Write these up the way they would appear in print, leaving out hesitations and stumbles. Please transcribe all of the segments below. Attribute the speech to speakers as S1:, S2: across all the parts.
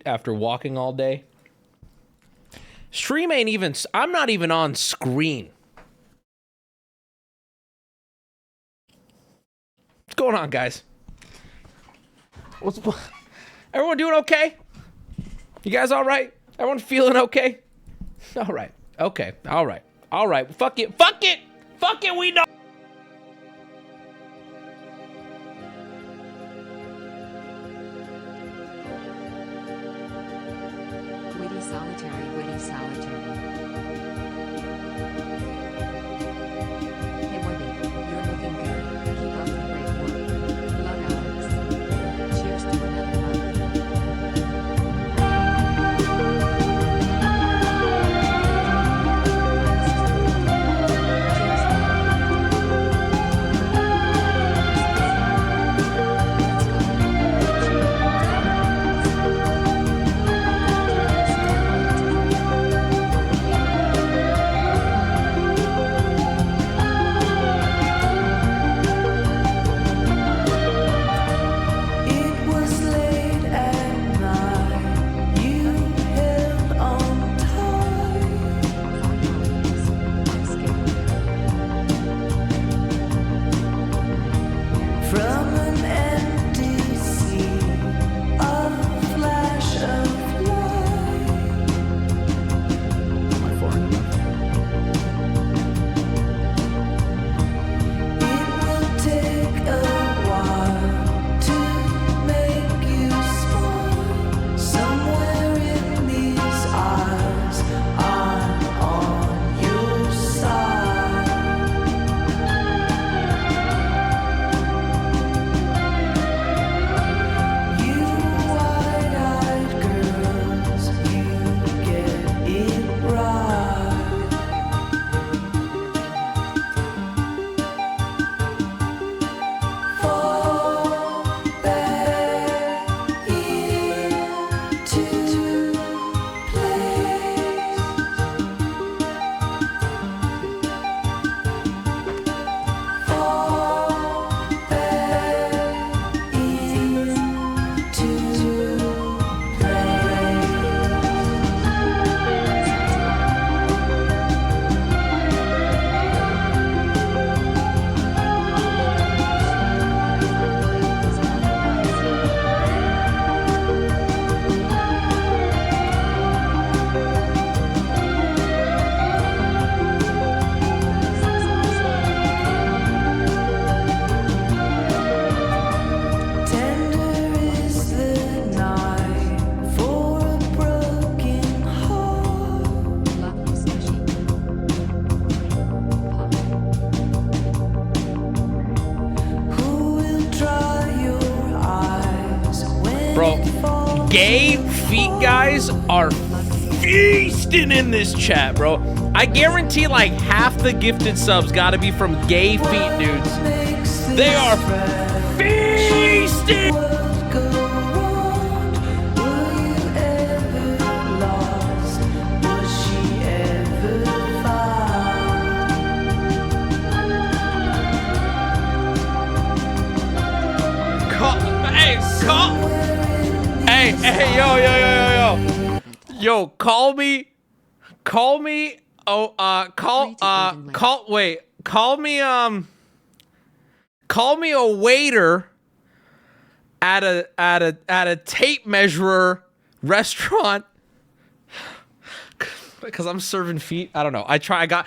S1: after walking all day. Stream ain't even, I'm not even on screen. What's going on, guys? Everyone doing okay? You guys all right? Everyone feeling okay? All right. Okay. All right. All right. Fuck it. Fuck it. Fuck it. We know.
S2: Witty solitary, witty solitary. Hey Wubby, you're looking good. Keep up the great work. Love, Alex. Cheers to another month.
S1: Gay feet guys are feasting in this chat, bro. I guarantee like half the gifted subs gotta be from gay feet dudes. They are feasting. Hey, yo, call me, call me a waiter at a tape measurer restaurant, because I'm serving feet. I don't know. I got.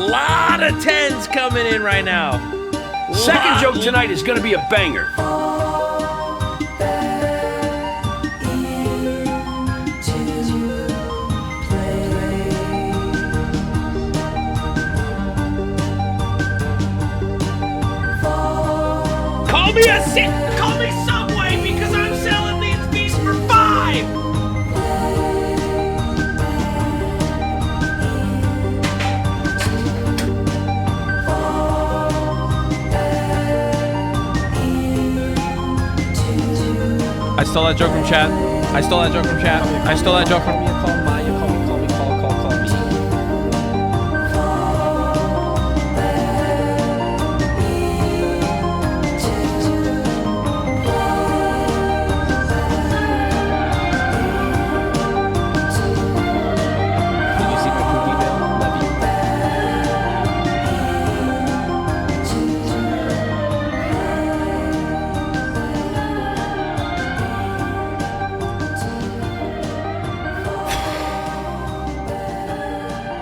S1: Lot of tens coming in right now.
S3: Second joke tonight is going to be a banger.
S1: Call me Subway because I'm selling these beats for $5. stole that joke from chat. I stole that joke from chat. I stole that joke from.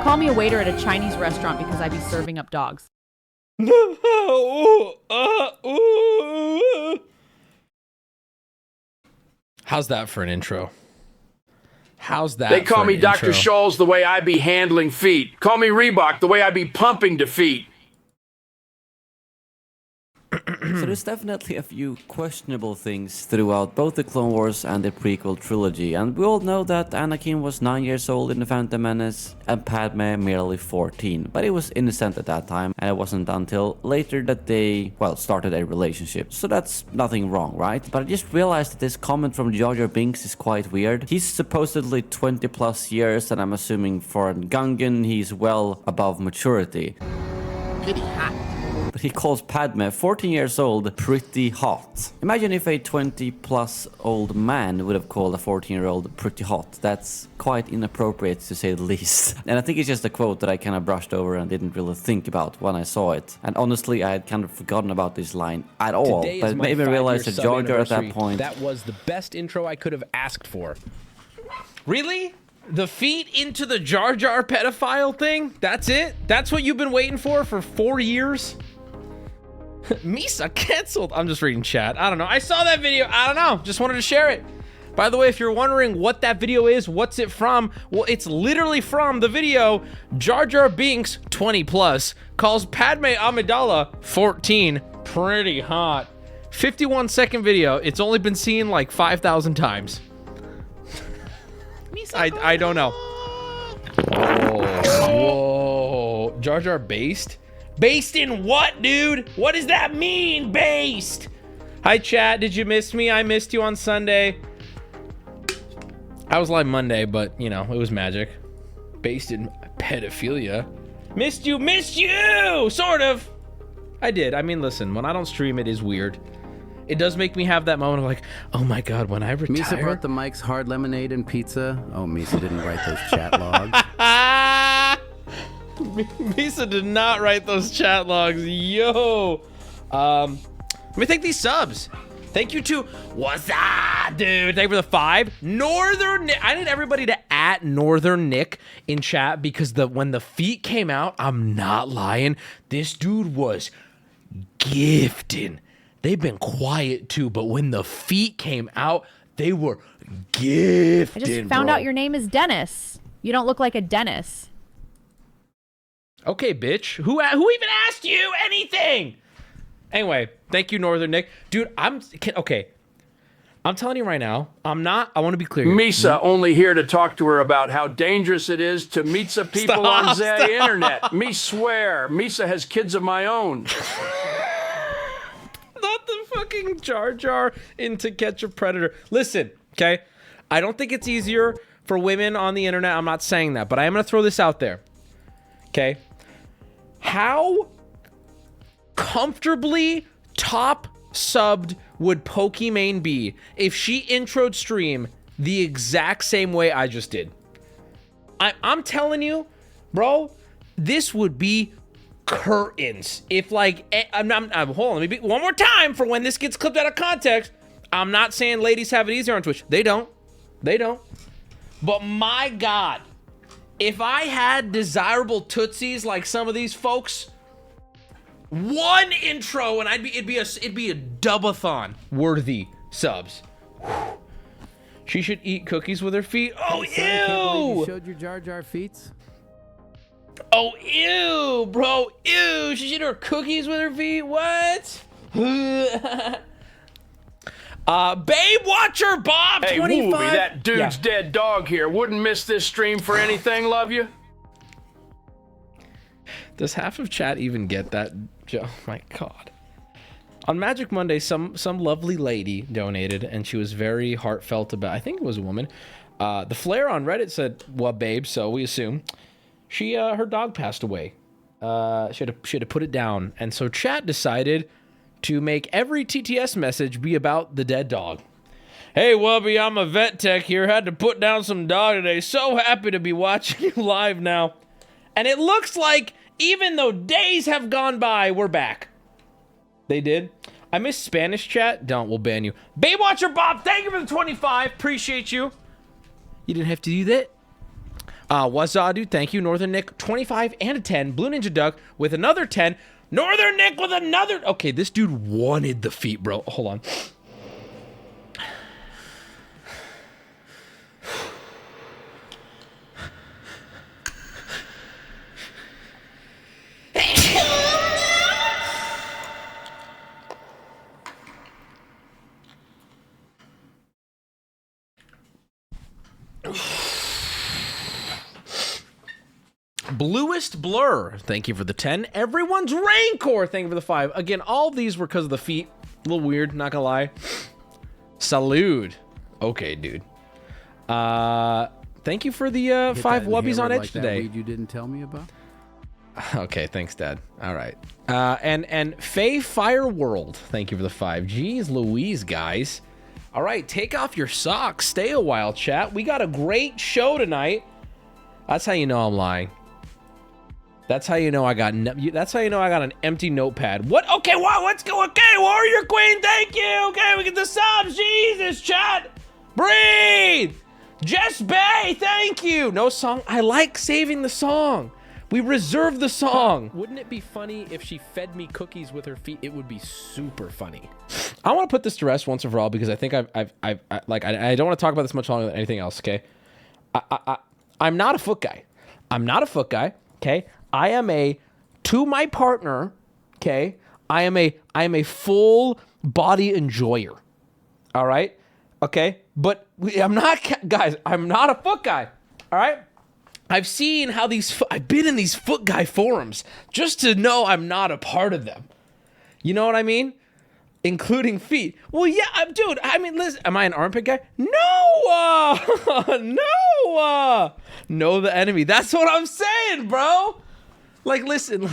S4: Call me a waiter at a Chinese restaurant because I be serving up dogs.
S1: How's that for an intro? How's that?
S3: They call
S1: for
S3: me
S1: an
S3: Dr.
S1: intro?
S3: Scholl's the way I be handling feet. Call me Reebok the way I be pumping defeat.
S5: So there's definitely a few questionable things throughout both the Clone Wars and the prequel trilogy, and we all know that Anakin was 9 years old in The Phantom Menace and Padme merely 14, but he was innocent at that time, and it wasn't until later that they, well, started a relationship. So that's nothing wrong, right? But I just realized that this comment from Jar Jar Binks is quite weird. He's supposedly 20 plus years, and I'm assuming for a Gungan he's well above maturity.
S4: Pretty hot.
S5: But he calls Padme, 14 years old, pretty hot. Imagine if a 20-plus old man would have called a 14-year-old pretty hot. That's quite inappropriate, to say the least. And I think it's just a quote that I kind of brushed over and didn't really think about when I saw it. And honestly, I had kind of forgotten about this line at all.
S6: Today
S5: But
S6: is
S5: it
S6: my
S5: made me
S6: 5-year
S5: realize that
S6: sub
S5: Jar Jar at that
S6: anniversary.
S5: point...
S6: That was the best intro I could have asked for.
S1: Really? The feet into the Jar Jar pedophile thing? That's it? That's what you've been waiting for 4 years? Misa canceled. I'm just reading chat. I don't know. I saw that video. I don't know. Just wanted to share it. By the way, if you're wondering what that video is, what's it from? Well, it's literally from the video Jar Jar Binks, 20 plus, calls Padme Amidala, 14, pretty hot. 51-second video. It's only been seen like 5,000 times. I don't know. Whoa. Jar Jar based? Based in what, dude? What does that mean, based? Hi, chat. Did you miss me? I missed you on Sunday. I was live Monday, but, you know, it was magic. Based in pedophilia. Missed you, sort of. I did. I mean, listen, when I don't stream, it is weird. It does make me have that moment of like, oh my God, when I retire.
S7: Misa brought the mics, hard lemonade, and pizza. Oh, Misa didn't write those chat logs.
S1: Misa did not write those chat logs. Yo. Let me thank these subs. Thank you to what's up, dude? Thank you for the 5. Northern Nick. I need everybody to @ Northern Nick in chat because when the feet came out, I'm not lying. This dude was gifting. They've been quiet too, but when the feet came out, they were gifting.
S4: I just found out your name is Dennis. You don't look like a Dennis.
S1: Okay, bitch. Who even asked you anything? Anyway, thank you, Northern Nick. Dude, okay. I'm telling you right now, I want to be clear.
S3: Misa only here to talk to her about how dangerous it is to meet some people on the internet. Me swear, Misa has kids of my own.
S1: Not the fucking Jar Jar into Catch a Predator. Listen, okay? I don't think it's easier for women on the internet. I'm not saying that, but I am going to throw this out there. Okay? How comfortably top subbed would Pokimane be if she introed stream the exact same way I just did? I'm telling you, bro, this would be curtains. If like, hold on, let me be one more time for when this gets clipped out of context. I'm not saying ladies have it easier on Twitch. They don't. But my God, if I had desirable tootsies like some of these folks, one intro and it'd be a dubathon worthy subs. She should eat cookies with her feet. Oh,
S7: Hey, son, I can't believe
S1: ew!
S7: you showed your Jar Jar feet.
S1: Oh, ew, bro. Ew. She should eat her cookies with her feet. What? Babe Watcher Bob
S3: Hey,
S1: 25.
S3: Wubby, that dude's dead dog here. Wouldn't miss this stream for anything, love you.
S1: Does half of chat even get that? Oh my God. On Magic Monday, some lovely lady donated, and she was very heartfelt about. I think it was a woman. The Flare on Reddit said, "Well, babe," so we assume she her dog passed away. She had to put it down, and so chat decided to make every TTS message be about the dead dog. Hey, Wubby, I'm a vet tech here. Had to put down some dog today. So happy to be watching you live now. And it looks like even though days have gone by, we're back. They did. I miss Spanish chat. Don't. We'll ban you. Babe Watcher Bob, thank you for the 25. Appreciate you. You didn't have to do that. Wazadu, thank you. Northern Nick, 25 and a 10. Blue Ninja Duck with another 10. Northern Nick with another. Okay, this dude wanted the feet, bro. Hold on. Bluest Blur, thank you for the 10. Everyone's Rancor, thank you for the 5. Again, all of these were because of the feet. A little weird, not gonna lie. Salud. Okay, dude. Thank you for the 5 wubbies on Edge
S7: like
S1: today.
S7: That weed you didn't tell me about?
S1: Okay, thanks, Dad. All right. And Faye Fireworld, thank you for the 5. Jeez Louise, guys. All right, take off your socks. Stay a while, chat. We got a great show tonight. That's how you know I'm lying. That's how you know I got. That's how you know I got an empty notepad. What? Okay, what? Let's go. Okay, Warrior Queen, thank you. Okay, we get the subs. Jesus, chat. Breathe. Jess Bay, thank you. No song. I like saving the song. We reserve the song.
S6: Wouldn't it be funny if she fed me cookies with her feet? It would be super funny.
S1: I want to put this to rest once and for all because I think I don't want to talk about this much longer than anything else. Okay, I'm not a foot guy. I'm not a foot guy. Okay, I am to my partner. Okay, I am a full body enjoyer. All right. Okay, but I'm not, guys. I'm not a foot guy. All right. I've seen how I've been in these foot guy forums just to know I'm not a part of them. You know what I mean? Including feet. Well, yeah, dude. I mean, listen. Am I an armpit guy? No. No. Know the enemy. That's what I'm saying, bro. Like, listen.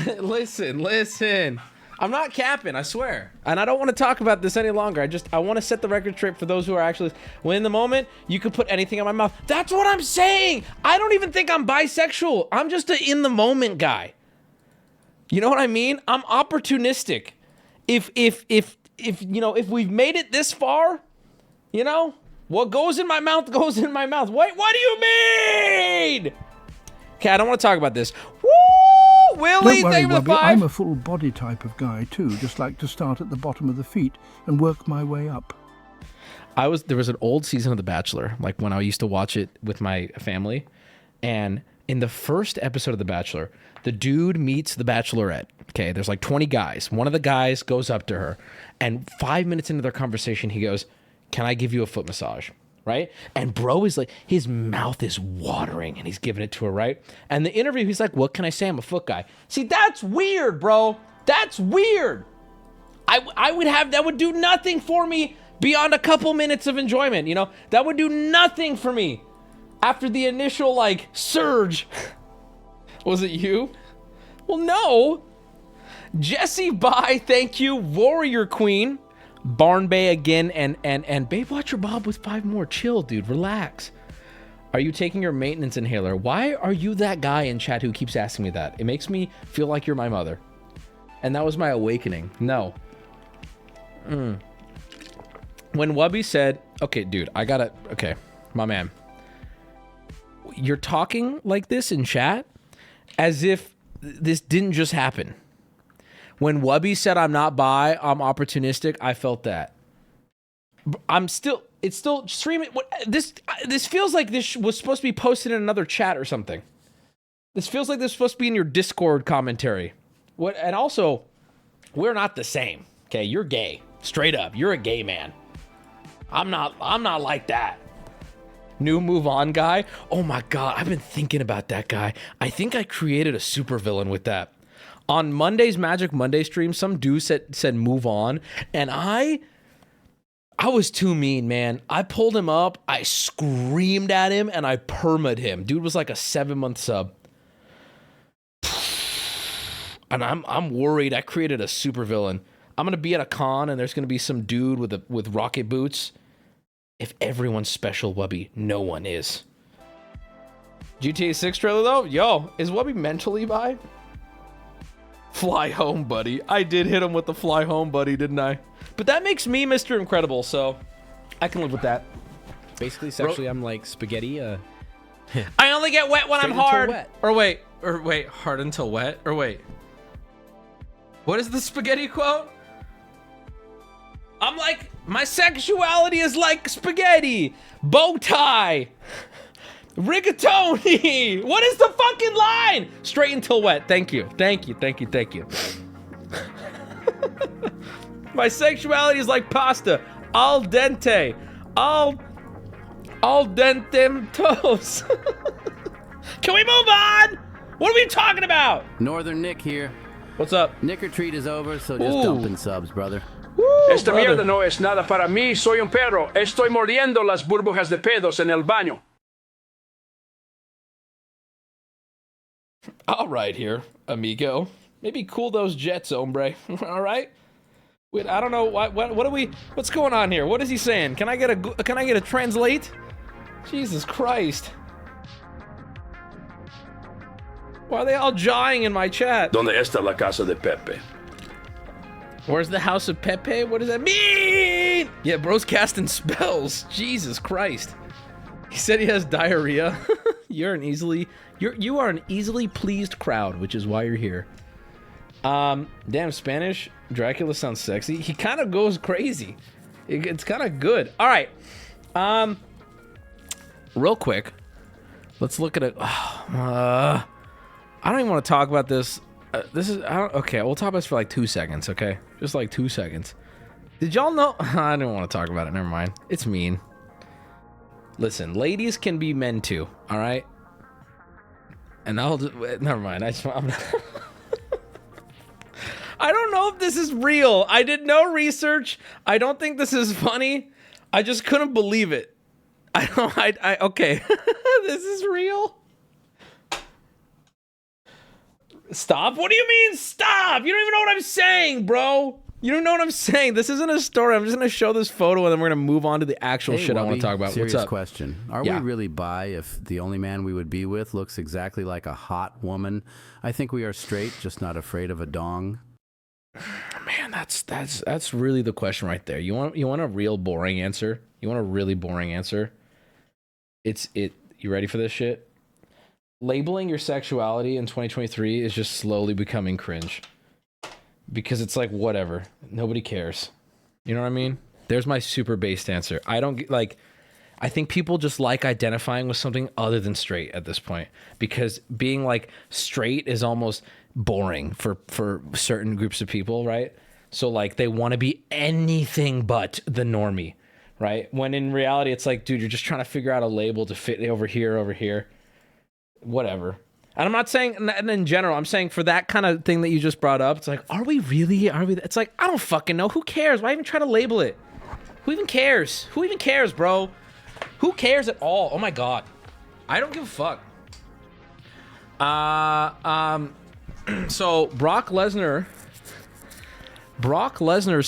S1: I'm not capping, I swear. And I don't want to talk about this any longer. I want to set the record straight for those who are actually, when in the moment, you could put anything in my mouth. That's what I'm saying. I don't even think I'm bisexual. I'm just an in the moment guy. You know what I mean? I'm opportunistic. If you know, if we've made it this far, you know, what goes in my mouth goes in my mouth. Wait, what do you mean? Okay, I don't want to talk about this. Woo! Willie,
S8: Don't worry,
S1: thank you for the
S8: Wubby,
S1: 5.
S8: I'm a full body type of guy too, just like to start at the bottom of the feet and work my way up.
S1: There was an old season of The Bachelor, like when I used to watch it with my family, and in the first episode of The Bachelor, the dude meets the Bachelorette. Okay, there's like 20 guys. One of the guys goes up to her, and 5 minutes into their conversation, he goes, "Can I give you a foot massage?" Right? And bro is like, his mouth is watering and he's giving it to her, right? And the interview, he's like, "What can I say? I'm a foot guy." See, that's weird, bro. That's weird. That would do nothing for me beyond a couple minutes of enjoyment, you know? That would do nothing for me after the initial, like, surge. Was it you? Well, no. Jesse, bye. Thank you. Warrior Queen. Barn Bay again, and Babe Watcher Bob with 5 more. Chill, dude. Relax. Are you taking your maintenance inhaler? Why are you that guy in chat who keeps asking me that? It makes me feel like you're my mother. And that was my awakening. No. When Wubby said, okay, dude, okay, my man. You're talking like this in chat as if this didn't just happen. When Wubby said I'm not bi, I'm opportunistic, I felt that. It's still streaming. This feels like this was supposed to be posted in another chat or something. This feels like this was supposed to be in your Discord commentary. And also, we're not the same. Okay, you're gay. Straight up, you're a gay man. I'm not like that. New move on guy. Oh my God, I've been thinking about that guy. I think I created a supervillain with that. On Monday's Magic Monday stream, some dude said move on, and I was too mean, man. I pulled him up, I screamed at him, and I perma'd him. Dude was like a 7-month sub. And I'm worried I created a supervillain. I'm gonna be at a con and there's gonna be some dude with rocket boots. If everyone's special Wubby, no one is. GTA 6 trailer though? Yo, is Wubby mentally by? Fly home, buddy. I did hit him with the fly home, buddy, didn't I? But that makes me Mr. Incredible, so I can live with that.
S6: Basically, sexually, I'm like spaghetti.
S1: I only get wet when I'm
S6: Straight until
S1: hard.
S6: wet.
S1: Or wait, hard until wet? Or wait. What is the spaghetti quote? I'm like, my sexuality is like spaghetti, bow tie, rigatoni. What is the fucking line? Straight until wet. Thank you. My sexuality is like pasta, al dente, al dente toast. Can we move on? What are we talking about?
S7: Northern Nick here.
S1: What's up?
S7: Nick or treat is over, so just
S1: Ooh.
S7: dumping subs, brother.
S3: Esta
S1: brother.
S3: mierda no es nada para mí. Soy un perro. Estoy mordiendo las burbujas de pedos en el baño.
S1: All right here, amigo. Maybe cool those jets, hombre. All right. Wait, I don't know what are we? What's going on here? What is he saying? Can I get a translate? Jesus Christ. Why are they all jawing in my chat?
S3: ¿Dónde está la casa de Pepe?
S1: Where's the house of Pepe? What does that mean? Yeah, bro's casting spells. Jesus Christ. He said he has diarrhea. You are an easily pleased crowd, which is why you're here. Damn, Spanish Dracula sounds sexy. He kind of goes crazy. It's kind of good. All right. Real quick, let's look at it. I don't even want to talk about this. Okay, we'll talk about this for like 2 seconds, okay? Just like 2 seconds. Did y'all know? I don't want to talk about it. Never mind. It's mean. Listen, ladies can be men too, all right? And never mind. I don't know if this is real. I did no research. I don't think this is funny. I just couldn't believe it. Okay. This is real. Stop? What do you mean stop? You don't even know what I'm saying, bro. You don't know what I'm saying. This isn't a story. I'm just going to show this photo and then we're going to move on to the actual shit I want to talk about.
S7: Serious
S1: What's up?
S7: question. Are we really bi if the only man we would be with looks exactly like a hot woman? I think we are straight, just not afraid of a dong.
S1: Man, that's really the question right there. You want a real boring answer? You want a really boring answer? You ready for this shit? Labeling your sexuality in 2023 is just slowly becoming cringe. Because it's like, whatever. Nobody cares. You know what I mean? There's my super based answer. I think people just like identifying with something other than straight at this point. Because being like straight is almost boring for certain groups of people, right? So like they want to be anything but the normie, right? When in reality, it's like, dude, you're just trying to figure out a label to fit over here. Whatever. And I'm not saying in general, I'm saying for that kind of thing that you just brought up, it's like, are we? It's like, I don't fucking know. Who cares? Why even try to label it? Who even cares? Who even cares, bro? Who cares at all? Oh my God. I don't give a fuck. So Brock Lesnar's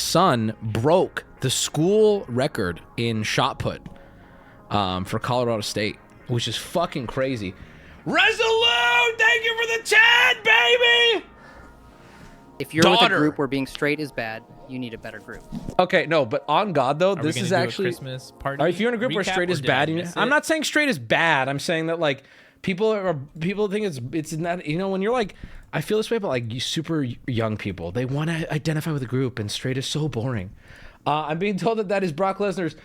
S1: son broke the school record in shot put for Colorado State, which is fucking crazy. Resolute, thank you for the chat, baby.
S9: If you're with a group where being straight is bad, you need a better group.
S1: Okay, no, but on God though, this is actually
S10: Christmas party.
S1: If you're in a group where straight is bad, I'm not saying straight is bad. I'm saying that like people think it's not. You know, when you're like, I feel this way about like super young people. They want to identify with a group, and straight is so boring. I'm being told that is Brock Lesnar's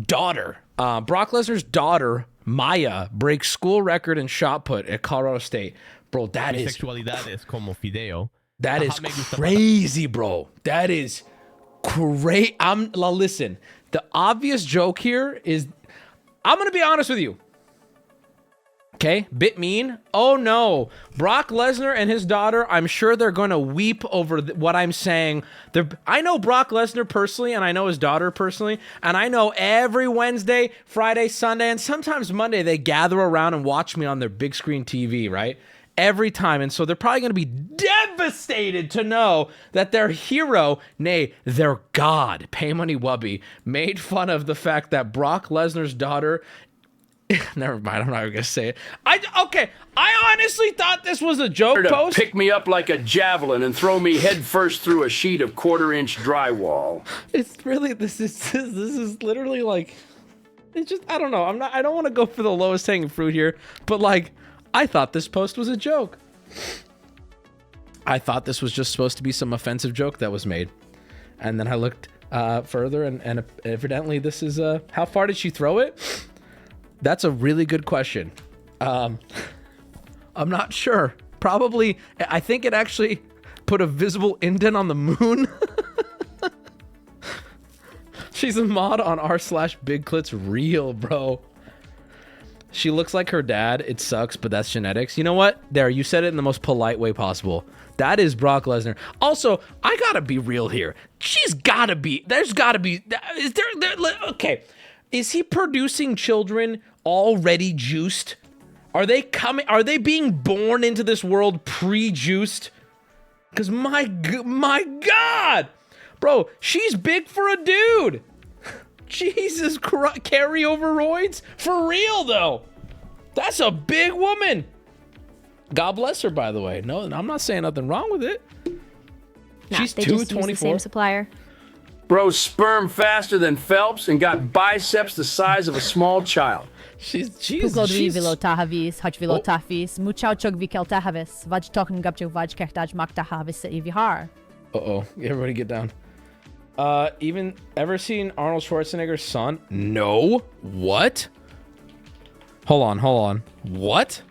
S1: daughter. Brock Lesnar's daughter, Maya, breaks school record in shot put at Colorado State. Bro, that is
S10: como fideo.
S1: That is crazy, bro. That is great. Listen, the obvious joke here is, I'm going to be honest with you. Okay, bit mean. Oh no, Brock Lesnar and his daughter, I'm sure they're going to weep over what I'm saying. I know Brock Lesnar personally, and I know his daughter personally, and I know every Wednesday, Friday, Sunday, and sometimes Monday, they gather around and watch me on their big screen TV, right? Every time, and so they're probably going to be devastated to know that their hero, nay, their god, PaymoneyWubby, made fun of the fact that Brock Lesnar's daughter... Never mind, I'm not even gonna say it. I honestly thought this was a joke post.
S3: Pick me up like a javelin and throw me head first through a sheet of 1/4-inch drywall.
S1: It's really this is literally like, it's just, I don't know. I don't want to go for the lowest hanging fruit here, but like, I thought this post was a joke. I thought this was just supposed to be some offensive joke that was made, and then I looked further, and evidently this is how far did she throw it? That's a really good question. I'm not sure. Probably, I think it actually put a visible indent on the moon. She's a mod on r/BigClits real, bro. She looks like her dad. It sucks, but that's genetics. You know what? There, you said it in the most polite way possible. That is Brock Lesnar. Also, I gotta be real here. She's gotta be, there's gotta be, is there okay. Is he producing children already juiced? Are they being born into this world pre-juiced? Because my God, bro, she's big for a dude. Jesus Christ, carryover for real though. That's a big woman. God bless her, by the way. No, I'm not saying nothing wrong with it. She's 224.
S4: Same supplier.
S3: Bro, sperm faster than Phelps and got biceps the size of a small child.
S1: She's Uh-oh. Everybody get down. Even ever seen Arnold Schwarzenegger's son? No. What? Hold on. What?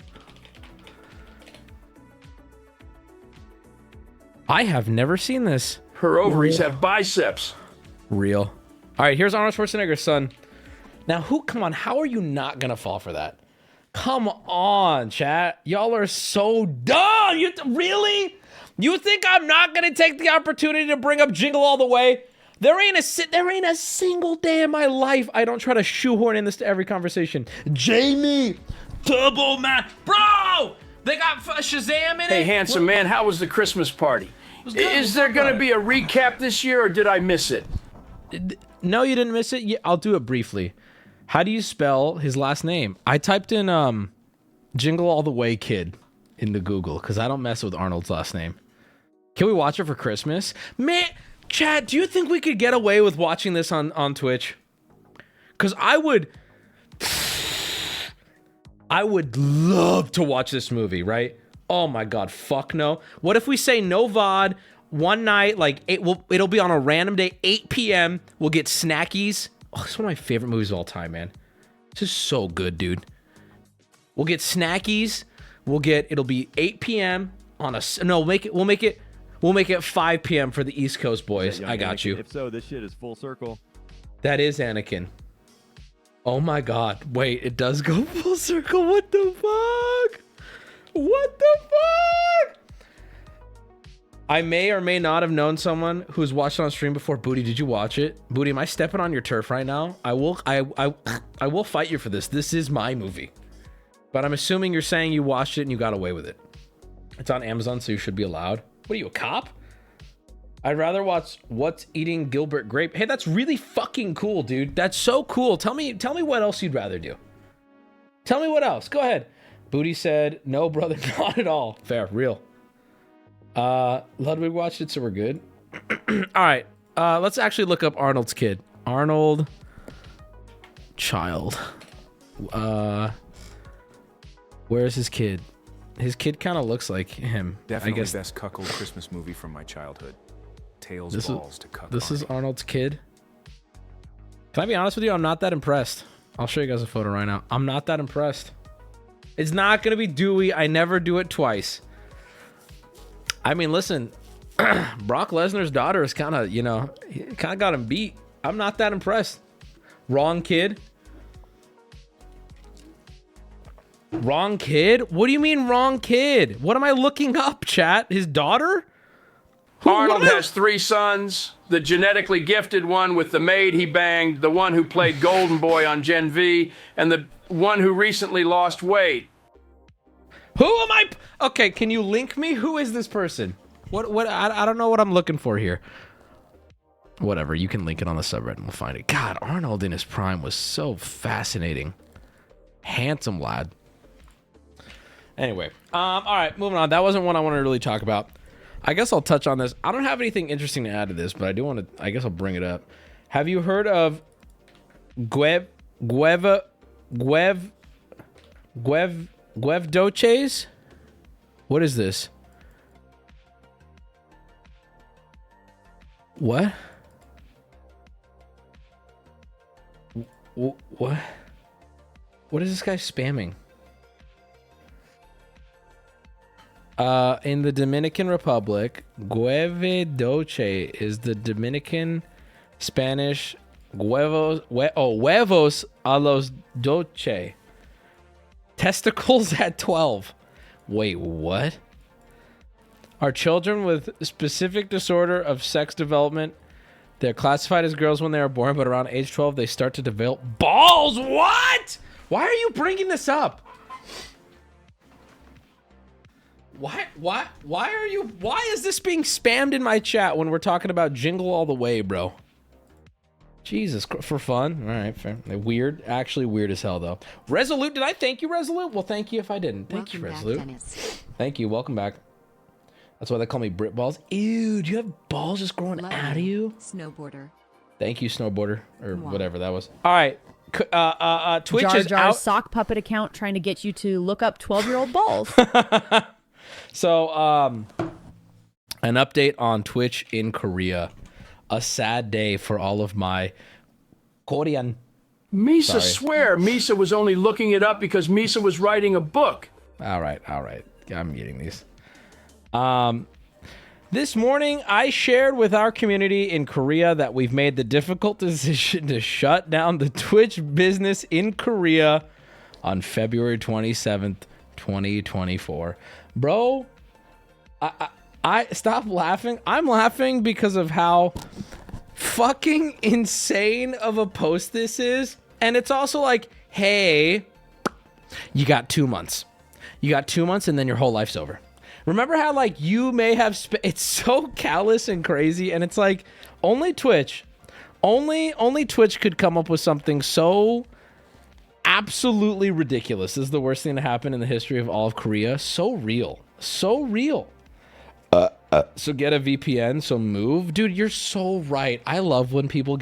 S1: I have never seen this.
S3: Her ovaries have biceps.
S1: Real. All right, here's Arnold Schwarzenegger's son. Now, come on, how are you not gonna fall for that? Come on, chat. Y'all are so dumb. Really? You think I'm not gonna take the opportunity to bring up Jingle All the Way? There ain't a single day in my life I don't try to shoehorn in this to every conversation. Jamie, Turbo Man, bro. They got Shazam in it.
S3: Hey, handsome man, how was the Christmas party? Is there going to be a recap this year, or did I miss it?
S1: No, you didn't miss it. Yeah, I'll do it briefly. How do you spell his last name? I typed in Jingle All the Way Kid into Google because I don't mess with Arnold's last name. Can we watch it for Christmas? Man, Chad, do you think we could get away with watching this on Twitch? Because I would love to watch this movie, right? Oh my God, fuck no. What if we say no VOD, one night, like it'll be on a random day, 8 p.m. We'll get snackies. Oh, it's one of my favorite movies of all time, man. This is so good, dude. We'll get snackies. It'll be 8 p.m. on a, no, we'll make it 5 p.m. for the East Coast boys. I got you.
S11: If so, this shit is full circle.
S1: That is Anakin. Oh my God. Wait, it does go full circle. What the fuck? What the fuck? I may or may not have known someone who's watched it on stream before. Booty, did you watch it? Booty, am I stepping on your turf right now? I will fight you for this. This is my movie. But I'm assuming you're saying you watched it and you got away with it. It's on Amazon, so you should be allowed. What are you, a cop? I'd rather watch What's Eating Gilbert Grape. Hey, that's really fucking cool, dude. That's so cool. Tell me what else you'd rather do. Tell me what else. Go ahead. Booty said, no, brother, not at all. Fair, real. Ludwig watched it, so we're good. All right, let's actually look up Arnold's kid. Arnold child. Where's his kid? His kid kind of looks like him.
S12: Definitely
S1: I guess.
S12: Best cuckold Christmas movie from my childhood. Tails, balls to cuck.
S1: This is Arnold's kid. Can I be honest with you? I'm not that impressed. I'll show you guys a photo right now. I'm not that impressed. It's not going to be Dewey. I never do it twice. I mean, listen, Brock Lesnar's daughter is kind of, kind of got him beat. I'm not that impressed. Wrong kid. Wrong kid? What do you mean wrong kid? What am I looking up, chat? His daughter?
S3: Arnold has 3 sons. The genetically gifted one with the maid he banged, the one who played Golden Boy on Gen V, and the one who recently lost weight.
S1: Who am I? Okay, can you link me? Who is this person? What? I don't know what I'm looking for here. Whatever, you can link it on the subreddit and we'll find it. God, Arnold in his prime was so fascinating. Handsome lad. Anyway, all right, moving on. That wasn't one I wanted to really talk about. I guess I'll touch on this. I don't have anything interesting to add to this, but I do want to, I guess I'll bring it up. Have you heard of Guevdoches? What is this? What? What? What is this guy spamming? In the Dominican Republic, Guevedoche is the Dominican Spanish huevos a los doce. Testicles at 12. Wait, what? Are children with specific disorder of sex development. They're classified as girls when they are born, but around age 12, they start to develop balls. What? Why are you bringing this up? Why is this being spammed in my chat when we're talking about Jingle All the Way, bro? Jesus, for fun. All right, fair. Weird. Actually weird as hell, though. Resolute, did I thank you, Resolute? Well, thank you if I didn't. Thank you, Resolute. Thank you. Welcome back. That's why they call me Brit Balls. Ew, do you have balls just growing out of you?
S2: Snowboarder.
S1: Thank you, Snowboarder, or whatever that was. All right. Twitch
S4: Jar
S1: is
S4: Jar's
S1: out.
S4: sock puppet account trying to get you to look up 12-year-old balls.
S1: So, an update on Twitch in Korea. A sad day for all of my Korean.
S3: Misa, swear. Misa was only looking it up because Misa was writing a book.
S1: All right. I'm getting these. This morning, I shared with our community in Korea that we've made the difficult decision to shut down the Twitch business in Korea on February 27th, 2024. Bro, I stop laughing. I'm laughing because of how fucking insane of a post this is. And it's also like, hey, you got 2 months. You got 2 months and then your whole life's over. Remember how, like, you may have it's so callous and crazy, and it's like only Twitch could come up with something so absolutely ridiculous. This is the worst thing to happen in the history of all of Korea. So real. So get a VPN, so move. Dude, you're so right. I love when people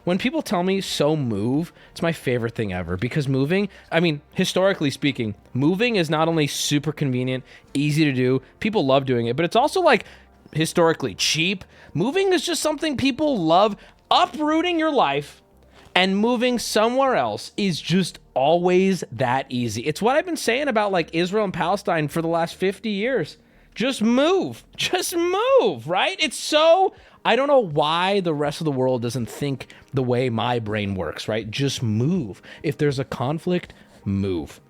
S1: when people tell me so move, it's my favorite thing ever, because moving, I mean, historically speaking, moving is not only super convenient, easy to do, people love doing it, but it's also like historically cheap. Moving is just something people love. Uprooting your life and moving somewhere else is just always that easy. It's what I've been saying about like Israel and Palestine for the last 50 years. Just move, right? It's so, I don't know why the rest of the world doesn't think the way my brain works, right? Just move. If there's a conflict, move.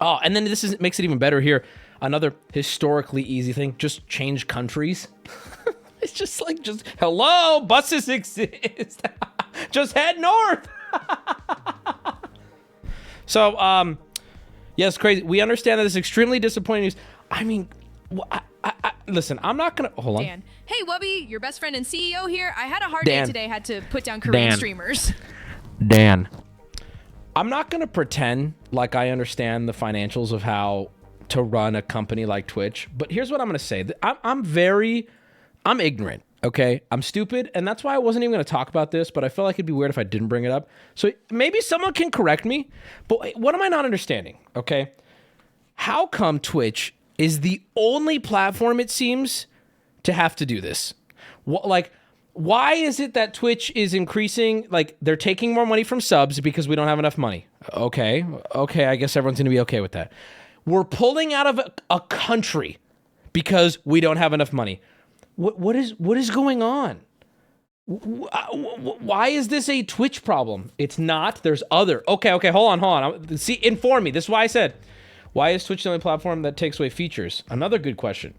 S1: Oh, and then this makes it even better here. Another historically easy thing, just change countries. It's just like, hello, buses exist. Just head north. So, yeah, it's crazy. We understand that it's extremely disappointing news. I mean, listen, I'm not gonna hold on.
S11: Dan. Hey, Wubby, your best friend and CEO here. I had a hard day today. Had to put down Korean streamers.
S1: Dan, I'm not gonna pretend like I understand the financials of how to run a company like Twitch. But here's what I'm gonna say. I'm ignorant. Okay, I'm stupid, and that's why I wasn't even gonna talk about this. But I felt like it'd be weird if I didn't bring it up. So maybe someone can correct me. But what am I not understanding? Okay, how come Twitch is the only platform, it seems, to have to do this? Why is it that Twitch is increasing, like, they're taking more money from subs because we don't have enough money? Okay, I guess everyone's gonna be okay with that. We're pulling out of a country because we don't have enough money. What is going on? Why is this a Twitch problem? It's not. There's other. Okay, hold on. See, inform me. This is why I said, why is Twitch the only platform that takes away features? Another good question.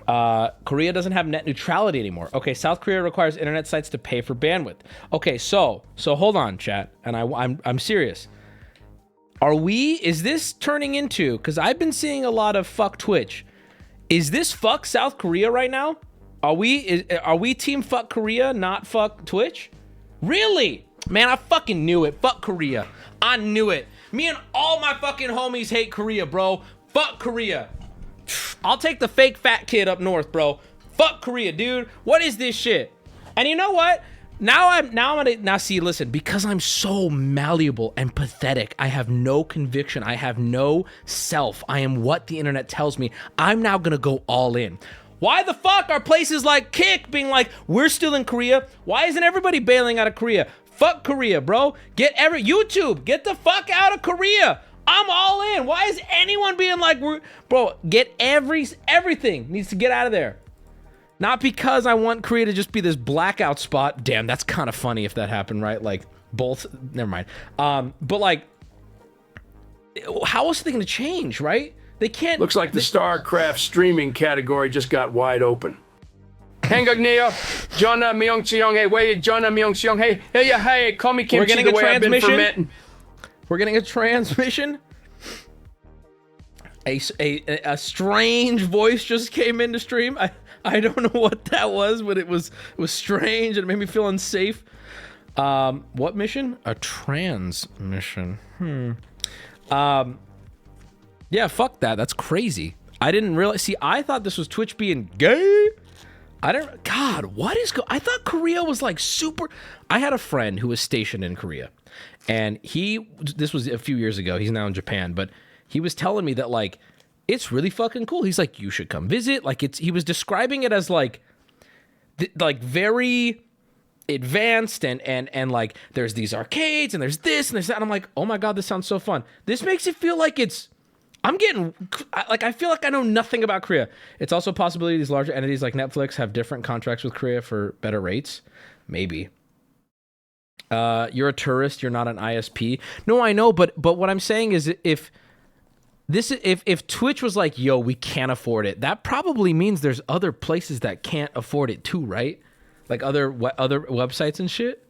S1: Korea doesn't have net neutrality anymore. Okay, South Korea requires internet sites to pay for bandwidth. Okay, so hold on, chat, and I'm serious. Is this turning into, because I've been seeing a lot of fuck Twitch. Is this fuck South Korea right now? Are we team fuck Korea, not fuck Twitch? Really? Man, I fucking knew it. Fuck Korea. I knew it. Me and all my fucking homies hate Korea, bro. Fuck Korea. I'll take the fake fat kid up north, bro. Fuck Korea, dude. What is this shit? And you know what? Now see, listen, because I'm so malleable and pathetic, I have no conviction. I have no self. I am what the internet tells me. I'm now gonna go all in. Why the fuck are places like Kick being like, we're still in Korea? Why isn't everybody bailing out of Korea? Fuck Korea, bro. YouTube, get the fuck out of Korea. I'm all in. Why is anyone being like, bro, get everything needs to get out of there. Not because I want Korea to just be this blackout spot. Damn, that's kind of funny if that happened, right? Like, both, never mind. But like, how else are they going to change, right? They can't.
S3: Looks like the StarCraft streaming category just got wide open. Hangagnia, Jonna Myung Seong, hey, wait, Jonna Myung Seong, hey, call me Kim.
S1: We're getting a transmission. We're getting a transmission. A strange voice just came into stream. I don't know what that was, but it was strange and it made me feel unsafe. What mission? A transmission. Yeah, fuck that. That's crazy. I didn't realize. See, I thought this was Twitch being gay. God, what is I thought Korea was like super. I had a friend who was stationed in Korea, and this was a few years ago. He's now in Japan, but he was telling me that like it's really fucking cool. He's like, you should come visit. Like he was describing it as like very advanced and like there's these arcades and there's this and there's that. And I'm like, oh my God, this sounds so fun. This makes it feel like I feel like I know nothing about Korea. It's also a possibility these larger entities like Netflix have different contracts with Korea for better rates. Maybe. You're a tourist, you're not an ISP. No, I know, but what I'm saying is if Twitch was like, yo, we can't afford it, that probably means there's other places that can't afford it too, right? Like other websites and shit.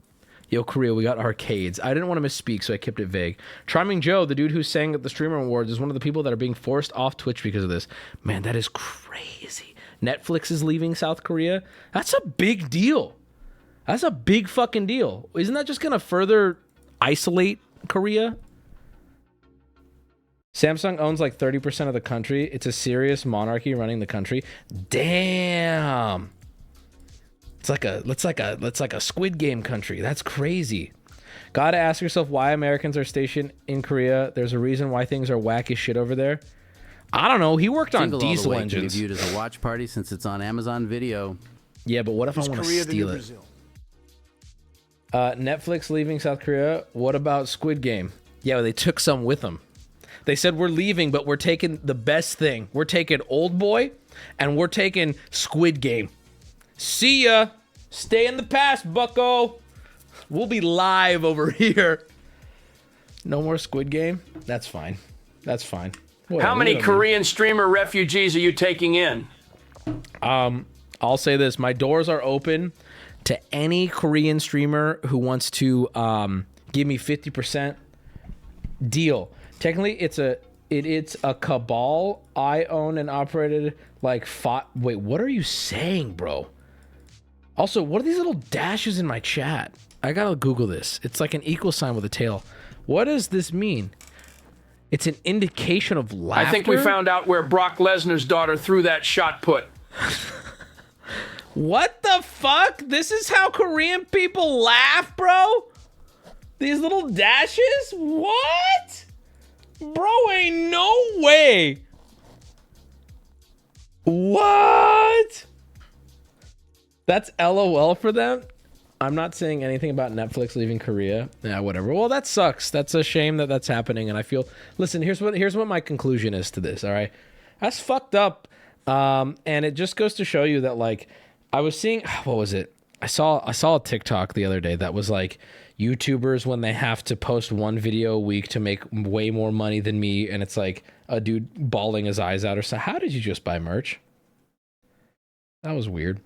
S1: Yo, Korea, we got arcades. I didn't want to misspeak, so I kept it vague. Charming Joe, the dude who sang at the Streamer Awards, is one of the people that are being forced off Twitch because of this. Man, that is crazy. Netflix is leaving South Korea. That's a big deal. That's a big fucking deal. Isn't that just going to further isolate Korea? Samsung owns like 30% of the country. It's a serious monarchy running the country. Damn. It's like a Squid Game country. That's crazy. Gotta ask yourself why Americans are stationed in Korea. There's a reason why things are whack as shit over there. I don't know. He worked on diesel engines.
S7: Can be viewed as a watch party since it's on Amazon Video.
S1: Yeah, but what if I want to steal it? Netflix leaving South Korea. What about Squid Game? Yeah, they took some with them. They said we're leaving, but we're taking the best thing. We're taking Old Boy, and we're taking Squid Game. See ya. Stay in the past, bucko. We'll be live over here. No more Squid Game? That's fine. That's fine. Whatever.
S3: How many Korean streamer refugees are you taking in?
S1: I'll say this. My doors are open to any Korean streamer who wants to give me 50% deal. Technically, it's a cabal I own and operated like wait, what are you saying, bro? Also, what are these little dashes in my chat? I gotta Google this. It's like an equal sign with a tail. What does this mean? It's an indication of laughter?
S3: I think we found out where Brock Lesnar's daughter threw that shot put.
S1: What the fuck? This is how Korean people laugh, bro? These little dashes? What? Bro, ain't no way. What? That's LOL for them? I'm not saying anything about Netflix leaving Korea. Yeah, whatever. Well, that sucks. That's a shame that that's happening. And I feel, listen, here's what my conclusion is to this, all right? That's fucked up. And it just goes to show you that, like, I was seeing, what was it? I saw a TikTok the other day that was like YouTubers when they have to post one video a week to make way more money than me, and it's like a dude bawling his eyes out or so. How did you just buy merch? That was weird.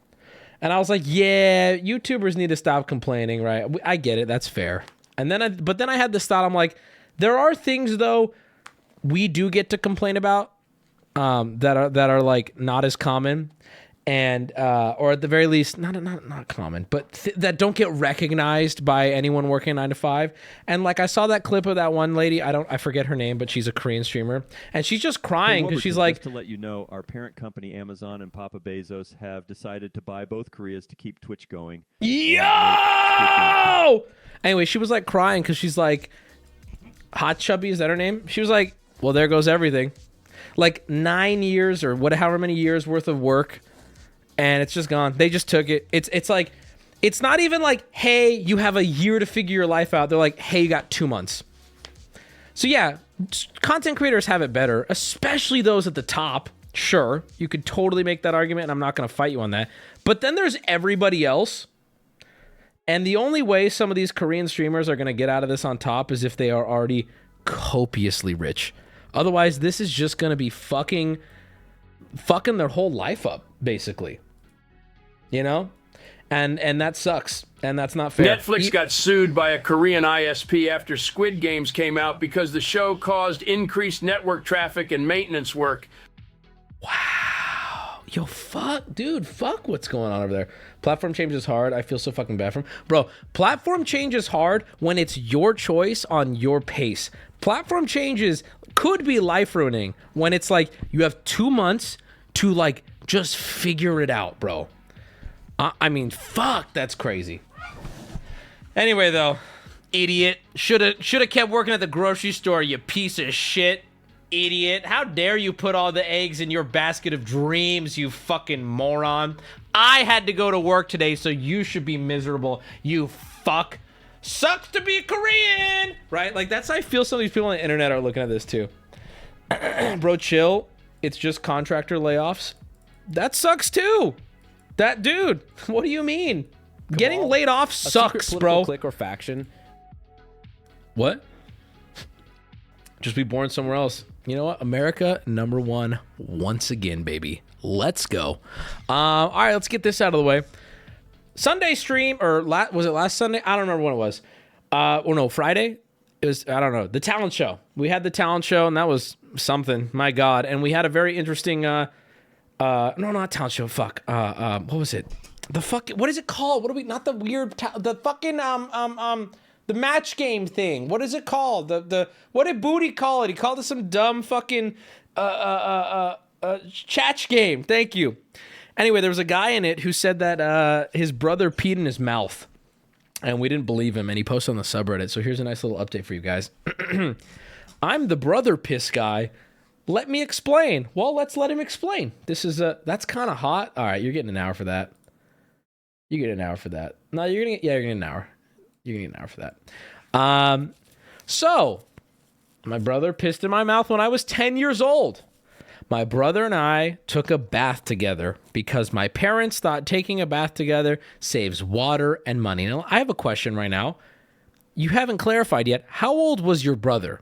S1: And I was like, yeah, YouTubers need to stop complaining, right? I get it, that's fair. And then but then I had this thought, I'm like, there are things though we do get to complain about that are like not as common. And or at the very least not common, but that don't get recognized by anyone working 9 to 5. And like I saw that clip of that one lady, I forget her name, but she's a Korean streamer, and she's just crying because she's like,
S13: just to let you know, our parent company Amazon and Papa Bezos have decided to buy both Koreas to keep Twitch going.
S1: Yo! Anyway, she was like crying because she's like, Hot Chubby, is that her name? She was like, well, there goes everything. Like 9 years or however many years worth of work. And it's just gone. They just took it. It's like, it's not even like, hey, you have a year to figure your life out. They're like, hey, you got 2 months. So yeah, content creators have it better, especially those at the top. Sure, you could totally make that argument, and I'm not going to fight you on that. But then there's everybody else. And the only way some of these Korean streamers are going to get out of this on top is if they are already copiously rich. Otherwise, this is just going to be fucking their whole life up, basically. You know? And that sucks. And that's not fair.
S3: Netflix got sued by a Korean ISP after Squid Games came out because the show caused increased network traffic and maintenance work.
S1: Wow. Yo, fuck. Dude, fuck what's going on over there. Platform change is hard. I feel so fucking bad for him. Bro, platform change is hard when it's your choice on your pace. Platform changes could be life-ruining when it's like you have 2 months to like just figure it out, bro. I mean, fuck, that's crazy. Anyway, though, idiot. Shoulda kept working at the grocery store, you piece of shit. Idiot. How dare you put all the eggs in your basket of dreams, you fucking moron. I had to go to work today, so you should be miserable, you fuck. Sucks to be Korean, right? Like, that's how I feel some of these people on the internet are looking at this, too. Bro, chill. It's just contractor layoffs. That sucks, too. That dude, what do you mean? Getting laid off sucks, bro.
S6: Click or faction.
S1: What? Just be born somewhere else. You know what? America #1 once again, baby. Let's go. All right, let's get this out of the way. Sunday stream, or was it last Sunday? I don't remember when it was. No, Friday. It was, I don't know, the talent show. We had the talent show, and that was something. My God, and we had a very interesting. No, not talent show. Fuck. What was it? The fuck. What is it called? What do we? Not the weird. The fucking the match game thing. What is it called? The what did Booty call it? He called it some dumb fucking chatch game. Thank you. Anyway, there was a guy in it who said that his brother peed in his mouth, and we didn't believe him. And he posted on the subreddit. So here's a nice little update for you guys. I'm the brother piss guy. Let me explain. Well, let's let him explain. This is that's kind of hot. All right, you're getting an hour for that. You get an hour for that. No, you're gonna get an hour. You're gonna get an hour for that. So my brother pissed in my mouth when I was 10 years old. My brother and I took a bath together because my parents thought taking a bath together saves water and money. Now, I have a question right now. You haven't clarified yet. How old was your brother?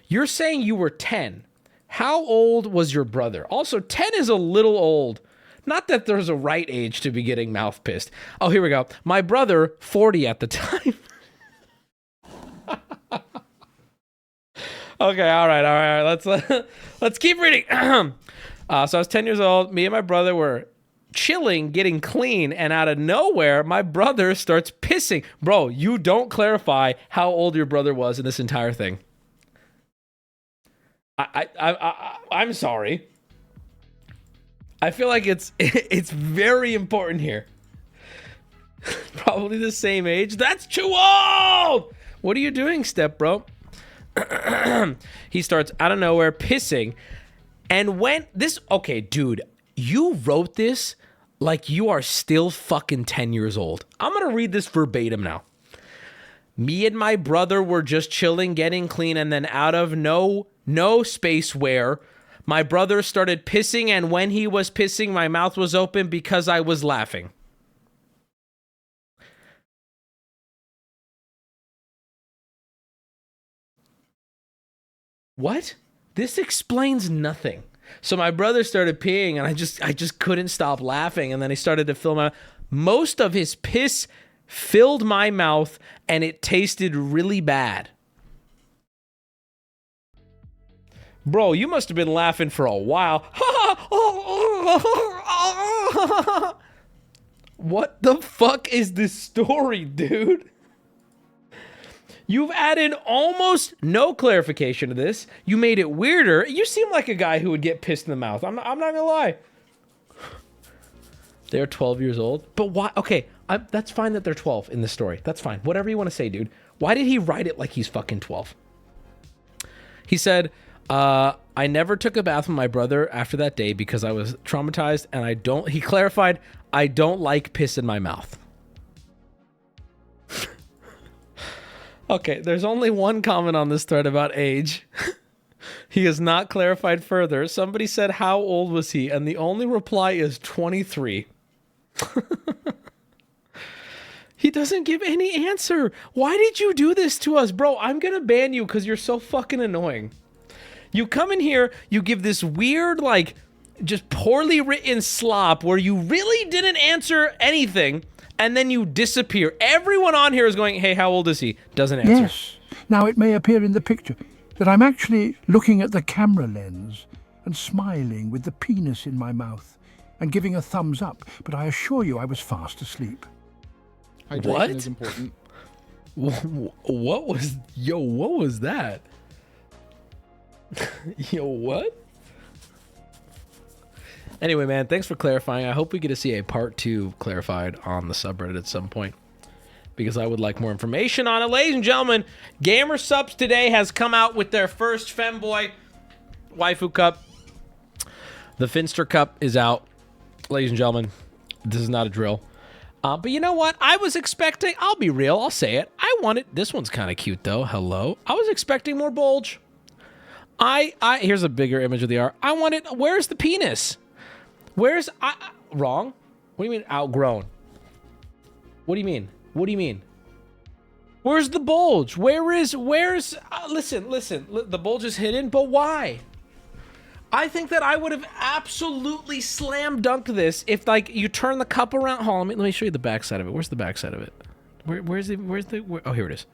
S1: You're saying you were 10. How old was your brother? Also, 10 is a little old. Not that there's a right age to be getting mouth pissed. Oh, here we go. My brother, 40 at the time. Okay, all right. Let's keep reading. So I was 10 years old. Me and my brother were chilling, getting clean, and out of nowhere, my brother starts pissing. Bro, you don't clarify how old your brother was in this entire thing. I'm sorry. I feel like it's very important here. Probably the same age. That's too old. What are you doing, step bro? He starts out of nowhere pissing, and when this, okay, dude, you wrote this like you are still fucking 10 years old. I'm gonna read this verbatim now. Me and my brother were just chilling, getting clean, and then out of no space where my brother started pissing, and when he was pissing, my mouth was open because I was laughing. What? This explains nothing. So my brother started peeing, and I just couldn't stop laughing, and then he started to fill my... Most of his piss filled my mouth, and it tasted really bad. Bro, you must have been laughing for a while. What the fuck is this story, dude? You've added almost no clarification to this. You made it weirder. You seem like a guy who would get pissed in the mouth. I'm not gonna lie. They're 12 years old. But why? Okay, that's fine that they're 12 in this story. That's fine. Whatever you want to say, dude. Why did he write it like he's fucking 12? He said, I never took a bath with my brother after that day because I was traumatized, and he clarified, I don't like piss in my mouth. Okay, there's only one comment on this thread about age. He has not clarified further. Somebody said, how old was he? And the only reply is 23. He doesn't give any answer. Why did you do this to us? Bro, I'm gonna ban you because you're so fucking annoying. You come in here, you give this weird, like, just poorly written slop where you really didn't answer anything, and then you disappear. Everyone on here is going, hey, how old is he? Doesn't answer.
S8: Yes. Now it may appear in the picture that I'm actually looking at the camera lens and smiling with the penis in my mouth and giving a thumbs up, but I assure you I was fast asleep.
S14: Hydration is important.
S1: What was that? Yo, what? Anyway, man, thanks for clarifying. I hope we get to see a part 2 clarified on the subreddit at some point, because I would like more information on it. Ladies and gentlemen, Gamer Subs today has come out with their first Femboy Waifu Cup. The Finster Cup is out. Ladies and gentlemen, this is not a drill. But you know what? I was expecting, I'll be real, I'll say it. I wanted, this one's kind of cute though. Hello. I was expecting more bulge. Here's a bigger image of the art. I wanted, where's the penis? Where's, wrong? What do you mean outgrown? What do you mean? What do you mean? Where's the bulge? Where's, listen, the bulge is hidden, but why? I think that I would have absolutely slam dunked this if, like, you turn the cup around. Hold on, let me show you the backside of it. Where's the backside of it? Oh, here it is.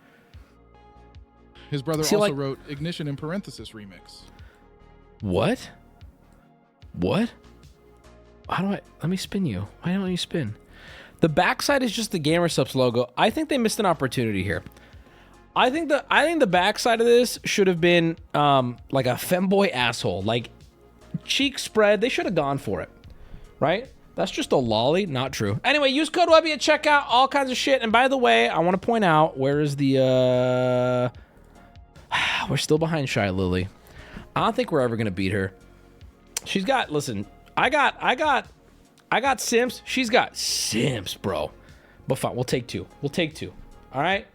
S14: His brother also wrote Ignition in parenthesis remix.
S1: What? What? How do let me spin you. Why don't you spin? The backside is just the Gamer Subs logo. I think they missed an opportunity here. I think the backside of this should have been like a femboy asshole, like cheek spread. They should have gone for it, right? That's just a lolly. Not true. Anyway, use code Wubby at checkout. All kinds of shit. And by the way, I want to point out, where is the we're still behind Shy Lily. I don't think we're ever gonna beat her. She's got, listen, I got simps. She's got simps, bro. But fine, we'll take two. We'll take two. All right.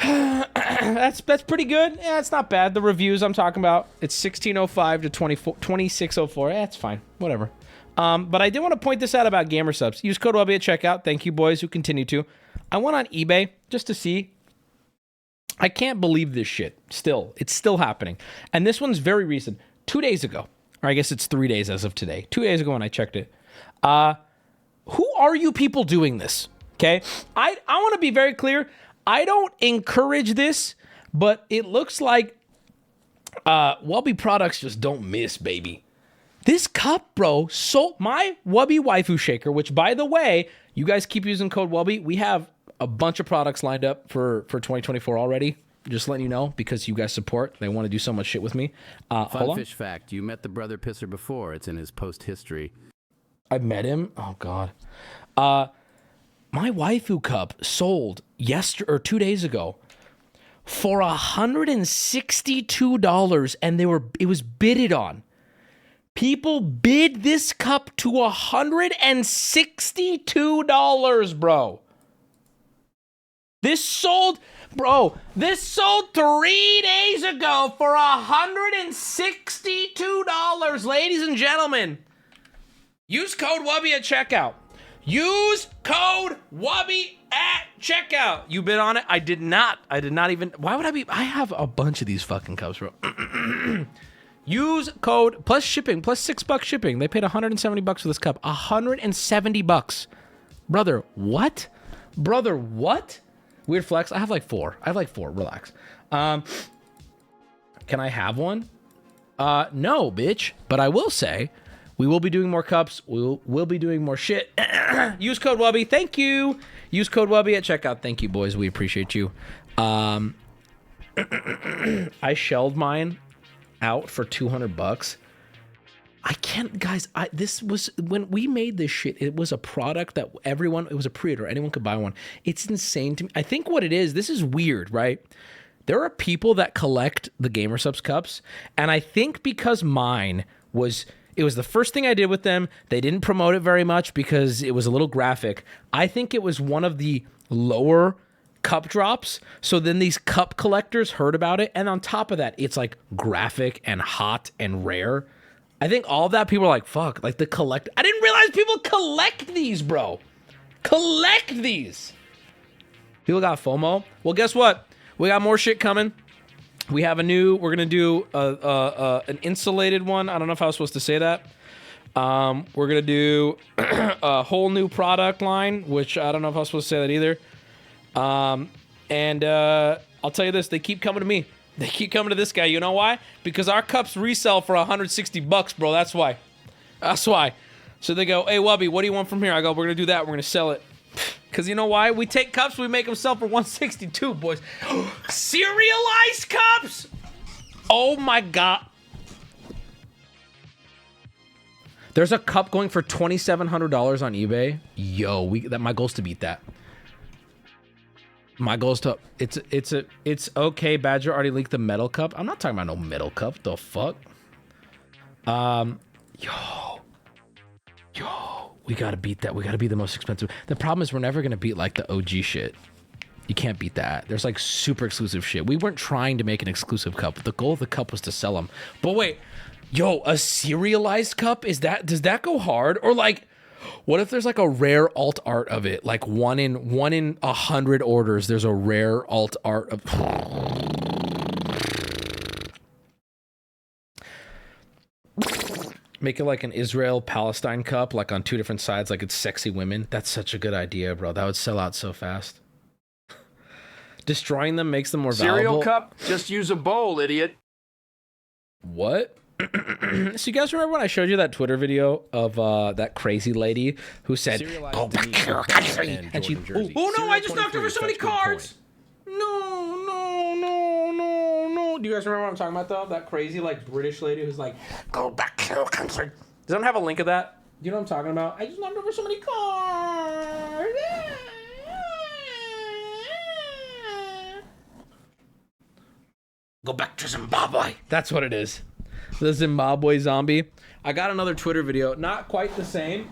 S1: That's pretty good. Yeah, it's not bad. The reviews I'm talking about, it's 1605 to 2604. Yeah, it's fine. Whatever. But I did want to point this out about Gamer Subs. Use code Wubby at checkout. Thank you, boys, who continue to. I went on eBay just to see. I can't believe this shit. Still, it's still happening. And this one's very recent. 2 days ago. Or I guess it's 3 days as of today. 2 days ago when I checked it. Who are you people doing this? Okay? I want to be very clear. I don't encourage this, but it looks like Wubby products just don't miss, baby. This cup, bro, so my Wubby Waifu Shaker, which, by the way, you guys keep using code Wubby. We have a bunch of products lined up for 2024 already. Just letting you know, because you guys support. They want to do so much shit with me.
S7: Fun fish fact. You met the brother pisser before. It's in his post history.
S1: I met him? Oh, God. My waifu cup sold 2 days ago for $162, and it was bidded on. People bid this cup to $162, bro. This sold 3 days ago for $162, ladies and gentlemen. Use code Wubby at checkout. Use code WUBBY at checkout. You bid on it? I did not. I did not even. Why would I be? I have a bunch of these fucking cups, bro. Use code plus shipping, plus $6 shipping. They paid $170 for this cup. $170. Brother, what? Brother, what? Weird flex. I have like 4. Relax. Can I have one? No, bitch. But I will say, we will be doing more cups. We'll be doing more shit. Use code WUBBY. Thank you. Use code WUBBY at checkout. Thank you, boys. We appreciate you. I shelled mine out for $200. I can't, guys. This was when we made this shit. It was a product that it was a pre-order. Anyone could buy one. It's insane to me. I think what it is, this is weird, right? There are people that collect the Gamer Subs cups, and I think because mine was. It was the first thing I did with them. They didn't promote it very much because it was a little graphic. I think it was one of the lower cup drops. So then these cup collectors heard about it. And on top of that, it's like graphic and hot and rare. I think all of that, people are like, fuck, like the collect. I didn't realize people collect these, bro. Collect these. People got FOMO. Well, guess what? We got more shit coming. We have we're going to do an insulated one. I don't know if I was supposed to say that. We're going to do a whole new product line, which I don't know if I was supposed to say that either. And I'll tell you this, they keep coming to me. They keep coming to this guy. You know why? Because our cups resell for $160, bro. That's why. That's why. So they go, hey, Wubby, what do you want from here? I go, we're going to do that. We're going to sell it. Because you know why? We take cups, we make them sell for $162, boys. Serialized cups? Oh my God. There's a cup going for $2,700 on eBay. Yo, my goal's to beat that. My goal's to it's okay. Badger already leaked the metal cup. I'm not talking about no metal cup. The fuck? Yo, we gotta beat that. We gotta be the most expensive. The problem is we're never gonna beat like the OG shit. You can't beat that. There's like super exclusive shit. We weren't trying to make an exclusive cup. The goal of the cup was to sell them. But wait, yo, a serialized cup? Does that go hard? Or like, what if there's like a rare alt art of it? Like one in 100 orders, there's a rare alt art of. Make it like an Israel-Palestine cup, like on 2 different sides, like it's sexy women. That's such a good idea, bro. That would sell out so fast. Destroying them makes them more valuable.
S3: Cereal cup? Just use a bowl, idiot.
S1: What? So you guys remember when I showed you that Twitter video of that crazy lady who said, "Go back to your country," and she, oh no, I just knocked over so many cards. No. Do you guys remember what I'm talking about though? That crazy like British lady who's like, "Go back to your country." Does anyone have a link of that? Do you know what I'm talking about? I just knocked over so many cards. Go back to Zimbabwe. That's what it is. The Zimbabwe zombie. I got another Twitter video. Not quite the same,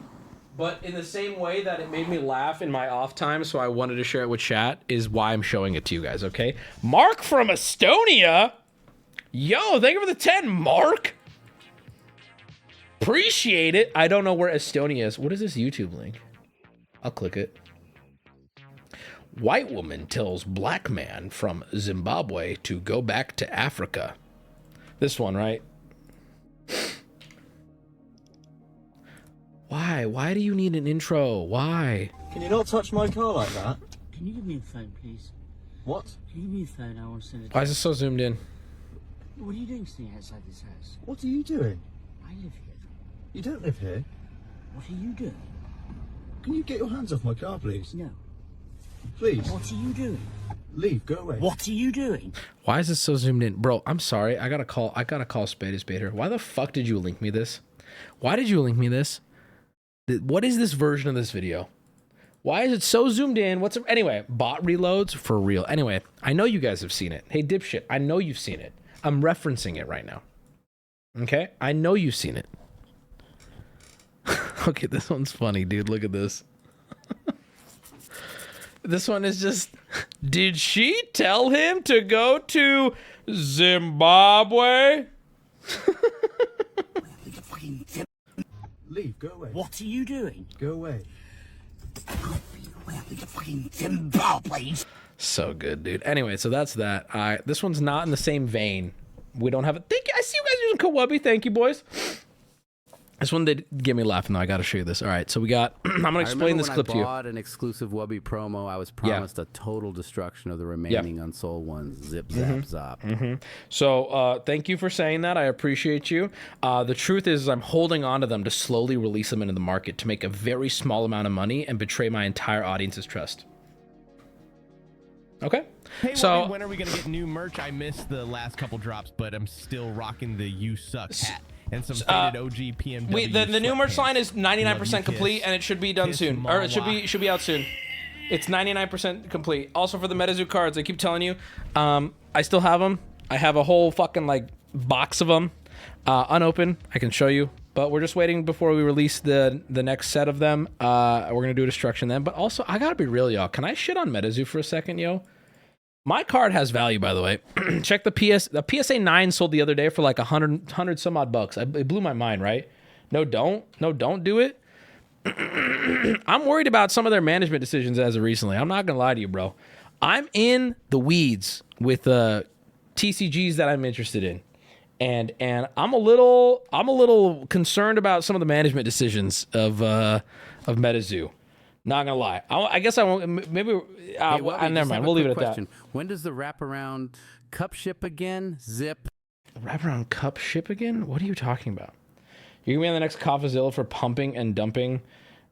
S1: but in the same way that it made me laugh in my off time, so I wanted to share it with chat, is why I'm showing it to you guys, okay? Mark from Estonia. Yo, thank you for the 10, Mark. Appreciate it. I don't know where Estonia is. What is this YouTube link? I'll click it. White woman tells black man from Zimbabwe to go back to Africa. This one, right? Why? Why do you need an intro? Why?
S15: Can you not touch my car like that?
S16: Can you give me a phone, please?
S15: What?
S16: Can you give me a phone? I want to send it.
S1: Why is it so zoomed in?
S16: What are you doing sitting outside this house?
S15: What are you doing?
S16: I live here.
S15: You don't live here.
S16: What are you doing?
S15: Can you get your hands off my car, please?
S16: No.
S15: Please.
S16: What are you doing?
S15: Leave. Go away.
S16: What are you doing?
S1: Why is this so zoomed in? Bro, I'm sorry. I gotta call spade a spade here. Why the fuck did you link me this? Why did you link me this? What is this version of this video? Why is it so zoomed in? Anyway, bot reloads for real. Anyway, I know you guys have seen it. Hey, dipshit, I know you've seen it. I'm referencing it right now. Okay? I know you've seen it. Okay, this one's funny, dude. Look at this. This one is just, did she tell him to go to Zimbabwe?
S15: Leave. Go away.
S16: What are you doing?
S15: Go away.
S1: So good, dude. Anyway, so that's that. This one's not in the same vein. We don't have it. Thank you. I see you guys using Wubby. Thank you, boys. This one did get me laughing, though. I got to show you this. All right, so we got... I'm going to explain this clip to you.
S7: When I bought an exclusive Wubby promo, I was promised a total destruction of the remaining unsold ones. Zip, zap, zop.
S1: So thank you for saying that. I appreciate you. The truth is I'm holding on to them to slowly release them into the market to make a very small amount of money and betray my entire audience's trust. Okay?
S10: Hey,
S1: so
S10: Wubby, when are we going to get new merch? I missed the last couple drops, but I'm still rocking the You Suck hat. And some faded OG PMW.
S1: The new merch line is 99% complete, and it should be done soon. Or it should be out soon. It's 99% complete. Also for the MetaZoo cards, I keep telling you, I still have them. I have a whole fucking like box of them, unopened. I can show you, but we're just waiting before we release the next set of them. We're gonna do a destruction then. But also, I gotta be real, y'all. Can I shit on MetaZoo for a second, yo? My card has value, by the way. Check the PSA 9 sold the other day for like 100 some odd bucks. It blew my mind, right? No, don't do it. I'm worried about some of their management decisions as of recently. I'm not gonna lie to you, bro. I'm in the weeds with TCGs that I'm interested in, and I'm a little concerned about some of the management decisions of MetaZoo. Not gonna lie. I guess I won't. Maybe. Never mind. We'll leave it at that.
S7: When does the wraparound cup ship again? Zip.
S1: Wraparound cup ship again? What are you talking about? You're gonna be on the next Coffeezilla for pumping and dumping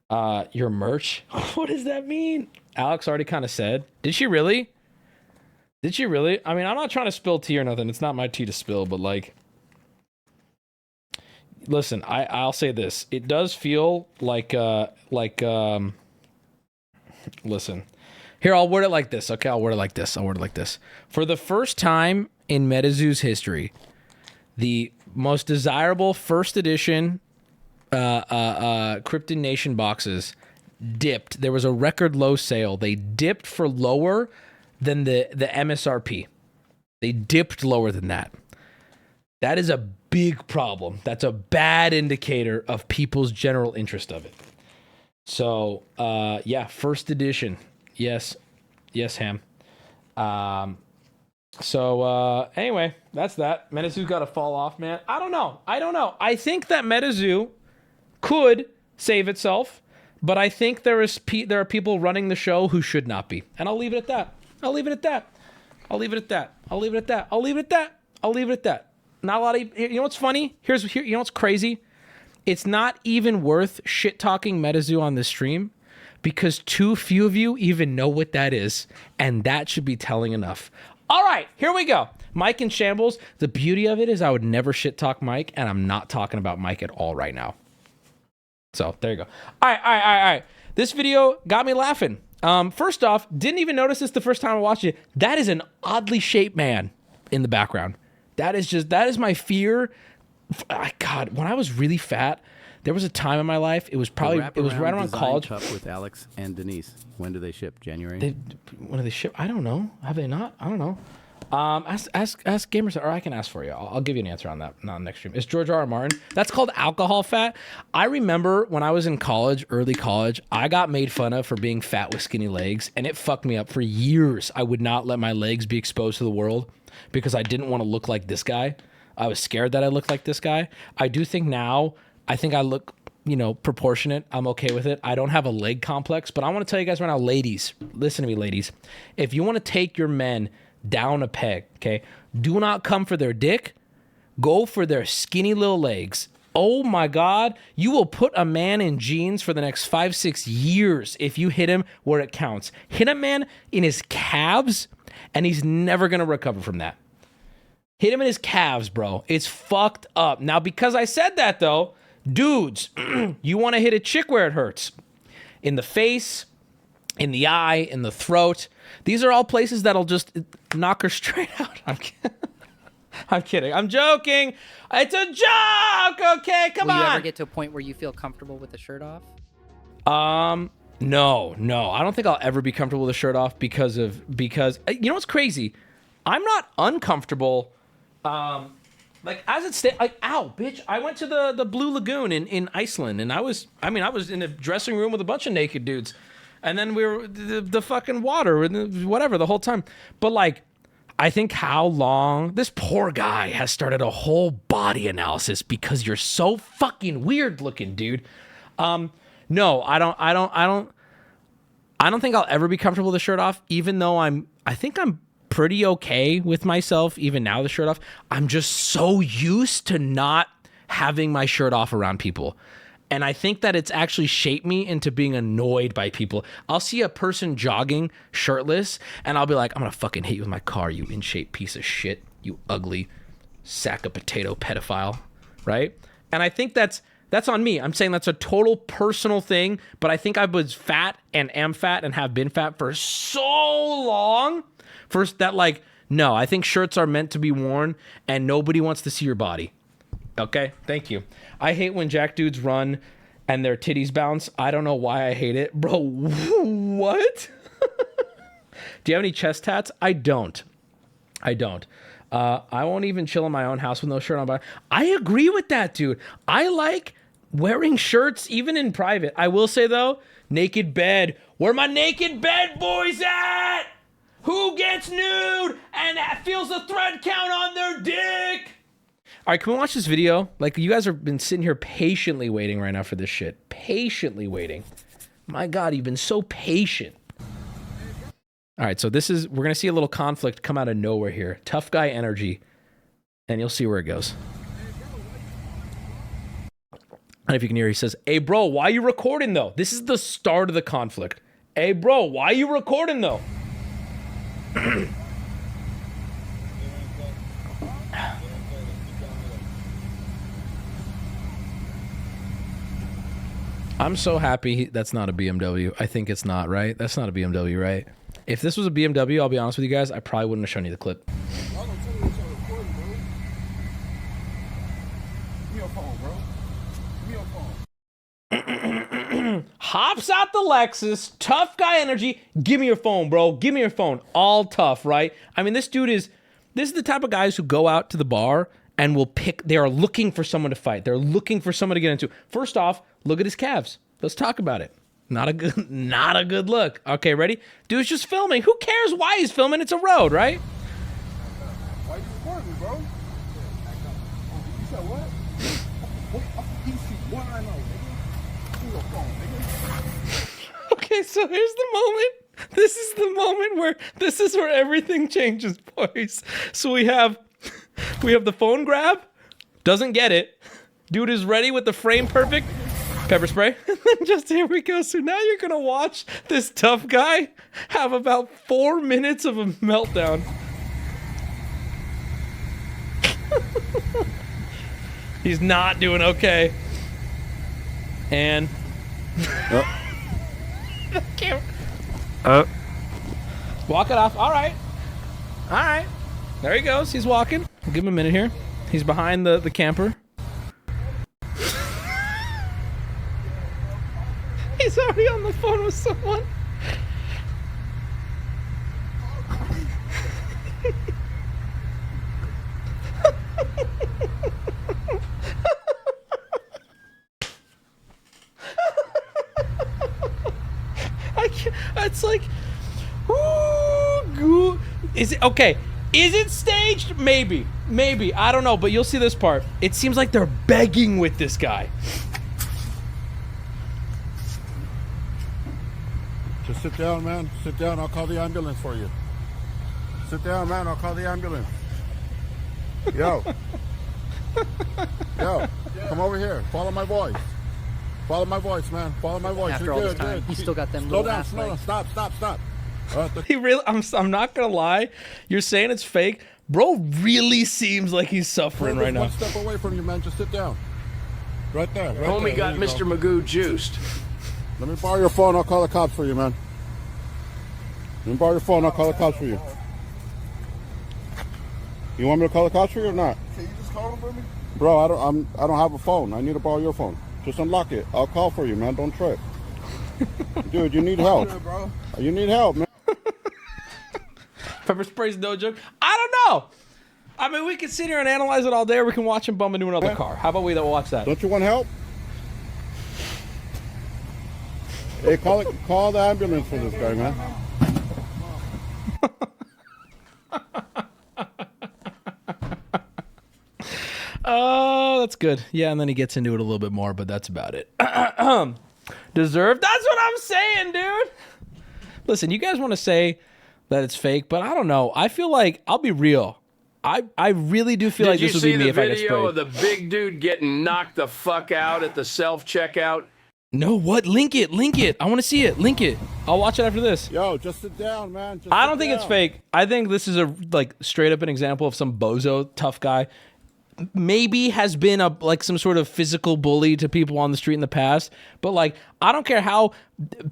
S1: your merch? What does that mean? Alex already kind of said. Did she really? Did she really? I mean, I'm not trying to spill tea or nothing. It's not my tea to spill, but like, listen, I'll say this. It does feel like listen, here, I'll word it like this. Okay, I'll word it like this. For the first time in MetaZoo's history, the most desirable first edition Cryptid Nation boxes dipped. There was a record low sale. They dipped for lower than the MSRP. They dipped lower than that. That is a big problem. That's a bad indicator of people's general interest of it. So, yeah, first edition. Yes, Ham. Anyway, that's that. MetaZoo's got to fall off, man. I don't know. I think that MetaZoo could save itself, but I think there are people running the show who should not be. And I'll leave it at that. Not a lot of, you know what's funny? You know what's crazy? It's not even worth shit-talking MetaZoo on this stream because too few of you even know what that is, and that should be telling enough. All right, here we go. Mike in shambles. The beauty of it is I would never shit-talk Mike, and I'm not talking about Mike at all right now. So, there you go. All right. This video got me laughing. First off, didn't even notice this the first time I watched it. That is an oddly shaped man in the background. That is my fear. God, when I was really fat, there was a time in my life. It was right around college.
S7: Cup with Alex and Denise. When do they ship? January.
S1: When do they ship? I don't know. Have they not? I don't know. Ask Gamers, or I can ask for you. I'll give you an answer on that next stream. It's George R.R. Martin. That's called alcohol fat. I remember when I was in college, early college, I got made fun of for being fat with skinny legs, and it fucked me up for years. I would not let my legs be exposed to the world because I didn't want to look like this guy. I was scared that I looked like this guy. I do think now, I think I look, proportionate. I'm okay with it. I don't have a leg complex, but I want to tell you guys right now, ladies, listen to me, ladies. If you want to take your men down a peg, okay, do not come for their dick. Go for their skinny little legs. Oh my God, you will put a man in jeans for the next 5-6 years if you hit him where it counts. Hit a man in his calves, and he's never going to recover from that. Hit him in his calves, bro. It's fucked up. Now, because I said that, though, dudes, you want to hit a chick where it hurts. In the face, in the eye, in the throat. These are all places that'll just knock her straight out. I'm kidding. I'm joking. It's a joke, okay? Come on.
S9: Will you ever get to a point where you feel comfortable with the shirt off?
S1: No. I don't think I'll ever be comfortable with a shirt off because you know what's crazy? I'm not uncomfortable. Like as it stands, like, ow, bitch! I went to the Blue Lagoon in Iceland, and I was in a dressing room with a bunch of naked dudes. And then we were the fucking water and whatever the whole time. But like, I think how long this poor guy has started a whole body analysis because you're so fucking weird looking, dude. No, I don't think I'll ever be comfortable with the shirt off, even though I think I'm pretty okay with myself even now, the shirt off. I'm just so used to not having my shirt off around people. And I think that it's actually shaped me into being annoyed by people. I'll see a person jogging shirtless and I'll be like, I'm gonna fucking hit you with my car, you in shape piece of shit, you ugly sack of potato pedophile, right? And I think that's on me. I'm saying that's a total personal thing, but I think I was fat and am fat and have been fat for so long. First, that like, no, I think shirts are meant to be worn and nobody wants to see your body. Okay, thank you. I hate when jack dudes run and their titties bounce. I don't know why I hate it. Bro, what? Do you have any chest tats? I don't. I won't even chill in my own house with no shirt on. But I agree with that, dude. I like wearing shirts even in private. I will say though, naked bed. Where my naked bed boys at? Who gets nude and feels the thread count on their dick? All right, can we watch this video? Like, you guys have been sitting here patiently waiting right now for this shit. Patiently waiting. My God, you've been so patient. All right, so we're going to see a little conflict come out of nowhere here. Tough guy energy. And you'll see where it goes. I don't know if you can hear, he says, hey, bro, why you recording, though? This is the start of the conflict. Hey, bro, why you recording, though? I'm so happy that's not a BMW. I think it's not, right? That's not a BMW, right? If this was a BMW, I'll be honest with you guys, I probably wouldn't have shown you the clip. Hops out the Lexus, tough guy energy. Give me your phone, bro. Give me your phone. All tough, right? I mean, this is the type of guys who go out to the bar and will they are looking for someone to fight. They're looking for someone to get into. First off, look at his calves. Let's talk about it. Not a good look. Okay, ready? Dude's just filming. Who cares why he's filming? It's a road, right?
S15: Why you recording me, bro? You said what? What I know, nigga.
S1: Okay, so here's the moment. This is the moment where everything changes, boys. So we have the phone grab, doesn't get it. Dude is ready with the frame perfect. Pepper spray. And then just here we go. So now you're gonna watch this tough guy have about 4 minutes of a meltdown. He's not doing okay. And walk it off. All right. There he goes. He's walking. I'll give him a minute here. He's behind the camper. He's already on the phone with someone. It's like, ooh, is it okay? Is it staged? Maybe. I don't know, but you'll see this part. It seems like they're begging with this guy.
S15: Just sit down, man. Sit down. I'll call the ambulance for you. Sit down, man. I'll call the ambulance. Yo. Come over here. Follow my voice. Follow my voice, man. Follow my voice.
S9: After
S15: You're
S9: all
S15: good,
S9: this time,
S15: good.
S9: he's still got them
S15: Slow
S9: little
S15: down,
S9: ass
S15: slow down.
S9: legs.
S15: Stop.
S1: He really, I'm not gonna lie. You're saying it's fake. Bro really seems like he's suffering right now.
S15: One step away from you, man. Just sit down. Right there. Right
S3: Homie
S15: there.
S3: got
S15: There you
S3: Mr. Magoo juiced.
S15: Let me borrow your phone. I'll call the cops for you, man. Let me borrow your phone. I'll call the cops for you. You want me to call the cops for you or not?
S17: Can you just call them for me?
S15: Bro, I don't have a phone. I need to borrow your phone. Just unlock it. I'll call for you, man. Don't trip. Dude, you need help.
S17: Bro.
S15: You need help, man.
S1: Pepper spray's no joke. I don't know. I mean, we can sit here and analyze it all day, or we can watch him bump into another car. How about we watch that?
S15: Don't you want help? Hey, call the ambulance for this guy, man.
S1: Oh, that's good. Yeah, and then he gets into it a little bit more, but that's about it. Deserved? That's what I'm saying, dude. Listen, you guys want to say that it's fake, but I don't know. I feel like, I'll be real. I really do feel like this would be me if I get sprayed.
S3: Did you see the video of the big dude getting knocked the fuck out at the self-checkout?
S1: No, what? Link it. I want to see it. Link it. I'll watch it after this.
S15: Yo, just sit down, man.
S1: I don't think it's fake. I think this is a straight up an example of some bozo tough guy. Maybe has been some sort of physical bully to people on the street in the past, but I don't care how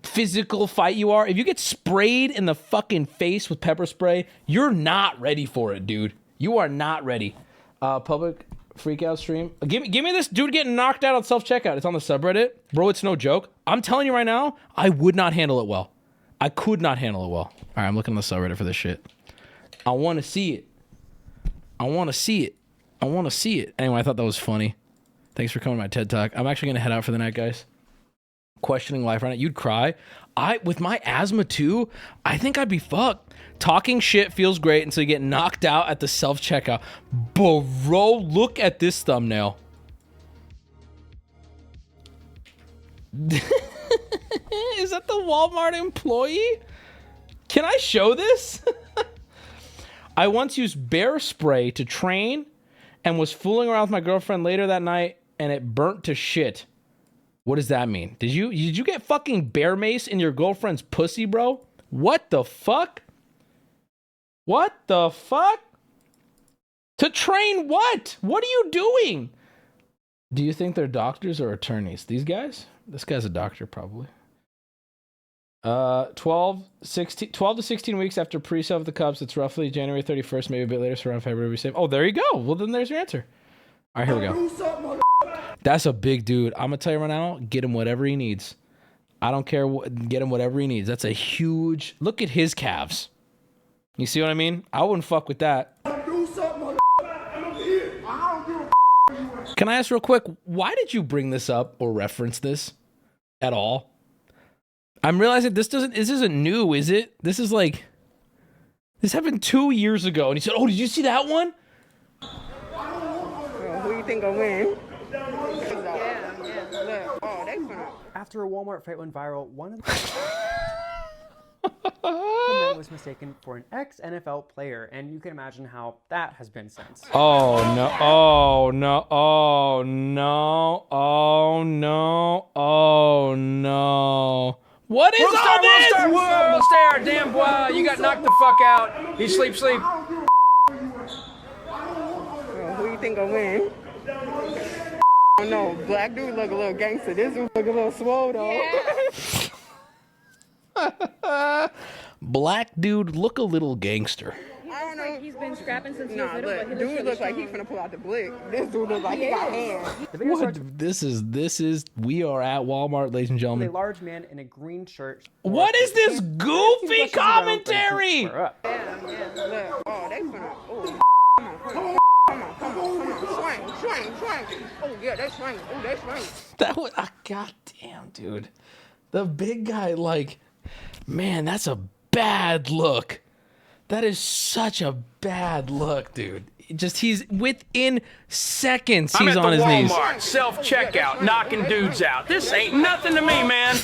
S1: physical fight you are. If you get sprayed in the fucking face with pepper spray, you're not ready for it, dude. You are not ready. Public freakout stream. Give me this dude getting knocked out on self-checkout. It's on the subreddit. Bro, it's no joke. I'm telling you right now, I would not handle it well. I could not handle it well. All right, I'm looking on the subreddit for this shit. I want to see it. Anyway, I thought that was funny. Thanks for coming to my TED Talk. I'm actually going to head out for the night, guys. Questioning life right now. You'd cry. With my asthma too, I think I'd be fucked. Talking shit feels great until you get knocked out at the self-checkout. Bro, look at this thumbnail. Is that the Walmart employee? Can I show this? I once used bear spray to train and was fooling around with my girlfriend later that night and it burnt to shit. What does that mean? Did you get fucking bear mace in your girlfriend's pussy, bro? What the fuck? What the fuck? To train what? What are you doing? Do you think they're doctors or attorneys? These guys? This guy's a doctor, probably. 12 to 16 weeks after pre-sale of the cups. It's roughly January 31st, maybe a bit later, so around February we save. Oh, there you go. Well, then there's your answer. All right, here we go. That's a big dude. I'm gonna tell you right now, get him whatever he needs. I don't care what, get him whatever he needs. That's a huge, look at his calves. You see what I mean? I wouldn't fuck with that. Can I ask real quick, why did you bring this up or reference this at all? I'm realizing this isn't new, is it? This is this happened 2 years ago. And he said, oh, did you see that one?
S17: Who do you think will win? Yeah. Look, oh, they finna. After a Walmart fight went viral, one of the man was mistaken for an ex-NFL player, and you can imagine how that has been since.
S1: Oh no! Oh no! Oh no! Oh no! Oh no! What is all this?
S3: We'll stare, damn boy! You got knocked the fuck out. You sleep.
S17: Who do you think will win? Oh no, black dude look a little gangster. This dude look a little swole though.
S1: Yeah. Black dude look a little gangster.
S17: I don't know.
S11: He's been scrapping since he was
S17: Nah,
S11: little,
S17: look,
S11: but he
S17: dude looks like he finna pull out the blick. This dude looks like he got hands.
S1: What? This is. We are at Walmart, ladies and
S17: A
S1: gentlemen.
S17: large man in a green shirt.
S1: What is this goofy commentary?
S17: Yeah. Look, oh, they finna. Oh, come on. Swing. Oh, yeah, they swing. Oh, they swing.
S1: That was, goddamn, dude. The big guy, man, that's a bad look. That is such a bad look, dude. He's within seconds, he's on his knees.
S3: Walmart, self-checkout, knocking dudes out. This ain't nothing to me, man.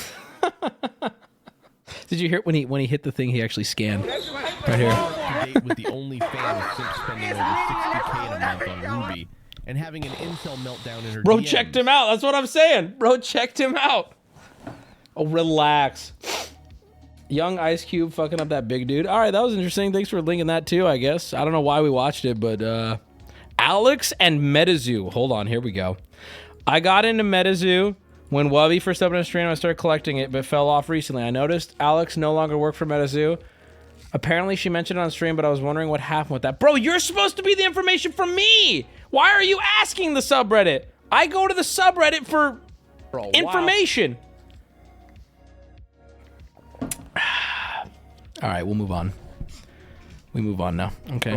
S1: Did you hear when he hit the thing? He actually scanned right here.
S10: To date with the only fan of Simp spending over $60K a month on Wubby and having an incel meltdown in her
S1: Bro
S10: DMs.
S1: checked him out. That's what I'm saying. Bro checked him out. Oh, relax. Young Ice Cube fucking up that big dude. All right, that was interesting. Thanks for linking that too, I guess. I don't know why we watched it, but Alex and MetaZoo. Hold on, here we go. I got into MetaZoo when Wubby first opened a stream. I started collecting it, but fell off recently. I noticed Alex no longer worked for MetaZoo. Apparently, she mentioned it on stream, but I was wondering what happened with that. Bro, you're supposed to be the information from me. Why are you asking the subreddit? I go to the subreddit for information. All right, we'll move on. We move on now. Okay.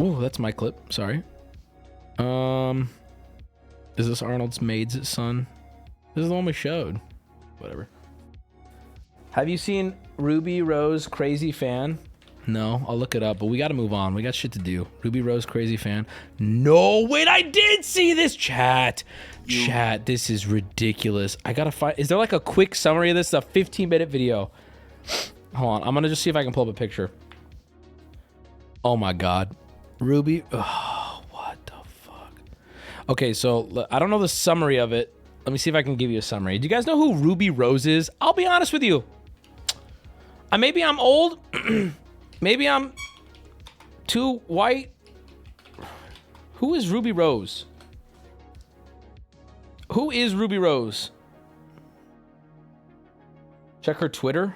S1: Oh, that's my clip. Sorry. Is this Arnold's maid's son? This is the one we showed. Whatever. Have you seen Ruby Rose Crazy Fan? No, I'll look it up, but we got to move on. We got shit to do. Ruby Rose Crazy Fan. No, wait, I did see this. Chat, this is ridiculous. I gotta find, is there like a quick summary of this? It's a 15-minute video. Hold on, I'm gonna just see if I can pull up a picture. Oh my God. Ruby, oh, what the fuck? Okay, so I don't know the summary of it. Let me see if I can give you a summary. Do you guys know who Ruby Rose is? I'll be honest with you. Maybe I'm old. Maybe I'm too white. Who is Ruby Rose? Who is Ruby Rose? Check her Twitter.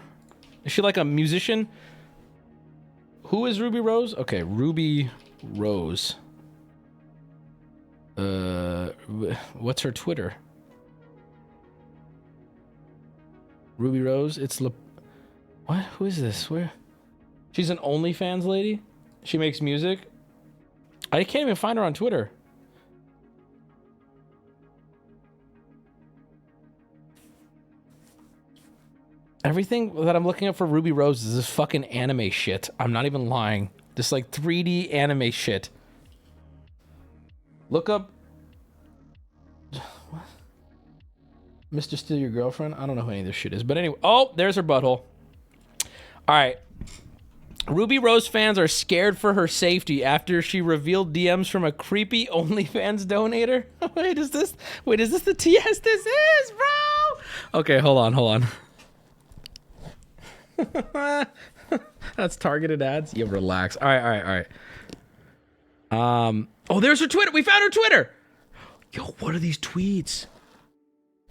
S1: Is she like a musician? Who is Ruby Rose? Okay, Ruby Rose. What's her Twitter? Ruby Rose. It's what? Who is this? Where? She's an OnlyFans lady. She makes music. I can't even find her on Twitter. Everything that I'm looking up for Ruby Rose is this fucking anime shit. I'm not even lying. This like 3D anime shit. Look up. What? Mr. Steal Your Girlfriend? I don't know who any of this shit is. But anyway. Oh, there's her butthole. All right. Ruby Rose fans are scared for her safety after she revealed DMs from a creepy OnlyFans donator. Wait, is this the TS this is, bro? Okay, hold on. That's targeted ads. Yeah, relax. All right. Oh, there's her Twitter. We found her Twitter. Yo, what are these tweets?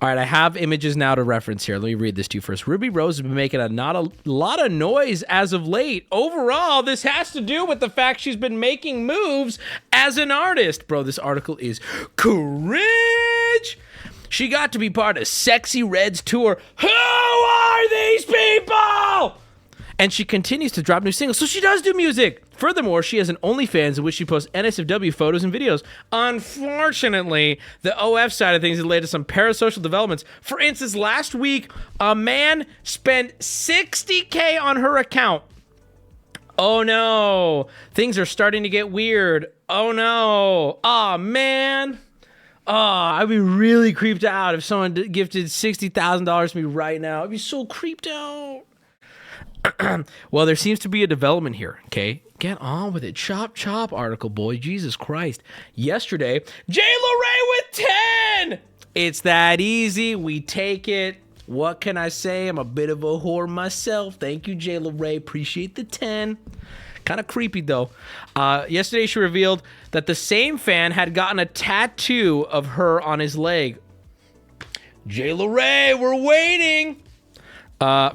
S1: All right, I have images now to reference here. Let me read this to you first. Ruby Rose has been making a lot of noise as of late. Overall, this has to do with the fact she's been making moves as an artist. Bro, this article is cringe. She got to be part of Sexy Red's tour. Who are these people? And she continues to drop new singles, so she does do music. Furthermore, she has an OnlyFans in which she posts NSFW photos and videos. Unfortunately, the OF side of things has led to some parasocial developments. For instance, last week, a man spent $60K on her account. Oh no, things are starting to get weird. Oh no, oh man. Oh, I'd be really creeped out if someone gifted $60,000 to me right now. I'd be so creeped out. Well, there seems to be a development here, okay? Get on with it. Chop, chop, article boy. Jesus Christ. Yesterday, J. Ray with 10! It's that easy. We take it. What can I say? I'm a bit of a whore myself. Thank you, J. Ray. Appreciate the 10. Kind of creepy, though. Yesterday, she revealed that the same fan had gotten a tattoo of her on his leg. J. Ray, we're waiting.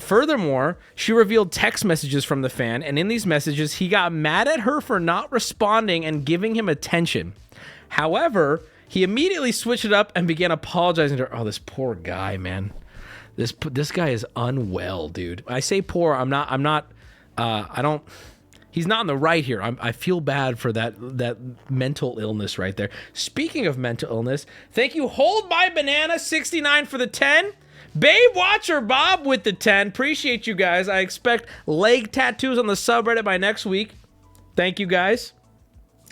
S1: Furthermore, she revealed text messages from the fan, and in these messages, he got mad at her for not responding and giving him attention. However, he immediately switched it up and began apologizing to her. Oh, this poor guy, man. This guy is unwell, dude. I say poor. He's not on the right here. I feel bad for that mental illness right there. Speaking of mental illness, thank you, Hold My Banana 69 for the 10. Babe Watcher Bob with the 10. Appreciate you guys. I expect leg tattoos on the subreddit by next week. Thank you guys.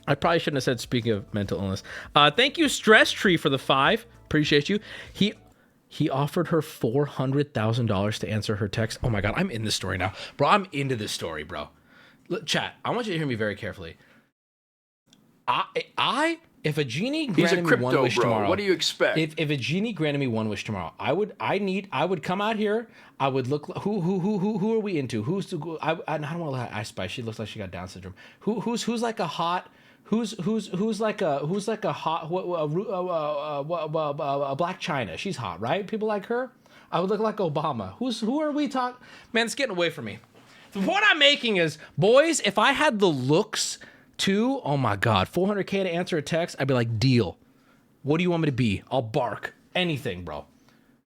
S1: I probably shouldn't have said speaking of mental illness. Thank you, Stress Tree, for the 5. Appreciate you. He offered her $400,000 to answer her text. Oh my God, I'm in this story now. Bro, I'm into this story, bro. Look, chat, I want you to hear me very carefully. If a genie granted me one wish tomorrow,
S3: what do you expect?
S1: If a genie granted me one wish tomorrow, I would come out here. I would look. Who are we into? I don't want to let Ice Spice. She looks like she got Down syndrome. Who's like a hot? Who's like a hot? Black China. She's hot, right? People like her. I would look like Obama. Who are we talking? Man, it's getting away from me. The point I'm making is, boys, if I had the looks to, oh my God, $400K to answer a text, I'd be like, deal. What do you want me to be? I'll bark. Anything, bro.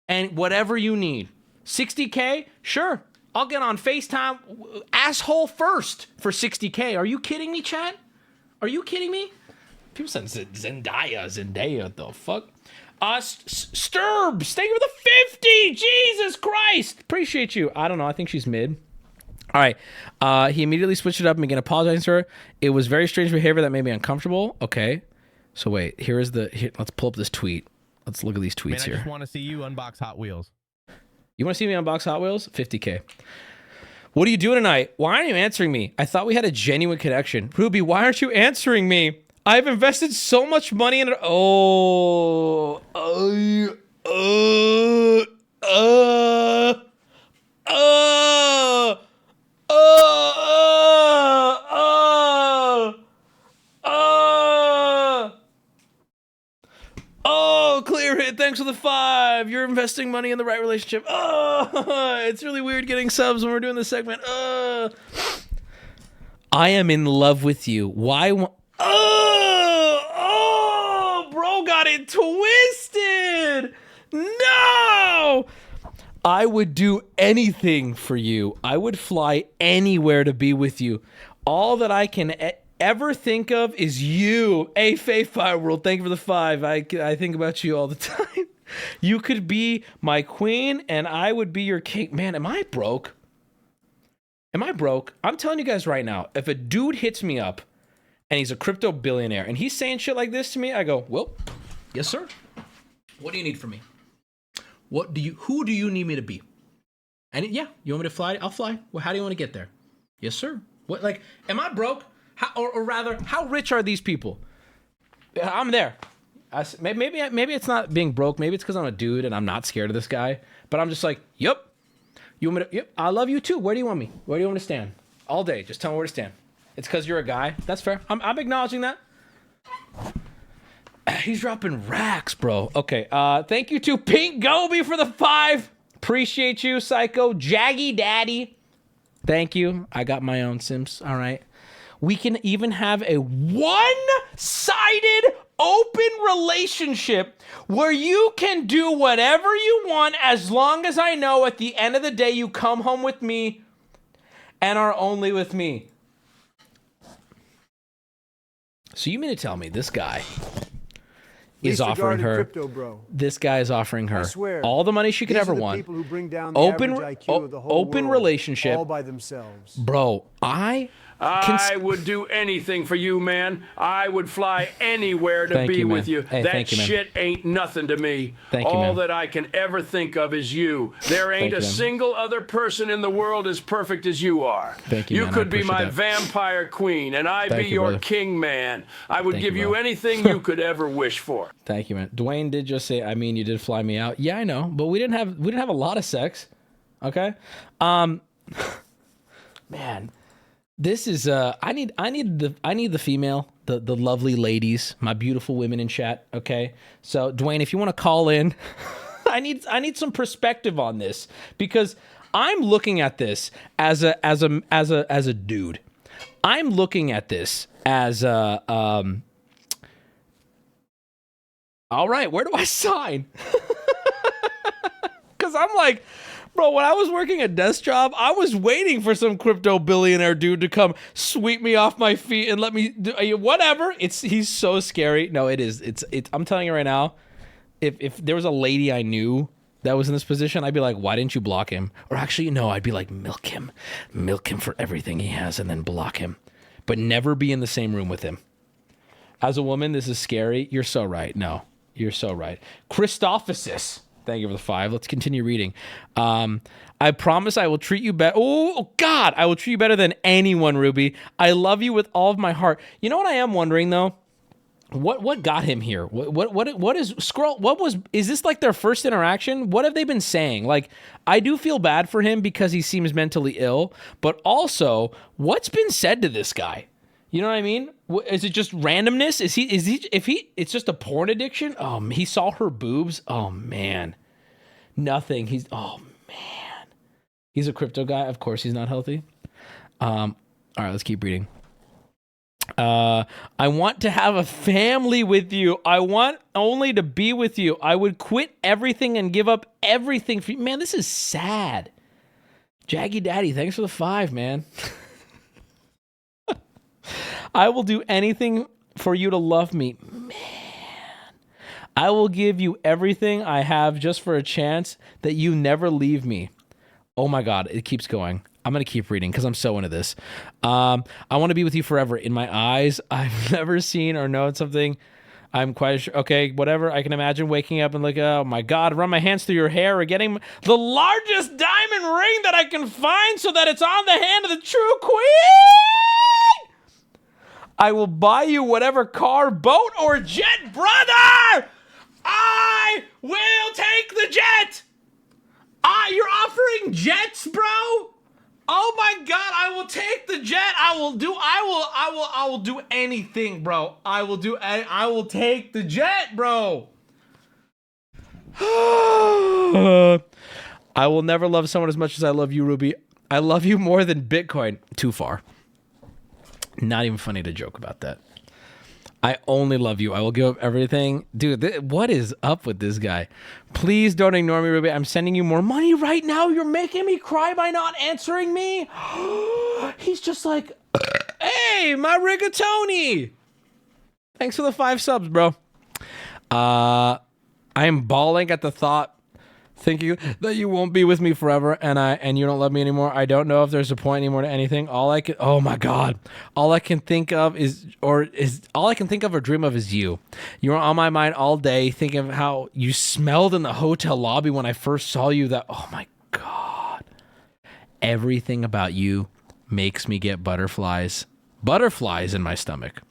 S1: And whatever you need. 60K? Sure. I'll get on FaceTime asshole first for 60K. Are you kidding me, chat? Are you kidding me? People said Zendaya, the fuck? Sturbs, thank you for the 50. Jesus Christ, appreciate you. I don't know. I think she's mid. All right. He immediately switched it up and began apologizing to her. It was very strange behavior that made me uncomfortable. Okay. So wait, let's pull up this tweet. Let's look at these tweets
S10: I
S1: here.
S10: just want to see you unbox Hot Wheels.
S1: You want to see me unbox Hot Wheels? 50K. What are you doing tonight? Why aren't you answering me? I thought we had a genuine connection. Ruby, why aren't you answering me? I've invested so much money in it. Clear hit. Thanks for the 5. You're investing money in the right relationship. It's really weird getting subs when we're doing this segment. I am in love with you. Why? Bro got it twisted. No. I would do anything for you. I would fly anywhere to be with you. All that I can ever think of is you. Hey, Faith Fire World, thank you for the 5. I think about you all the time. You could be my queen and I would be your king. Man, am I broke? Am I broke? I'm telling you guys right now, if a dude hits me up and he's a crypto billionaire and he's saying shit like this to me, I go, well, yes, sir. What do you need from me? Who do you need me to be? And yeah, you want me to fly? I'll fly. Well, how do you want to get there? Yes, sir. What, like, am I broke? Or rather, how rich are these people? I'm there. Maybe it's not being broke. Maybe it's because I'm a dude and I'm not scared of this guy. But I'm just like, yep. You want me to? Yep. I love you too. Where do you want me? Where do you want me to stand? All day. Just tell me where to stand. It's because you're a guy. That's fair. I'm acknowledging that. He's dropping racks, bro. Okay. Thank you to Pink Goby for the 5. Appreciate you, Psycho. Jaggy Daddy. Thank you. I got my own Sims. All right. We can even have a one-sided open relationship where you can do whatever you want as long as I know at the end of the day you come home with me and are only with me. So you mean to tell me this guy is offering her
S18: crypto, bro.
S1: This guy is offering her all the money she could ever want.
S18: People who bring down the average IQ of the whole
S1: open
S18: world,
S1: relationship
S18: all by themselves.
S1: Bro, I
S3: would do anything for you, man. I would fly anywhere to be with you.
S1: Hey,
S3: that shit ain't nothing to me. All that I can ever think of is you. There ain't a single other person in the world as perfect as you are.
S1: Thank you,
S3: You
S1: man.
S3: could be my vampire queen, and I'd be your king man. I would give you anything you could ever wish for.
S1: Thank you, man. Dwayne did just say, I mean, you did fly me out. Yeah, I know, but we didn't have a lot of sex. Okay? Man. This is I need the female, the lovely ladies, my beautiful women in chat, okay? So Dwayne, if you want to call in, I need some perspective on this because I'm looking at this as a dude. I'm looking at this as a all right, where do I sign? Cuz I'm like, bro, when I was working a desk job, I was waiting for some crypto billionaire dude to come sweep me off my feet and let me do whatever. He's so scary. No, it is. I'm telling you right now, if there was a lady I knew that was in this position, I'd be like, why didn't you block him? Or actually, no, I'd be like, milk him for everything he has and then block him, but never be in the same room with him. As a woman, this is scary. You're so right. No, you're so right. Christophosis. Thank you for the 5. Let's continue reading. I promise I will treat you better. Oh, God. I will treat you better than anyone, Ruby. I love you with all of my heart. You know what I am wondering, though? What got him here? What is Scroll? Is this like their first interaction? What have they been saying? Like, I do feel bad for him because he seems mentally ill, but also, what's been said to this guy? You know what I mean? Is it just randomness? It's just a porn addiction? Oh, he saw her boobs. Oh, man. Nothing. Oh, man. He's a crypto guy. Of course he's not healthy. All right, let's keep reading. I want to have a family with you. I want only to be with you. I would quit everything and give up everything for you. Man, this is sad. Jaggy Daddy, thanks for the 5, man. I will do anything for you to love me. Man, I will give you everything I have just for a chance that you never leave me. Oh my God, it keeps going. I'm going to keep reading because I'm so into this. I want to be with you forever. In my eyes, I've never seen or known something. I'm quite sure. Okay, whatever. I can imagine waking up and like, oh my God, run my hands through your hair or getting the largest diamond ring that I can find so that it's on the hand of the true queen. I will buy you whatever car, boat, or jet, brother. I will take the jet. You're offering jets, bro? Oh my God, I will take the jet. I will do anything, bro. I will take the jet, bro. I will never love someone as much as I love you, Ruby. I love you more than Bitcoin. Too far. Not even funny to joke about that. I only love you. I will give up everything. Dude, what is up with this guy? Please don't ignore me, Ruby. I'm sending you more money right now. You're making me cry by not answering me. He's just like, hey, my rigatoni. Thanks for the 5 subs, bro. I am bawling at the thought, thinking that you won't be with me forever and you don't love me anymore. I don't know if there's a point anymore to anything. Oh my God. All I can think of or dream of is you. You are on my mind all day, thinking of how you smelled in the hotel lobby when I first saw you. Oh my God. Everything about you makes me get butterflies in my stomach.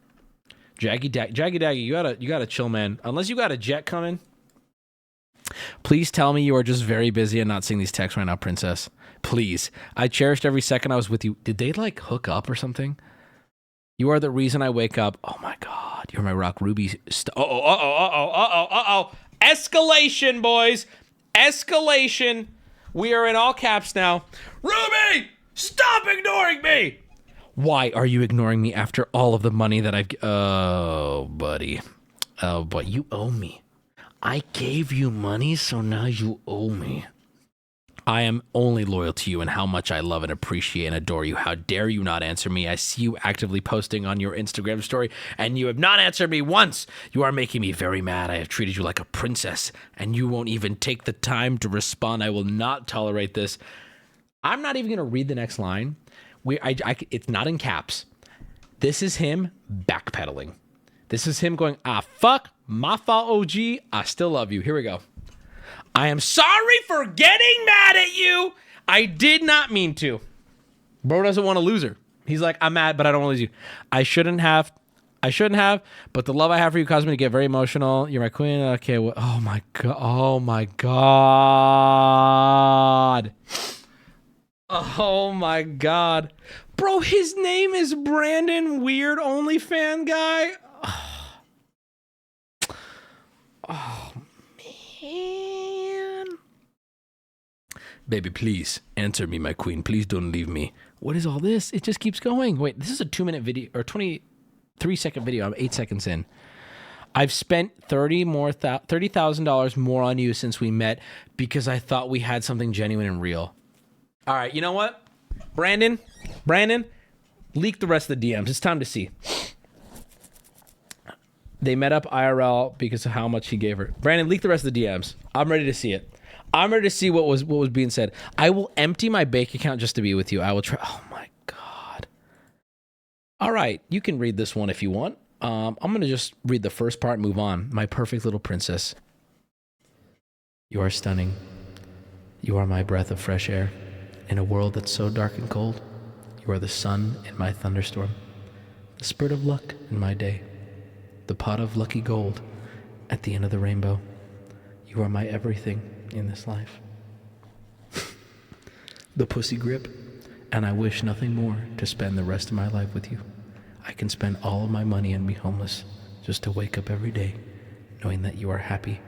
S1: Jaggy Daggy, you gotta chill, man. Unless you got a jet coming. Please tell me you are just very busy and not seeing these texts right now, princess. Please. I cherished every second I was with you. Did they like hook up or something? You are the reason I wake up. Oh my God. You're my rock ruby. Escalation, boys. Escalation. We are in all caps now. Ruby, stop ignoring me. Why are you ignoring me after all of the money that I've... Oh, buddy. Oh, but you owe me. I gave you money, so now you owe me. I am only loyal to you and how much I love and appreciate and adore you. How dare you not answer me? I see you actively posting on your Instagram story, and you have not answered me once. You are making me very mad. I have treated you like a princess, and you won't even take the time to respond. I will not tolerate this. I'm not even going to read the next line. It's not in caps. This is him backpedaling. This is him going, fuck, my fault, OG. I still love you. Here we go. I am sorry for getting mad at you. I did not mean to. Bro doesn't want to lose her. He's like, I'm mad, but I don't want to lose you. I shouldn't have, but the love I have for you caused me to get very emotional. You're my queen. Okay, well, oh my God. Oh my God. Oh my God. Bro, his name is Brandon, weird OnlyFan guy. Oh, man. Baby, please answer me, my queen. Please don't leave me. What is all this? It just keeps going. Wait, this is a 2-minute video or 23-second video. I'm 8 seconds in. I've spent $30,000 more on you since we met because I thought we had something genuine and real. All right, you know what? Brandon, leak the rest of the DMs. It's time to see. They met up IRL because of how much he gave her. Brandon, leak the rest of the DMs. I'm ready to see it. I'm ready to see what was being said. I will empty my bank account just to be with you. I will try. Oh my God. All right, you can read this one if you want. I'm gonna just read the first part and move on. My perfect little princess. You are stunning. You are my breath of fresh air. In a world that's so dark and cold, you are the sun in my thunderstorm, the spurt of luck in my day. The pot of lucky gold at the end of the rainbow. You are my everything in this life. The pussy grip, and I wish nothing more to spend the rest of my life with you. I can spend all of my money and be homeless just to wake up every day knowing that you are happy.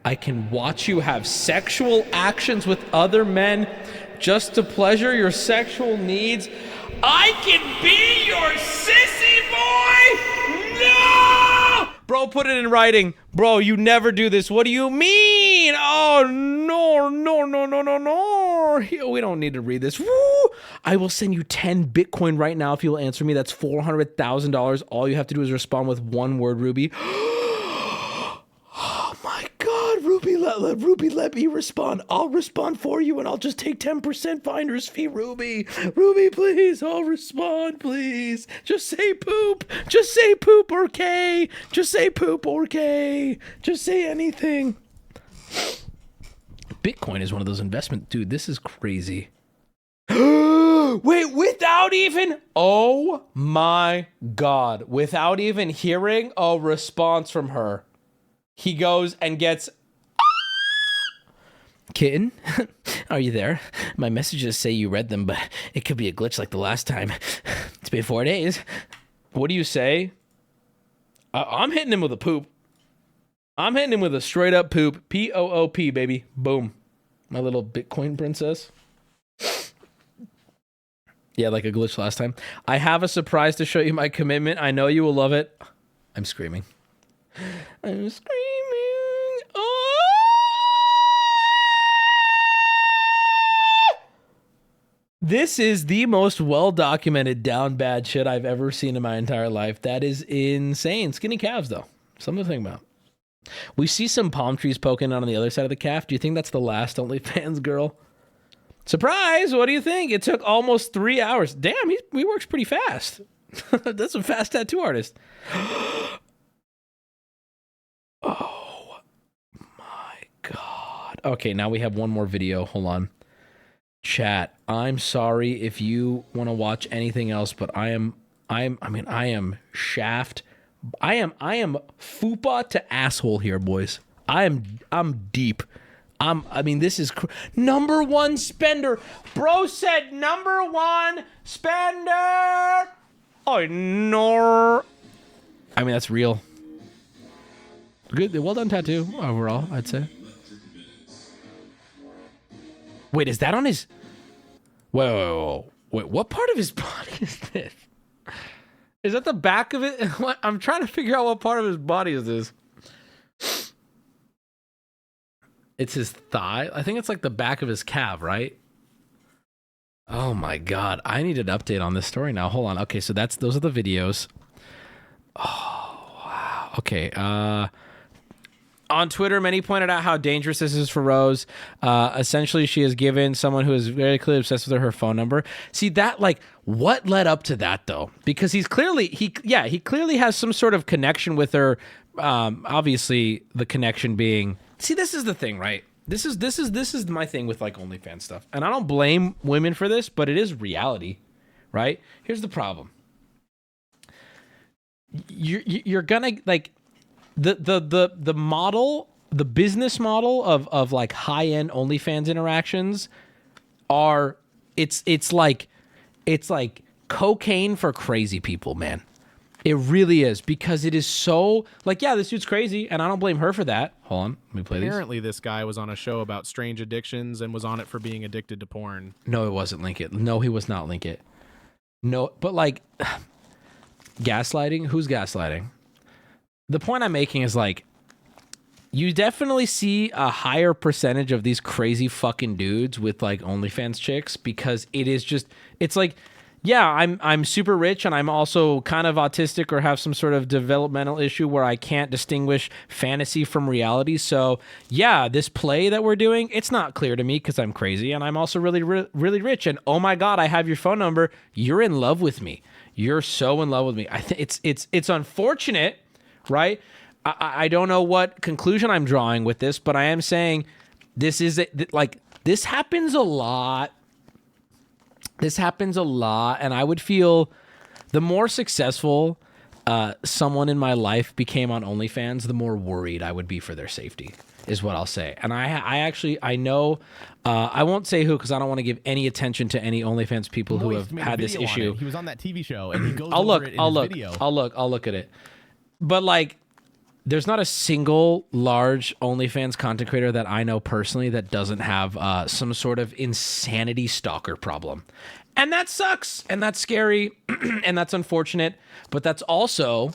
S1: I can watch you have sexual actions with other men just to pleasure your sexual needs. I can be your sissy boy! No! Bro, put it in writing. Bro, you never do this. What do you mean? oh, no. We don't need to read this. Woo! I will send you 10 Bitcoin right now if you'll answer me. That's $400,000. All you have to do is respond with one word, Ruby. Oh my God, Ruby, let me respond. I'll respond for you, and I'll just take 10% finder's fee, Ruby. Ruby, please, I'll respond, please. Just say poop. Just say poop or K. Just say poop or K. Just say anything. Bitcoin is one of those investments. Dude, this is crazy. Wait, without even... Oh my God. Without even hearing a response from her, he goes and gets... Kitten, are you there? My messages say you read them, but it could be a glitch like the last time. It's been 4 days. What do you say? I'm hitting him with a poop. I'm hitting him with a straight up poop. P-O-O-P, baby. Boom. My little Bitcoin princess. Yeah, like a glitch last time. I have a surprise to show you my commitment. I know you will love it. I'm screaming. I'm screaming. Oh! This is the most well-documented down bad shit I've ever seen in my entire life. That is insane. Skinny calves, though. Something to think about. We see some palm trees poking out on the other side of the calf. Do you think that's the last OnlyFans girl? Surprise! What do you think? It took almost 3 hours. Damn, he works pretty fast. That's a fast tattoo artist. Oh my God. Okay, now we have one more video. Hold on. Chat, I'm sorry if you want to watch anything else, but I am shaft. I am fupa to asshole here, boys. I'm deep. This is number one spender. Bro said number one spender. Oh no. That's real. Good, well done tattoo overall, I'd say. Wait, is that on his... Wait, what part of his body is this? Is that the back of it? I'm trying to figure out what part of his body is this. It's his thigh. I think it's like the back of his calf, right? Oh my God. I need an update on this story now. Hold on. Okay, so those are the videos. Oh, wow. Okay, on Twitter, many pointed out how dangerous this is for Rose. Essentially, she has given someone who is very clearly obsessed with her phone number. See that, what led up to that though? Because he clearly has some sort of connection with her. Obviously, the connection being. See, this is the thing, right? This is my thing with OnlyFans stuff, and I don't blame women for this, but it is reality, right? Here's the problem. You're gonna the model, the business model of high-end OnlyFans interactions are it's like cocaine for crazy people, man. It really is, because it is so this dude's crazy, and I don't blame her for that. Hold on, let me play these.
S14: Apparently, this guy was on a show about strange addictions and was on it for being addicted to porn.
S1: No, it wasn't Linkit. No, he was not Linkit. No, but gaslighting. Who's gaslighting? The point I'm making is you definitely see a higher percentage of these crazy fucking dudes with OnlyFans chicks, because it's yeah, I'm super rich, and I'm also kind of autistic or have some sort of developmental issue where I can't distinguish fantasy from reality. So yeah, this play that we're doing, it's not clear to me because I'm crazy, and I'm also really, really rich. And oh my God, I have your phone number. You're in love with me. You're so in love with me. I think it's unfortunate, right? I don't know what conclusion I'm drawing with this, but I am saying this happens a lot. This happens a lot, and I would feel the more successful someone in my life became on OnlyFans, the more worried I would be for their safety, is what I'll say. And I know, I won't say who because I don't want to give any attention to any OnlyFans people who have had this issue.
S10: He was on that TV show, and he goes over it in his video.
S1: I'll look at it. But there's not a single large OnlyFans content creator that I know personally that doesn't have some sort of insanity stalker problem. And that sucks, and that's scary, and that's unfortunate, but that's also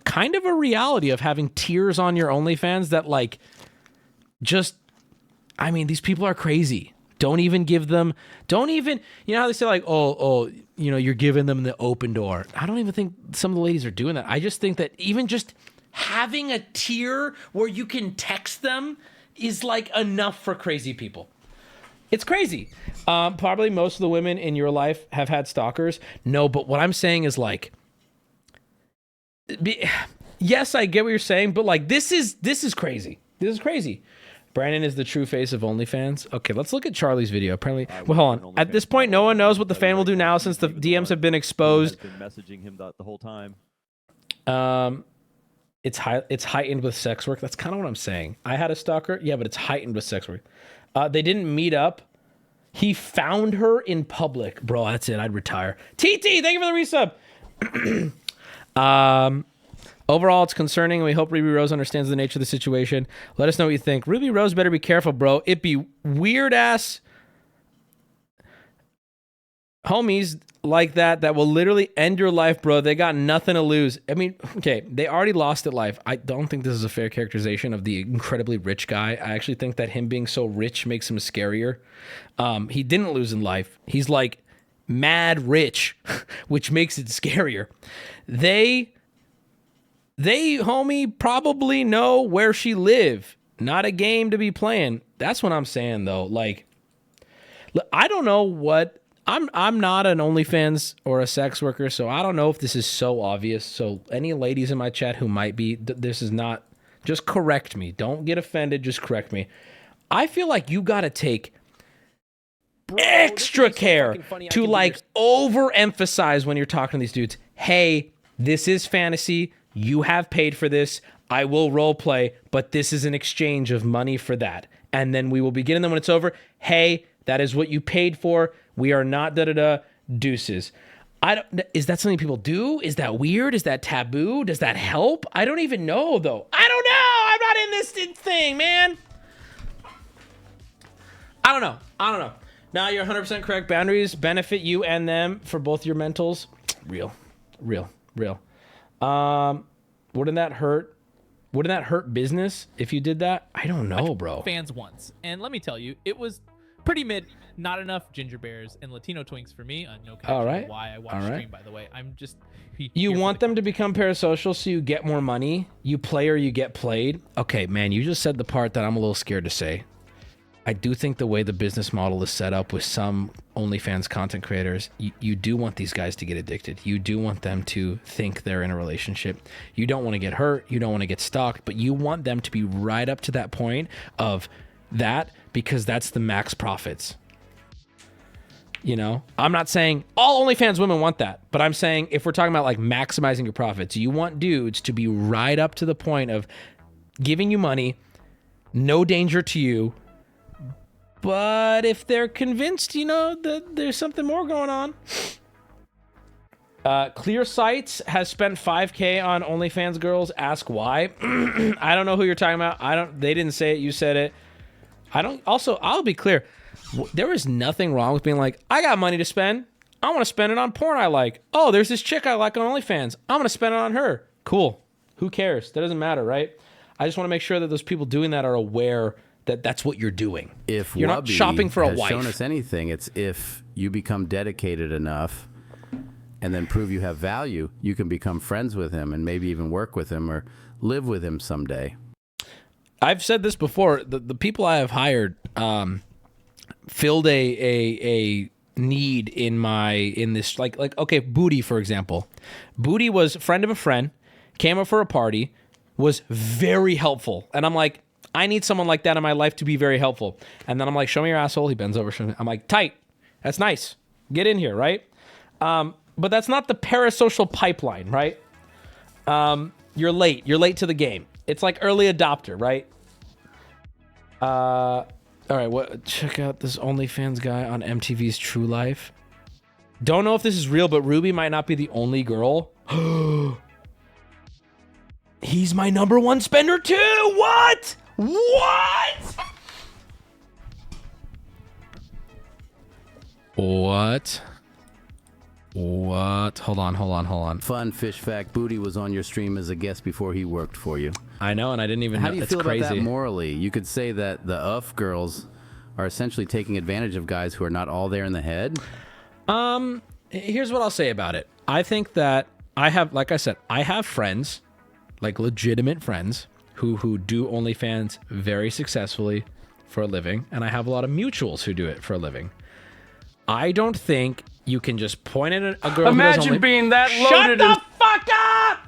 S1: kind of a reality of having tiers on your OnlyFans that just I mean, these people are crazy. Don't even give them, you know how they say like, oh, you know, you're giving them the open door. I don't even think some of the ladies are doing that. I just think that even just having a tier where you can text them is like enough for crazy people. It's crazy. Probably most of the women in your life have had stalkers. No, but what I'm saying is like, yes, I get what you're saying, but like this is crazy. This is crazy. Brandon is the true face of OnlyFans. Okay, let's look at Charlie's video. Apparently, well, hold on. At this point, no one knows what the fan will do now since the DMs have been exposed.
S13: Been messaging him the whole time.
S1: It's heightened with sex work. That's kind of what I'm saying. I had a stalker, yeah, but it's heightened with sex work. They didn't meet up. He found her in public, bro. That's it. I'd retire. TT, thank you for the resub. Overall, it's concerning. We hope Ruby Rose understands the nature of the situation. Let us know what you think. Ruby Rose better be careful, bro. It be weird ass homies like that will literally end your life, bro. They got nothing to lose. I mean, okay, they already lost at life. I don't think this is a fair characterization of the incredibly rich guy. I actually think that him being so rich makes him scarier. He didn't lose in life. He's like mad rich, which makes it scarier. They, homie, probably know where she live. Not a game to be playing. That's what I'm saying, though. Like, I don't know what... I'm not an OnlyFans or a sex worker, so I don't know if this is so obvious. So any ladies in my chat who might be... This is not... Just correct me. Don't get offended. Just correct me. I feel like you got to take extra care to, like, overemphasize when you're talking to these dudes. Hey, this is fantasy. You have paid for this. I will role play, but this is an exchange of money for that. And then we will begin. And then when it's over, hey, that is what you paid for. We are not deuces. Is that something people do? Is that weird? Is that taboo? Does that help? I don't even know, though. I don't know. I'm not in this thing, man. I don't know. Now you're 100% correct. Boundaries benefit you and them for both your mentals. Real. Wouldn't that hurt? Wouldn't that hurt business if you did that? I don't know, bro.
S19: Fans once, and let me tell you, it was pretty mid. Not enough ginger bears and Latino twinks for me. No connection.
S1: All right.
S19: Why I watch stream, by the way. I'm just.
S1: You want them to become parasocial so you get more money. You play or you get played. Okay, man. You just said the part that I'm a little scared to say. I do think the way the business model is set up with some OnlyFans content creators, you do want these guys to get addicted. You do want them to think they're in a relationship. You don't want to get hurt. You don't want to get stalked, but you want them to be right up to that point of that because that's the max profits. You know, I'm not saying all OnlyFans women want that, but I'm saying if we're talking about like maximizing your profits, you want dudes to be right up to the point of giving you money, no danger to you. But if they're convinced, you know, that there's something more going on. Clear Sights has spent $5K on OnlyFans girls. Ask why. I don't know who you're talking about. They didn't say it. You said it. I'll be clear. There is nothing wrong with being like, I got money to spend. I want to spend it on porn I like. Oh, there's this chick I like on OnlyFans. I'm going to spend it on her. Cool. Who cares? That doesn't matter, right? I just want to make sure that those people doing that are aware that that's what you're doing.
S7: If
S1: you're not shopping for a wife.
S7: Shown us anything, it's if you become dedicated enough and then prove you have value, you can become friends with him and maybe even work with him or live with him someday.
S1: I've said this before. The people I have hired filled a need in this like okay, Booty, for example. Booty was a friend of a friend, came up for a party, was very helpful. And I'm like, I need someone like that in my life to be very helpful. And then I'm like, show me your asshole. He bends over. I'm like, tight. That's nice. Get in here, right? But that's not the parasocial pipeline, right? You're late. You're late to the game. It's like early adopter, right? All right, check out this OnlyFans guy on MTV's True Life. Don't know if this is real, but Ruby might not be the only girl. He's my #1 spender too. What? What? Hold on.
S7: Fun fish fact: Booty was on your stream as a guest before he worked for you.
S1: I know, and I didn't even
S7: How
S1: know.
S7: do you
S1: It's
S7: feel
S1: crazy.
S7: about that morally? You could say that the UF girls are essentially taking advantage of guys who are not all there in the head.
S1: Here's what I'll say about it. I think that I have, like I said, I have friends, like legitimate friends, who do OnlyFans very successfully for a living, and I have a lot of mutuals who do it for a living. I don't think you can just point at a girl.
S3: Imagine being that loaded.
S1: Shut the fuck up!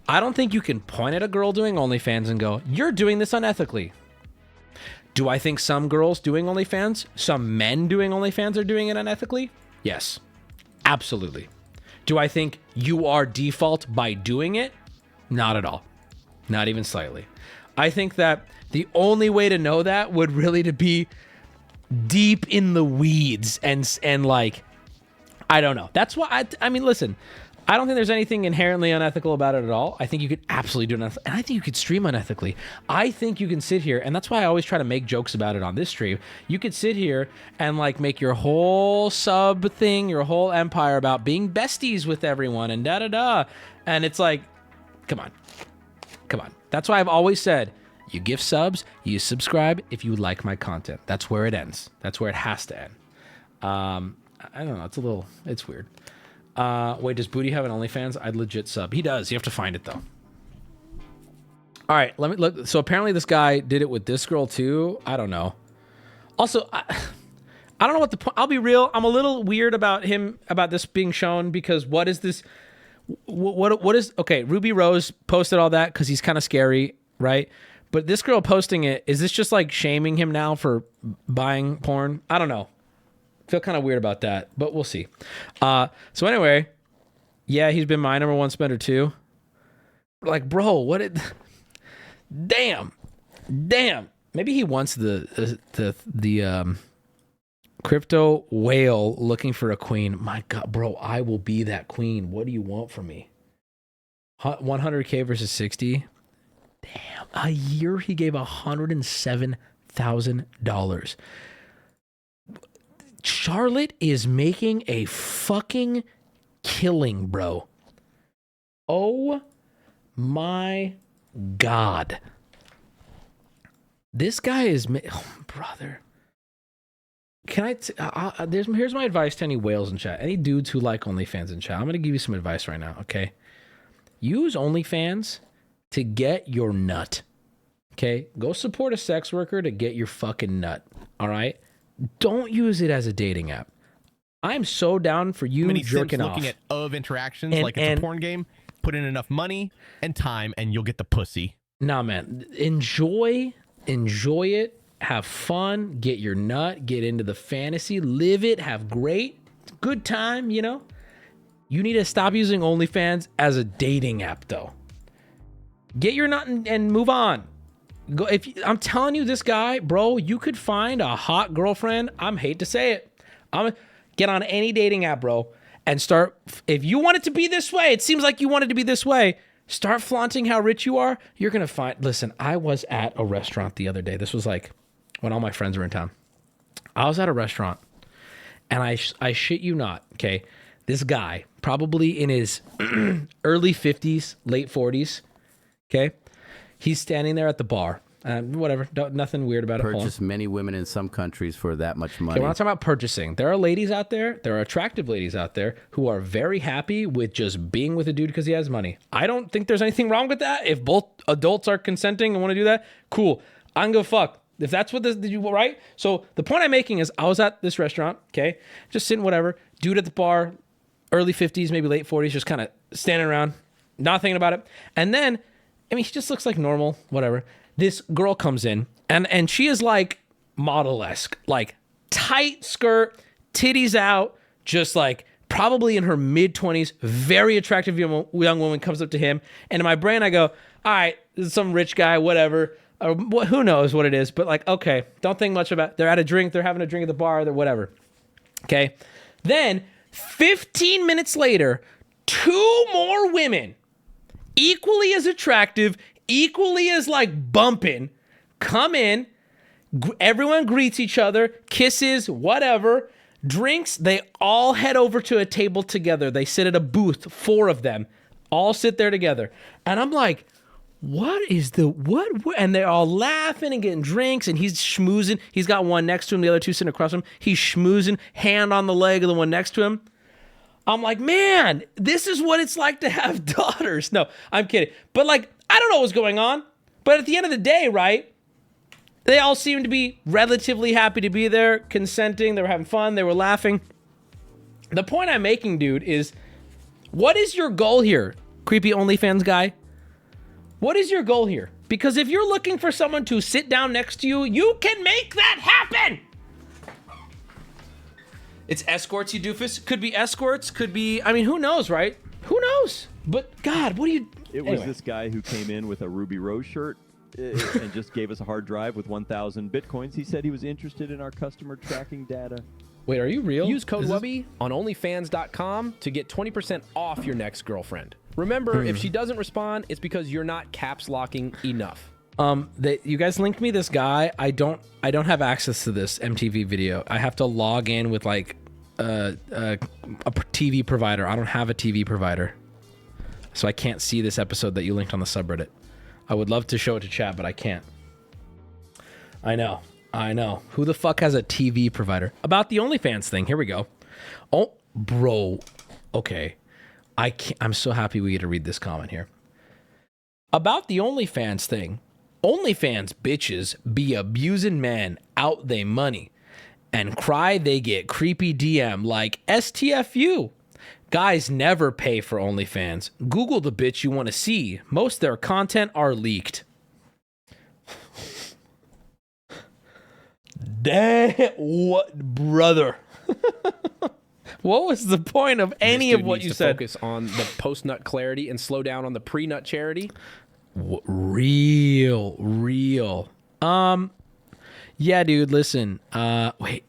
S1: I don't think you can point at a girl doing OnlyFans and go, "You're doing this unethically." Do I think some girls doing OnlyFans, some men doing OnlyFans are doing it unethically? Yes, absolutely. Do I think you are default by doing it? Not at all. Not even slightly. I think that the only way to know that would really to be deep in the weeds and like, I don't know. That's why I mean, listen, I don't think there's anything inherently unethical about it at all. I think you could absolutely do it, and I think you could stream unethically. I think you can sit here, and that's why I always try to make jokes about it on this stream. You could sit here and like make your whole sub thing, your whole empire about being besties with everyone and da-da-da. And it's like, come on. That's why I've always said, you give subs, you subscribe if you like my content. That's where it ends. That's where it has to end. I don't know. It's weird. Wait, does Booty have an OnlyFans? I'd legit sub. He does. You have to find it though. All right, let me look. So apparently this guy did it with this girl too. I don't know. Also, I don't know what the point. I'll be real. I'm a little weird about this being shown because what is this? What is okay? Ruby Rose posted all that because he's kind of scary, right? But this girl posting it, is this just like shaming him now for buying porn? I don't know. Feel kind of weird about that, but we'll see. So anyway, yeah, he's been my number one spender too. Like, bro, damn. Maybe he wants the crypto whale looking for a queen. My God, bro, I will be that queen. What do you want from me? 100K versus 60. Damn, a year he gave $107,000. Charlotte is making a fucking killing, bro. Oh my God. This guy is, brother. Here's my advice to any whales in chat. Any dudes who like OnlyFans in chat. I'm going to give you some advice right now, okay? Use OnlyFans to get your nut. Okay? Go support a sex worker to get your fucking nut. All right? Don't use it as a dating app. I'm so down for you jerking off.
S10: Looking at interactions like it's a porn game. Put in enough money and time and you'll get the pussy.
S1: Nah, man. Enjoy it. Have fun. Get your nut. Get into the fantasy. Live it. Have good time, you know? You need to stop using OnlyFans as a dating app, though. Get your nut and move on. I'm telling you, this guy, bro, you could find a hot girlfriend. Hate to say it. Get on any dating app, bro, and start. If you want it to be this way, it seems like you want it to be this way. Start flaunting how rich you are. You're going to find. Listen, I was at a restaurant the other day. This was like when all my friends were in town. I was at a restaurant and I shit you not. Okay. This guy, probably in his early 50s, late 40s. Okay. He's standing there at the bar. Whatever. Nothing weird about it.
S7: Purchase many women in some countries for that much money.
S1: Okay, we're not talking about purchasing. There are ladies out there. There are attractive ladies out there who are very happy with just being with a dude because he has money. I don't think there's anything wrong with that. If both adults are consenting and want to do that, cool. I don't give a fuck. If that's what did you right? So the point I'm making is I was at this restaurant, okay, just sitting, whatever. Dude at the bar, early 50s, maybe late 40s, just kind of standing around, not thinking about it. And then, I mean, he just looks like normal, whatever. This girl comes in, and she is like model-esque, like tight skirt, titties out, just like probably in her mid-20s, very attractive young woman comes up to him. And in my brain, I go, all right, this is some rich guy, whatever. Who knows what it is, but like, okay, don't think much about it. They're at a drink, they're having a drink at the bar, they're whatever. Okay. Then 15 minutes later, 2 more women, equally as attractive, equally as like bumping, come in. Everyone greets each other, kisses, whatever. Drinks, they all head over to a table together. They sit at a booth, 4 of them, all sit there together. And I'm like, what? And they're all laughing and getting drinks, and he's schmoozing. He's got one next to him, the other 2 sitting across from him. He's schmoozing, hand on the leg of the one next to him. I'm like, man, this is what it's like to have daughters. No, I'm kidding. But like, I don't know what's going on. But at the end of the day, right, they all seemed to be relatively happy to be there, consenting. They were having fun. They were laughing. The point I'm making, dude, is what is your goal here, creepy OnlyFans guy? What is your goal here? Because if you're looking for someone to sit down next to you, you can make that happen. It's escorts, you doofus. Could be escorts, could be, I mean, who knows, right? Who knows? But God, what do you...
S13: It was this guy who came in with a Ruby Rose shirt and just gave us a hard drive with 1,000 Bitcoins. He said he was interested in our customer tracking data.
S1: Wait, are you real?
S6: Use code Wubby on OnlyFans.com to get 20% off your next girlfriend. Remember, if she doesn't respond, it's because you're not caps locking enough.
S1: You guys linked me this guy. I don't have access to this MTV video. I have to log in with like a TV provider. I don't have a TV provider, so I can't see this episode that you linked on the subreddit. I would love to show it to chat, but I can't. I know. Who the fuck has a TV provider? About the OnlyFans thing. Here we go. Oh, bro. Okay. I'm so happy we get to read this comment here. About the OnlyFans thing. OnlyFans bitches be abusing men out they money and cry they get creepy DM like STFU. Guys never pay for OnlyFans. Google the bitch you want to see. Most of their content are leaked. Damn, what, brother? What was the point of any of what you said?
S6: Focus on the post-nut clarity and slow down on the pre-nut charity.
S1: Real. Yeah, dude, listen. Wait.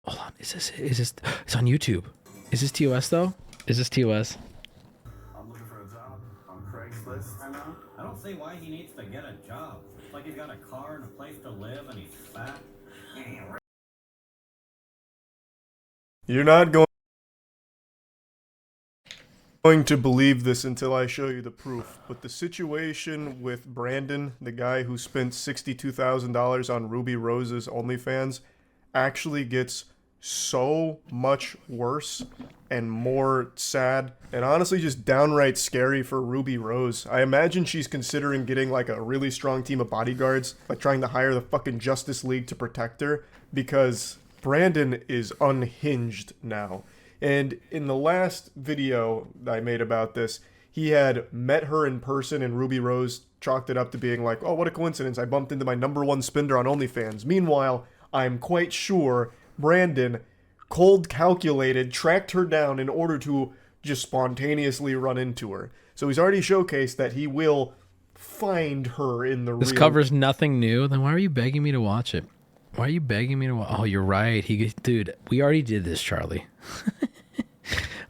S1: Hold on. Is this it's on YouTube. Is this TOS though? Is this TOS?
S20: I'm looking for a job on Craigslist. I don't see why he needs to get a job. It's like he's got a car and a place to live and he's fat.
S21: You're not going to believe this until I show you the proof, but the situation with Brandon, the guy who spent $62,000 on Ruby Rose's OnlyFans, actually gets so much worse and more sad and honestly just downright scary for Ruby Rose. I imagine she's considering getting like a really strong team of bodyguards, like trying to hire the fucking Justice League to protect her, because Brandon is unhinged now. And in the last video I made about this, he had met her in person and Ruby Rose chalked it up to being like, oh, what a coincidence, I bumped into my #1 spender on OnlyFans. Meanwhile, I'm quite sure Brandon cold calculated, tracked her down in order to just spontaneously run into her. So he's already showcased that he will find her in the
S1: This covers nothing new. Then why are you begging me to watch it? Why are you begging me to watch? Oh, you're right. Dude, we already did this, Charlie.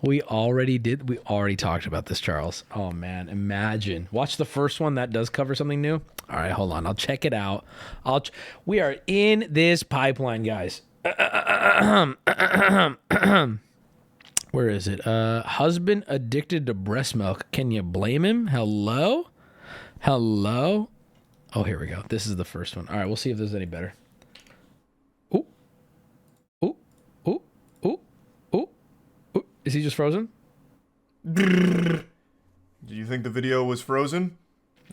S1: We already talked about this, Charles. Oh man, imagine. Watch the first one. That does cover something new. All right, hold on. I'll check it out. We are in this pipeline, guys. Where is it? Husband addicted to breast milk. Can you blame him? Hello? Oh, here we go. This is the first one. All right, we'll see if there's any better. Is he just frozen?
S21: Do you think the video was frozen?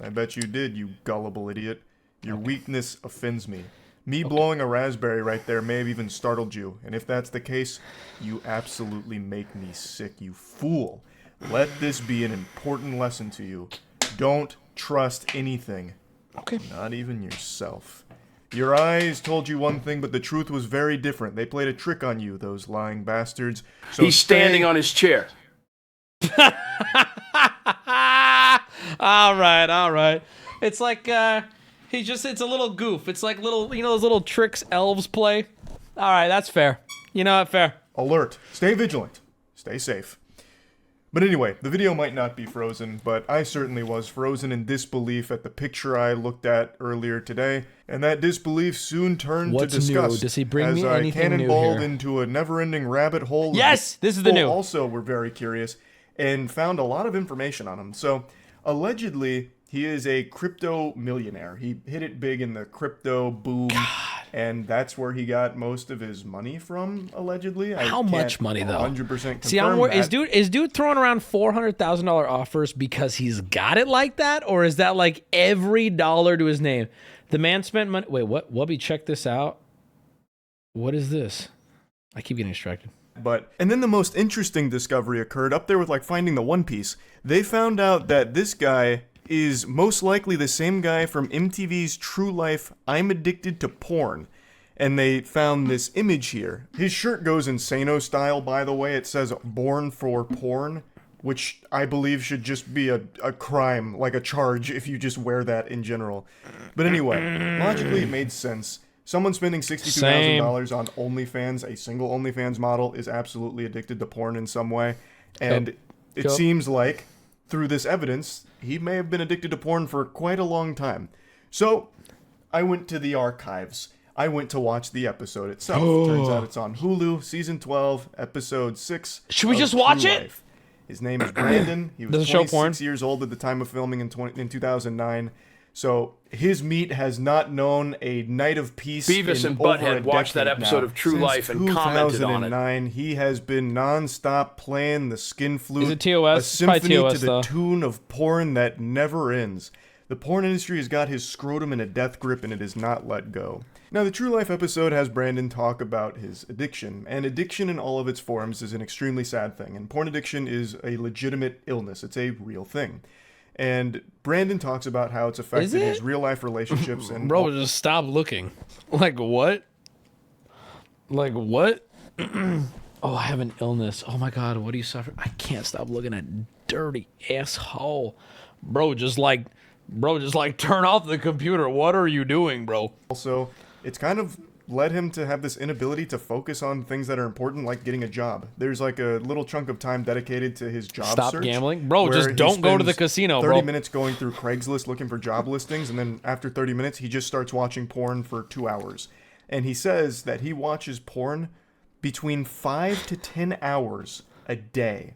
S21: I bet you did, you gullible idiot. Your weakness offends me. Me blowing a raspberry right there may have even startled you, and if that's the case, you absolutely make me sick, you fool. Let this be an important lesson to you. Don't trust anything.
S1: Okay.
S21: Not even yourself. Your eyes told you one thing, but the truth was very different. They played a trick on you, those lying bastards. So
S3: he's standing on his chair.
S1: All right. It's like, it's a little goof. It's like little, you know those little tricks elves play? All right, that's fair. You know what, fair.
S21: Alert. Stay vigilant. Stay safe. But anyway, the video might not be frozen, but I certainly was frozen in disbelief at the picture I looked at earlier today, and that disbelief soon turned
S1: What's
S21: to disgust.
S1: new? Does he bring me
S21: as I
S1: anything new
S21: cannonballed
S1: here?
S21: into a never-ending rabbit hole.
S1: Yes! This is the new.
S21: Also were very curious and found a lot of information on him. So, allegedly, he is a crypto millionaire. He hit it big in the crypto boom. And that's where he got most of his money from, allegedly.
S1: How much money, though?
S21: 100% confirm
S1: See, I'm worried.
S21: that.
S1: Is dude throwing around $400,000 offers because he's got it like that, or is that like every dollar to his name? The man spent money. Wait, what? Wubby, check this out. What is this? I keep getting distracted.
S21: And then the most interesting discovery occurred up there with like finding the One Piece. They found out that this guy is most likely the same guy from MTV's True Life, I'm Addicted to Porn. And they found this image here. His shirt goes insano style, by the way. It says Born for Porn, which I believe should just be a crime, like a charge, if you just wear that in general. But anyway, logically it made sense. Someone spending $62,000 on OnlyFans, a single OnlyFans model, is absolutely addicted to porn in some way. And it seems like, through this evidence, he may have been addicted to porn for quite a long time. So, I went to the archives. I went to watch the episode itself. Turns out it's on Hulu, season 12, episode 6.
S1: Should we just watch it?
S21: Life. His name is Brandon. He was 26 years old at the time of filming in 2009. So, his meat has not known a night of peace.
S3: Beavis and Butthead watched that episode of True Life and commented on it.
S21: He has been non-stop playing the skin flute.
S1: Is it TOS?
S21: A symphony
S1: TOS,
S21: to the
S1: though.
S21: tune of porn that never ends. The porn industry has got his scrotum in a death grip and it has not let go. Now, the True Life episode has Brandon talk about his addiction, and addiction in all of its forms is an extremely sad thing, and porn addiction is a legitimate illness. It's a real thing. And Brandon talks about how it's affected his real-life relationships. And
S1: Bro, just stop looking. Like what? Like what? Oh, I have an illness. Oh my God, what do you suffer? I can't stop looking at dirty asshole. Bro, just like turn off the computer. What are you doing, bro?
S21: Also, it's kind of led him to have this inability to focus on things that are important, like getting a job. There's like a little chunk of time dedicated to his job
S1: Stop
S21: search.
S1: gambling? Bro,
S21: where
S1: just
S21: he
S1: don't go to the
S21: spends
S1: casino,
S21: 30
S1: bro.
S21: minutes going through Craigslist looking for job listings, and then after 30 minutes, he just starts watching porn for 2 hours. And he says that he watches porn between 5 to 10 hours a day.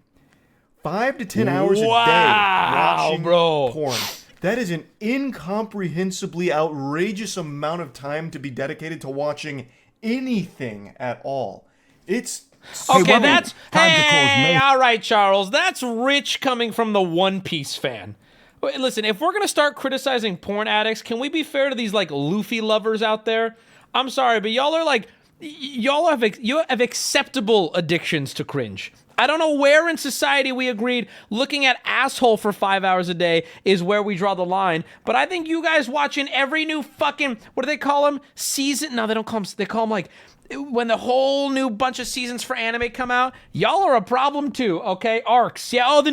S21: 5 to 10 hours a day watching porn. That is an incomprehensibly outrageous amount of time to be dedicated to watching anything at all. It's
S1: Okay, that's hey, all right, Charles. That's rich coming from the One Piece fan. Wait, listen, if we're gonna start criticizing porn addicts, can we be fair to these like Luffy lovers out there? I'm sorry, but y'all are like, you have acceptable addictions to cringe. I don't know where in society we agreed looking at asshole for 5 hours a day is where we draw the line. But I think you guys watching every new fucking, what do they call them? Season? No, they don't call them, they call them like, when the whole new bunch of seasons for anime come out, y'all are a problem too, okay? Arcs. Yeah, the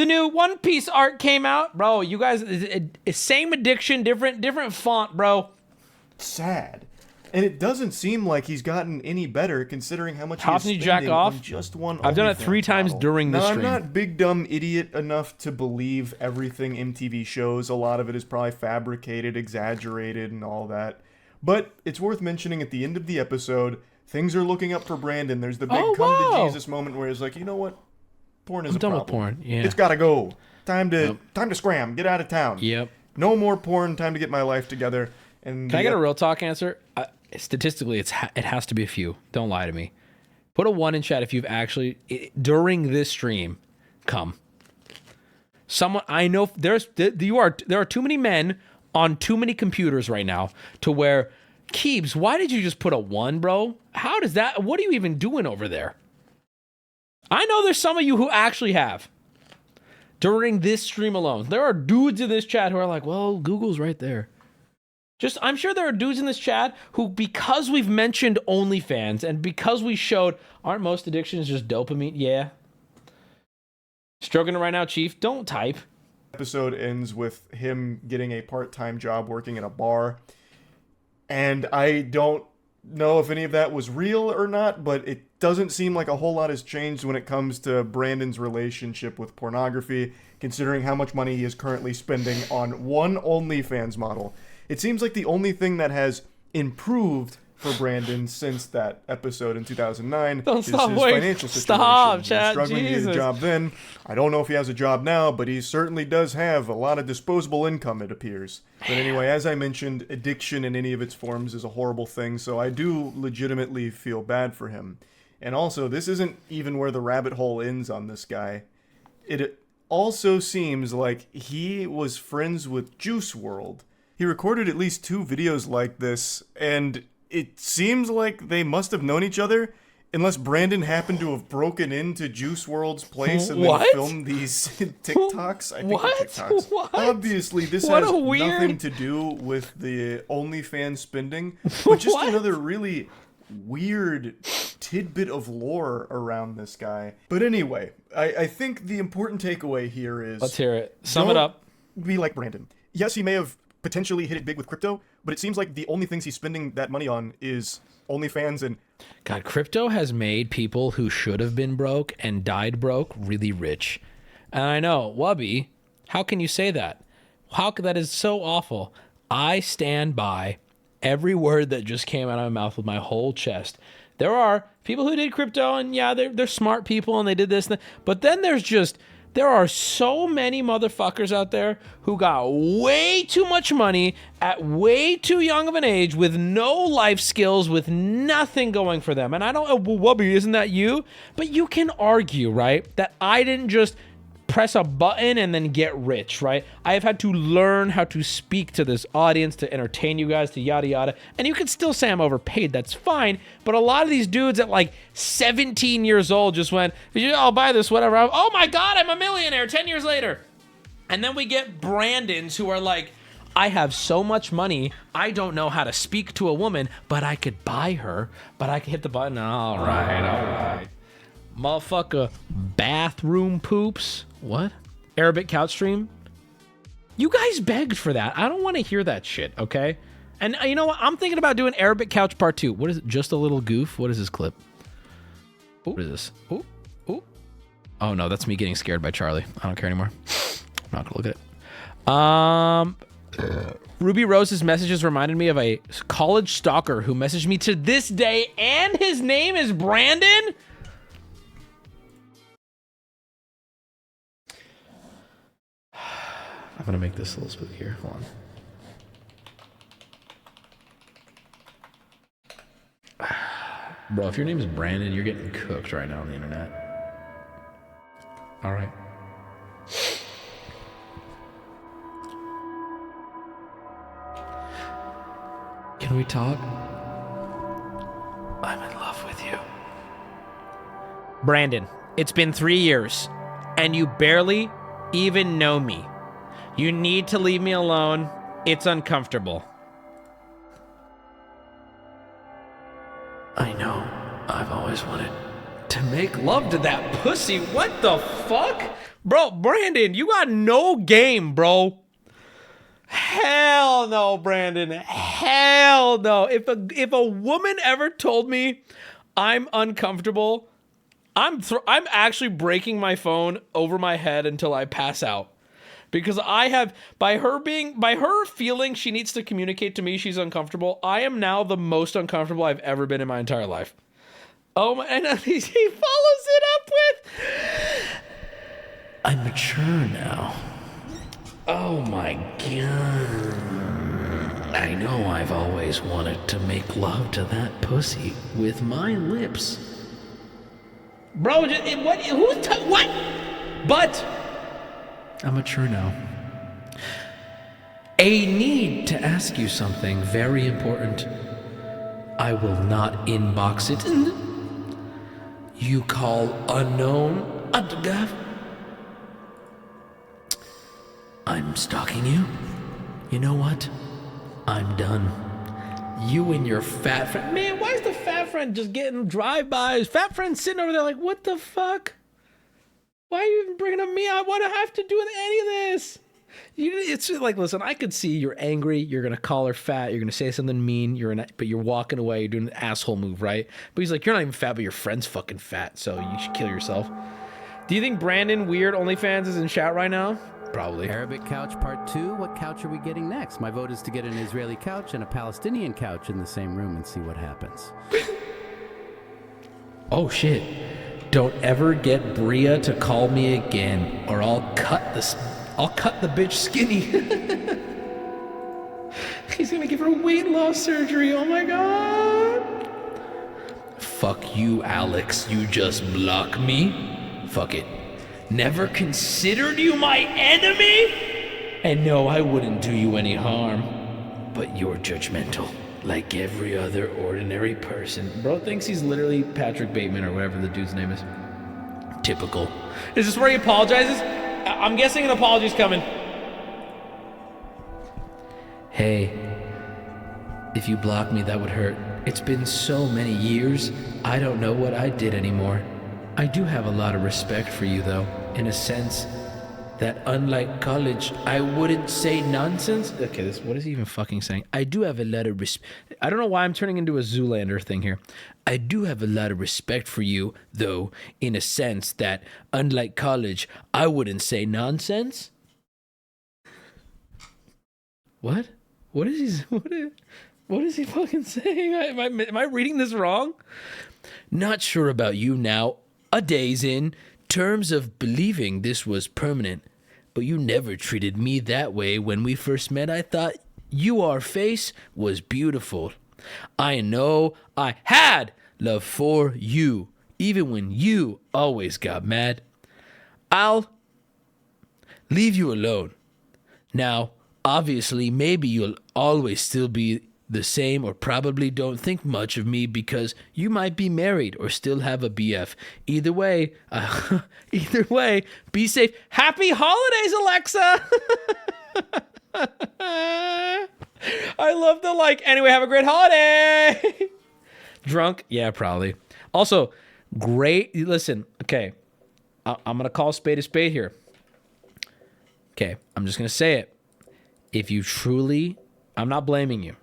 S1: new One Piece arc came out. Bro, you guys, same addiction, different font, bro.
S21: Sad. And it doesn't seem like he's gotten any better considering how much
S1: How
S21: he's
S1: often you
S21: spending
S1: jack off?
S21: on just one
S1: I've done it 3 times during this stream.
S21: I'm not big dumb idiot enough to believe everything MTV shows. A lot of it is probably fabricated, exaggerated, and all that. But it's worth mentioning at the end of the episode, things are looking up for Brandon. There's the big come to Jesus moment where he's like, you know what? Porn is a problem.
S1: I'm done with porn. Yeah.
S21: It's gotta go. Time to scram. Get out of town.
S1: Yep.
S21: No more porn. Time to get my life together. And
S1: Can I get a real talk answer? Statistically, it has to be a few. Don't lie to me. Put a 1 in chat if you've actually, during this stream, come. Someone, I know there are too many men on too many computers right now to where, Keebs, why did you just put a 1, bro? How does that, what are you even doing over there? I know there's some of you who actually have. During this stream alone. There are dudes in this chat who are like, well, Google's right there. I'm sure there are dudes in this chat who, because we've mentioned OnlyFans and because we showed, aren't most addictions just dopamine? Yeah. Stroking it right now, Chief. Don't type.
S21: Episode ends with him getting a part-time job working in a bar. And I don't know if any of that was real or not, but it doesn't seem like a whole lot has changed when it comes to Brandon's relationship with pornography, considering how much money he is currently spending on one OnlyFans model. It seems like the only thing that has improved for Brandon since that episode in 2009 is his financial situation.
S1: Stop,
S21: He was
S1: chat.
S21: struggling to get a job then. I don't know if he has a job now, but he certainly does have a lot of disposable income, it appears. But anyway, as I mentioned, addiction in any of its forms is a horrible thing, so I do legitimately feel bad for him. And also, this isn't even where the rabbit hole ends on this guy. It also seems like he was friends with Juice WRLD. He recorded at least 2 videos like this, and it seems like they must have known each other, unless Brandon happened to have broken into Juice WRLD's place and then filmed these TikToks. I think they're TikToks.
S1: What?
S21: Obviously, this has nothing to do with the OnlyFans spending, but just another really weird tidbit of lore around this guy. But anyway, I think the important takeaway here is...
S1: Let's hear it. Sum it up.
S21: Be like Brandon. Yes, he may have potentially hit it big with crypto, but it seems like the only things he's spending that money on is OnlyFans and...
S1: God, crypto has made people who should have been broke and died broke really rich. And I know, Wubby, how can you say that? How could that is so awful? I stand by every word that just came out of my mouth with my whole chest. There are people who did crypto, and yeah, they're smart people, and they did this, but then there are so many motherfuckers out there who got way too much money at way too young of an age with no life skills, with nothing going for them. And I don't, well, Wubby, isn't that you? But you can argue, right, that I didn't just press a button and then get rich, right? I have had to learn how to speak to this audience, to entertain you guys, to yada yada. And you can still say I'm overpaid, that's fine. But a lot of these dudes at like 17 years old just went, I'll buy this, whatever. Oh my God, I'm a millionaire 10 years later. And then we get Brandons who are like, I have so much money, I don't know how to speak to a woman, but I could buy her, but I could hit the button. All right. Motherfucker, bathroom poops. What? Arabic couch stream? You guys begged for that. I don't want to hear that shit, okay? And you know what? I'm thinking about doing Arabic couch part 2. What is it? Just a little goof? What is this clip? Ooh. What is this? Ooh. Ooh. Oh, no. That's me getting scared by Charlie. I don't care anymore. I'm not going to look at it. Ruby Rose's messages reminded me of a college stalker who messaged me to this day, and his name is Brandon? I'm gonna make this a little spooky here. Hold on. Bro, if your name is Brandon, you're getting cooked right now on the internet. All right. Can we talk? I'm in love with you. Brandon, it's been 3 years, and you barely even know me. You need to leave me alone. It's uncomfortable. I know. I've always wanted to make love to that pussy. What the fuck? Bro, Brandon, you got no game, bro. Hell no, Brandon. Hell no. If a woman ever told me I'm uncomfortable, I'm actually breaking my phone over my head until I pass out. Because I have, by her feeling she needs to communicate to me she's uncomfortable, I am now the most uncomfortable I've ever been in my entire life. Oh my, and he follows it up with, I'm mature now. Oh my God. I know I've always wanted to make love to that pussy with my lips. Bro, what? But I'm mature now. A need to ask you something very important. I will not inbox it. You call unknown. I'm stalking you. You know what? I'm done. You and your fat friend. Man, why is the fat friend just getting drive-bys? Fat friend sitting over there like, what the fuck? Why are you even bringing up me? I want to have to do with any of this. It's just like, listen, I could see you're angry. You're gonna call her fat. You're gonna say something mean. But you're walking away. You're doing an asshole move, right? But he's like, you're not even fat, but your friend's fucking fat. So you should kill yourself. Do you think Brandon Weird OnlyFans is in chat right now? Probably.
S7: Arabic couch part 2. What couch are we getting next? My vote is to get an Israeli couch and a Palestinian couch in the same room and see what happens.
S1: Oh shit. Don't ever get Bria to call me again, or I'll cut the bitch skinny. He's gonna give her weight loss surgery. Oh my god. Fuck you, Alex. You just block me? Fuck it. Never considered you my enemy? And no, I wouldn't do you any harm. But you're judgmental, like every other ordinary person. Bro thinks he's literally Patrick Bateman or whatever the dude's name is. Typical. Is this where he apologizes? I'm guessing an apology's coming. Hey, if you block me, that would hurt. It's been so many years, I don't know what I did anymore. I do have a lot of respect for you, though, in a sense that unlike college, I wouldn't say nonsense. Okay, what is he even fucking saying? I do have a lot of respect. I don't know why I'm turning into a Zoolander thing here. I do have a lot of respect for you, though, in a sense that unlike college, I wouldn't say nonsense. What? What is he fucking saying? Am I reading this wrong? Not sure about you now. A day's in terms of believing this was permanent, but you never treated me that way when we first met. I thought your face was beautiful. I know I had love for you, even when you always got mad. I'll leave you alone. Now, obviously, maybe you'll always still be the same, or probably don't think much of me because you might be married or still have a BF. Either way, be safe. Happy holidays, Alexa. I love the anyway, have a great holiday. Drunk? Yeah, probably. Also, great. Listen, okay. I'm going to call a spade here. Okay, I'm just going to say it. If you truly, I'm not blaming you.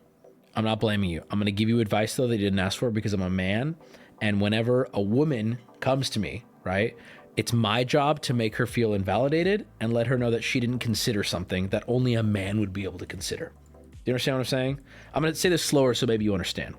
S1: I'm going to give you advice, though, that you didn't ask for because I'm a man. And whenever a woman comes to me, right, it's my job to make her feel invalidated and let her know that she didn't consider something that only a man would be able to consider. Do you understand what I'm saying? I'm going to say this slower so maybe you understand.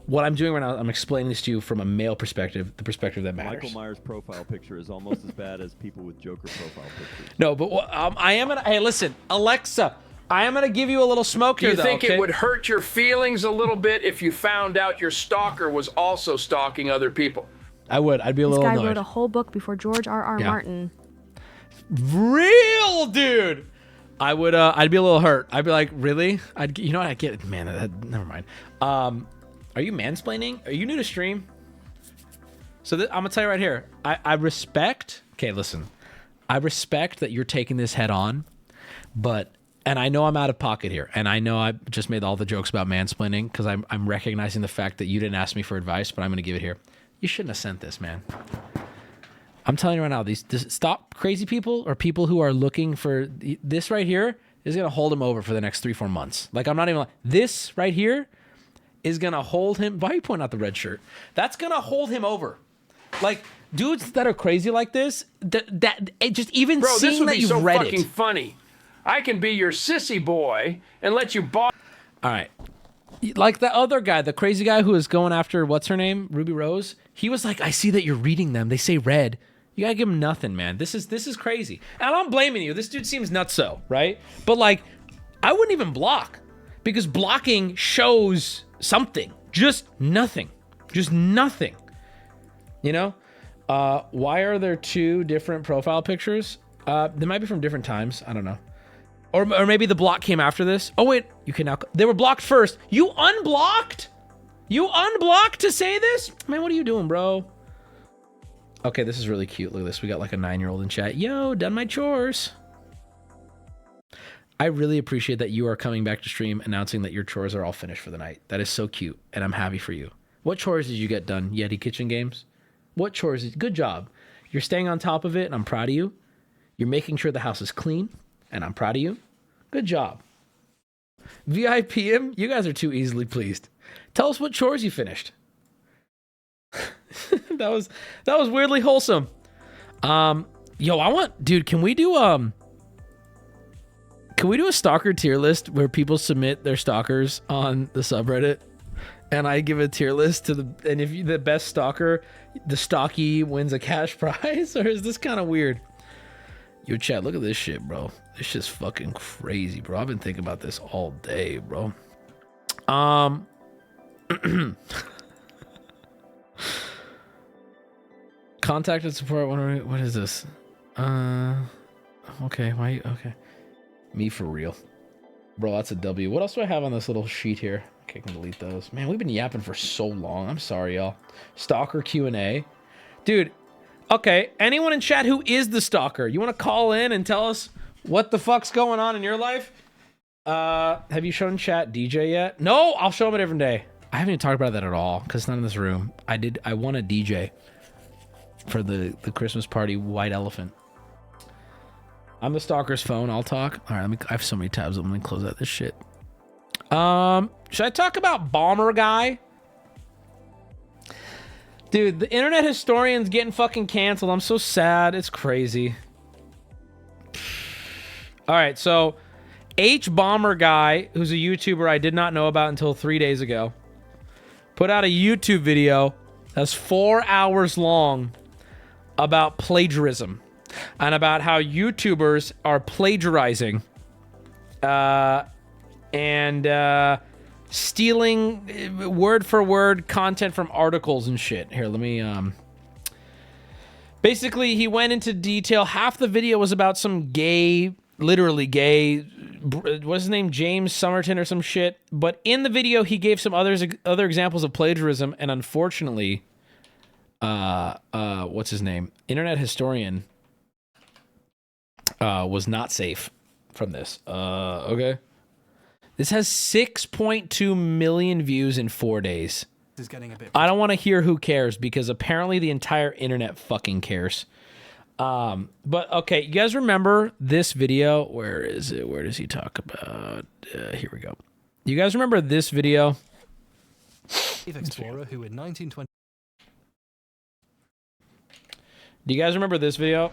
S1: What I'm doing right now, I'm explaining this to you from a male perspective, the perspective that matters.
S13: Michael Myers' profile picture is almost as bad as people with Joker profile pictures.
S1: No, but I am going to... Hey, listen, Alexa... I am going to give you a little smoke here, though.
S3: Do you think it would hurt your feelings a little bit if you found out your stalker was also stalking other people?
S1: I would. I'd be a little annoyed.
S5: This guy wrote a whole book before George R.R. Martin.
S1: Real dude. I would. I'd be a little hurt. I'd be like, really? You know what? I get it, man. Never mind. Are you mansplaining? Are you new to stream? So I'm gonna tell you right here. I respect. Okay, listen. I respect that you're taking this head on, but. And I know I'm out of pocket here, and I know I just made all the jokes about mansplaining because I'm recognizing the fact that you didn't ask me for advice, but I'm going to give it here. You shouldn't have sent this, man. I'm telling you right now, these stop crazy people or people who are looking for this right here is going to hold him over for the next 3-4 months. Like, I'm not even this right here is going to hold him. Why are you pointing out the red shirt? That's going to hold him over. Like, dudes that are crazy like this, that just even
S3: Bro,
S1: seeing that you've read it.
S3: Bro, this would be so fucking funny. I can be your sissy boy and let you boss.
S1: All right. Like the other guy, the crazy guy who was going after, what's her name? Ruby Rose. He was like, I see that you're reading them. They say red. You gotta give him nothing, man. This is crazy. And I'm blaming you. This dude seems nutso, right? But like, I wouldn't even block because blocking shows something. Just nothing. Just nothing. You know? Why are there 2 different profile pictures? They might be from different times. I don't know. Or maybe the block came after this. Oh, wait. You can now... They were blocked first. You unblocked? You unblocked to say this? Man, what are you doing, bro? Okay, this is really cute. Look at this. We got like a 9-year-old in chat. Yo, done my chores. I really appreciate that you are coming back to stream announcing that your chores are all finished for the night. That is so cute, and I'm happy for you. What chores did you get done, Yeti Kitchen Games? What chores? Good job. You're staying on top of it, and I'm proud of you. You're making sure the house is clean. and I'm proud of you. Good job. VIPM, you guys are too easily pleased. Tell us what chores you finished. that was weirdly wholesome. Yo, dude, can we do a stalker tier list where people submit their stalkers on the subreddit, and I give a tier list and if you the best stalker, the stalky wins a cash prize? Or is this kind of weird? Yo, chat, look at this shit, bro. This shit's fucking crazy, bro. I've been thinking about this all day, bro. Contacted support. What is this? Okay, why? Okay, me for real, bro. That's a W. What else do I have on this little sheet here? Okay, I can delete those. Man, we've been yapping for so long. I'm sorry, y'all. Stalker Q&A, dude. Okay, anyone in chat who is the stalker, you want to call in and tell us what the fuck's going on in your life? Have you shown chat DJ yet? No, I'll show them a different day. I haven't even talked about that at all because it's not in this room. I won a DJ for the Christmas party white elephant. I'm the stalker's phone. I'll talk. All right, I have so many tabs. I'm gonna close out this shit. Should I talk about Bomber Guy? Dude, the internet historian's getting fucking canceled. I'm so sad. It's crazy. All right, so H Bomber Guy, who's a YouTuber I did not know about until 3 days ago, put out a YouTube video that's 4 hours long about plagiarism and about how YouTubers are plagiarizing and stealing word for word content from articles and shit. Here, let me basically he went into detail. Half the video was about some gay, literally gay, what's his name, James Somerton or some shit, but in the video he gave some other examples of plagiarism, and unfortunately what's his name, internet historian, was not safe from this. Okay. This has 6.2 million views in 4 days.
S12: This is getting a bit.
S1: I don't want to hear who cares, because apparently the entire internet fucking cares. But okay, you guys remember this video? Where is it? Where does he talk about? Here we go. You guys remember this video?
S12: Cave explorer who in 1920.
S1: Do you guys remember this video?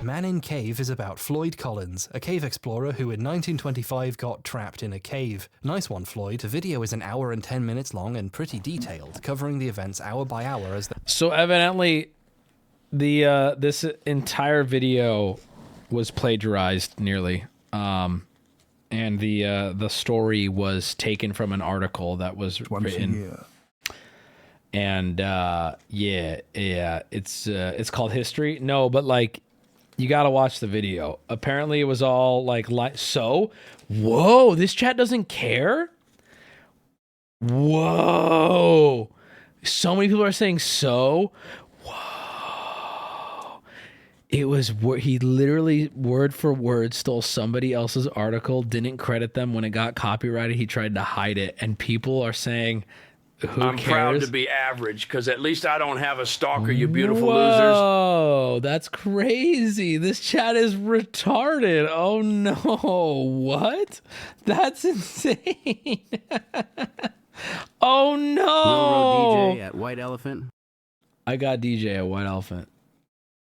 S12: Man in Cave is about Floyd Collins, a cave explorer who in 1925 got trapped in a cave. Nice one, Floyd. The video is 1 hour and 10 minutes long and pretty detailed, covering the events hour by hour as
S1: So evidently, this entire video was plagiarized nearly, and the story was taken from an article that was written. And yeah, it's called History. No, but like, you gotta watch the video. Apparently, it was all like so. Whoa, this chat doesn't care. Whoa, so many people are saying so. Whoa, it was he literally word for word stole somebody else's article, didn't credit them when it got copyrighted. He tried to hide it, and people are saying,
S3: I'm proud to be average because at least I don't have a stalker, you beautiful
S1: losers.
S3: losers.
S1: That's crazy. This chat is retarded. Oh no. What? That's insane. Oh no.
S7: DJ at White Elephant.
S1: I got DJ at White Elephant.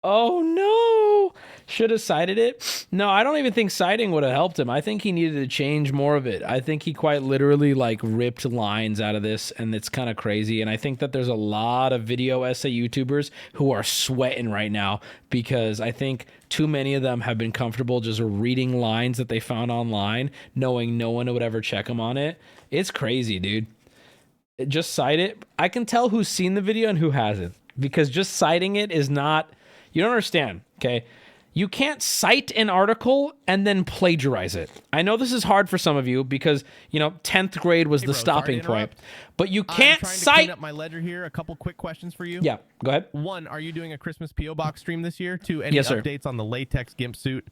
S1: Oh no. Should have cited it. No, I don't even think citing would have helped him. I think he needed to change more of it. I think he quite literally like ripped lines out of this, and it's kind of crazy. And I think that there's a lot of video essay YouTubers who are sweating right now because I think too many of them have been comfortable just reading lines that they found online, knowing no one would ever check them on it. It's crazy, dude. Just cite it. I can tell who's seen the video and who hasn't, because just citing it is not, you don't understand, okay? You can't cite an article and then plagiarize it. I know this is hard for some of you because, you know, 10th grade was the stopping point. But you can't
S10: I'm trying
S1: cite...
S10: to clean up my ledger here. A couple quick questions for you.
S1: Yeah, go ahead.
S10: One, are you doing a Christmas P.O. Box stream this year? Two, any
S1: Yes, sir.
S10: updates on the latex gimp suit?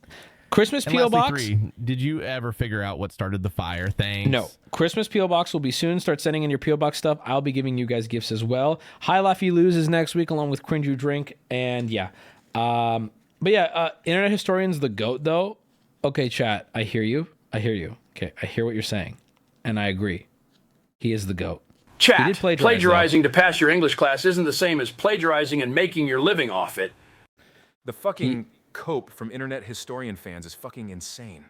S1: Christmas
S10: And
S1: P.O.
S10: lastly,
S1: Box?
S10: 3, did you ever figure out what started the fire? Thanks.
S1: No. Christmas P.O. Box will be soon. Start sending in your P.O. Box stuff. I'll be giving you guys gifts as well. High Laugh You Lose is next week along with Cringe You Drink. And yeah. But yeah, Internet Historian's the GOAT, though. Okay, chat, I hear you. I hear you. Okay, I hear what you're saying. And I agree. He is the GOAT.
S3: Chat,
S1: He did
S3: plagiarizing to pass your English class isn't the same as plagiarizing and making your living off it.
S2: The fucking cope from internet historian fans is fucking insane.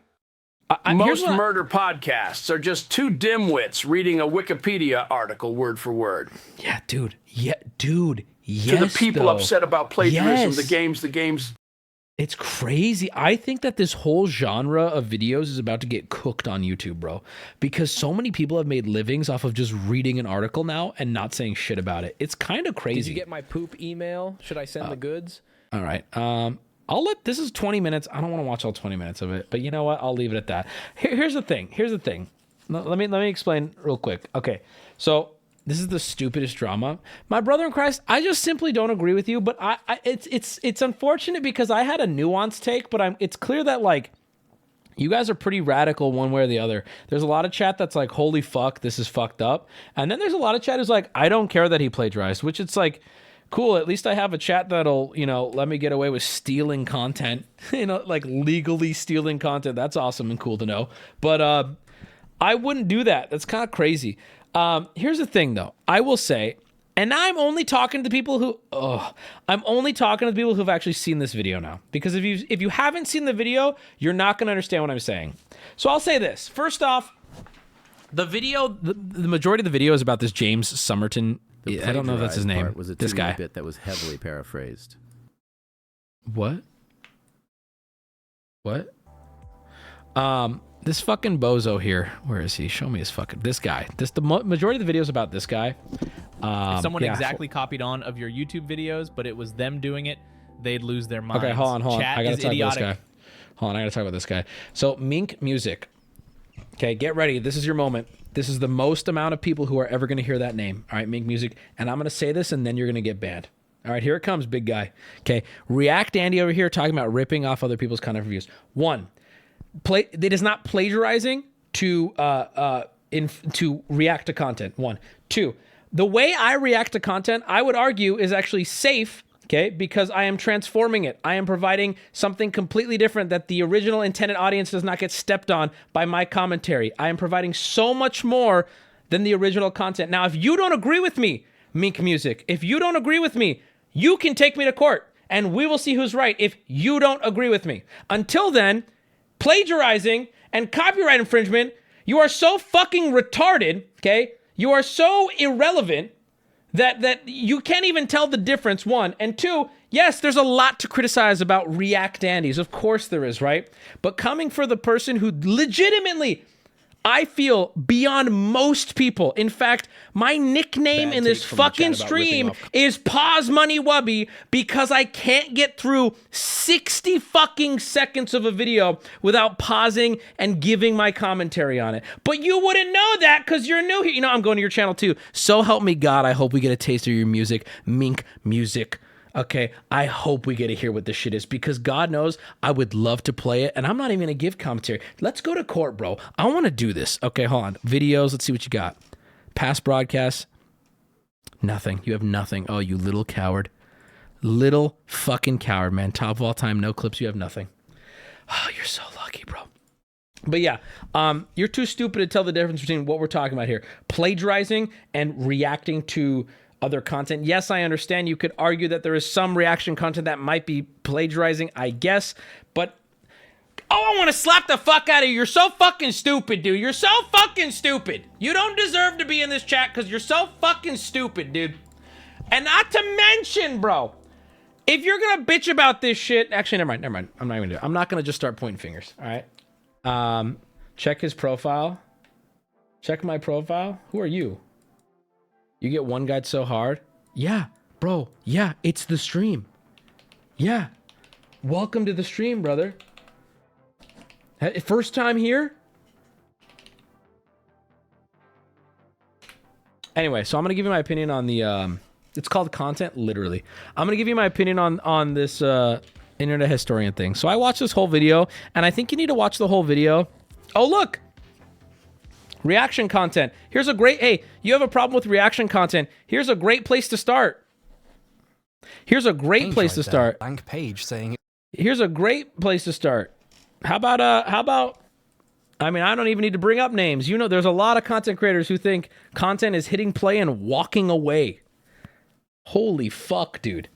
S3: Most murder podcasts are just two dimwits reading a Wikipedia article word for word.
S1: Yeah, dude. Yeah, dude. Yes,
S3: to the people
S1: though.
S3: upset about plagiarism,
S1: Yes.
S3: the games.
S1: It's crazy. I think that this whole genre of videos is about to get cooked on YouTube, bro. Because so many people have made livings off of just reading an article now and not saying shit about it. It's kind of crazy.
S6: Did you get my poop email? Should I send the goods?
S1: All right. This is 20 minutes. I don't want to watch all 20 minutes of it, but you know what? I'll leave it at that. Here's the thing. Let me explain real quick. Okay. So this is the stupidest drama. My brother in Christ, I just simply don't agree with you, but it's unfortunate because I had a nuanced take, but it's clear that like you guys are pretty radical one way or the other. There's a lot of chat that's like, holy fuck, this is fucked up. And then there's a lot of chat who's like, I don't care that he plagiarized, which it's like, cool, at least I have a chat that'll, let me get away with stealing content, like legally stealing content. That's awesome and cool to know. But I wouldn't do that. That's kind of crazy. Here's the thing, though. I will say, and I'm only talking to people who've actually seen this video now. Because if you haven't seen the video, you're not going to understand what I'm saying. So I'll say this. First off, the video, the majority of the video is about this James Somerton. I don't know if that's his name.
S7: Was a
S1: this guy
S7: bit that was heavily paraphrased.
S1: What? This fucking bozo here. Where is he? Show me his fucking. This guy. The majority of the video is about this guy.
S19: If someone exactly copied on of your YouTube videos, but it was them doing it, they'd lose their minds.
S1: Okay, hold on.
S19: Chat
S1: I gotta
S19: is
S1: talk
S19: idiotic.
S1: about this guy. Hold on, I gotta talk about this guy. So Mink Music. Okay, get ready. This is your moment. This is the most amount of people who are ever going to hear that name. All right, Mink Music. And I'm going to say this, and then you're going to get banned. All right, here it comes, big guy. Okay, React Andy over here talking about ripping off other people's content reviews. One, it is not plagiarizing to react to content. One. Two, the way I react to content, I would argue, is actually safe. Okay, because I am transforming it. I am providing something completely different that the original intended audience does not get stepped on by my commentary. I am providing so much more than the original content. Now, if you don't agree with me, Mink Music, if you don't agree with me, you can take me to court and we will see who's right if you don't agree with me. Until then, plagiarizing and copyright infringement, you are so fucking retarded, okay? You are so irrelevant that you can't even tell the difference, one. And two, yes, there's a lot to criticize about React Andes. Of course there is, right? But coming for the person who legitimately, I feel, beyond most people. In fact, my nickname in this fucking stream is PaymoneyWubby because I can't get through 60 fucking seconds of a video without pausing and giving my commentary on it. But you wouldn't know that because you're new here. I'm going to your channel too. So help me God, I hope we get a taste of your music, Mink Music. Okay, I hope we get to hear what this shit is because God knows I would love to play it and I'm not even gonna give commentary. Let's go to court, bro. I wanna do this. Okay, hold on. Videos, let's see what you got. Past broadcasts, nothing. You have nothing. Oh, you little coward. Little fucking coward, man. Top of all time, no clips, you have nothing. Oh, you're so lucky, bro. But yeah, you're too stupid to tell the difference between what we're talking about here. Plagiarizing and reacting to other content. Yes, I understand you could argue that there is some reaction content that might be plagiarizing, I guess, but I want to slap the fuck out of you. You're so fucking stupid, dude. You're so fucking stupid. You don't deserve to be in this chat because you're so fucking stupid, dude. And not to mention, bro, if you're going to bitch about this shit, actually, never mind. I'm not even going to do it. I'm not going to just start pointing fingers, all right? Check his profile. Check my profile. Who are you? You get one guide so hard? Yeah, bro. Yeah, it's the stream. Yeah. Welcome to the stream, brother. First time here? Anyway, so I'm going to give you my opinion on the... it's called content, literally. I'm going to give you my opinion on this internet historian thing. So I watched this whole video, and I think you need to watch the whole video. Oh, look! Reaction content. Here's a great... Hey, you have a problem with reaction content. Here's a great place to start. Here's a great place to start.
S12: Blank page saying...
S1: Here's a great place to start. How about, I mean, I don't even need to bring up names. You know, there's a lot of content creators who think content is hitting play and walking away. Holy fuck, dude.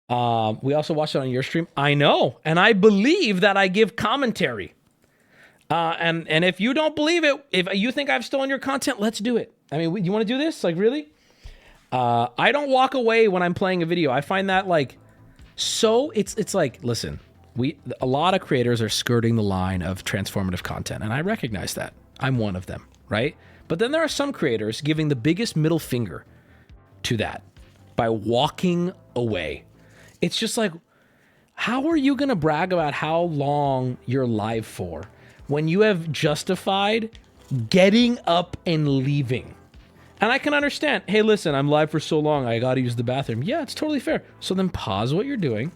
S1: We also watched it on your stream. I know. And I believe that I give commentary. And if you don't believe it, if you think I've stolen your content, let's do it. I mean, you want to do this? Like, really? I don't walk away when I'm playing a video. I find that, like, so it's like, listen, a lot of creators are skirting the line of transformative content, and I recognize that. I'm one of them, right? But then there are some creators giving the biggest middle finger to that by walking away. It's just like, how are you going to brag about how long you're live for when you have justified getting up and leaving? And I can understand, hey, listen, I'm live for so long, I got to use the bathroom. Yeah, it's totally fair. So then pause what you're doing.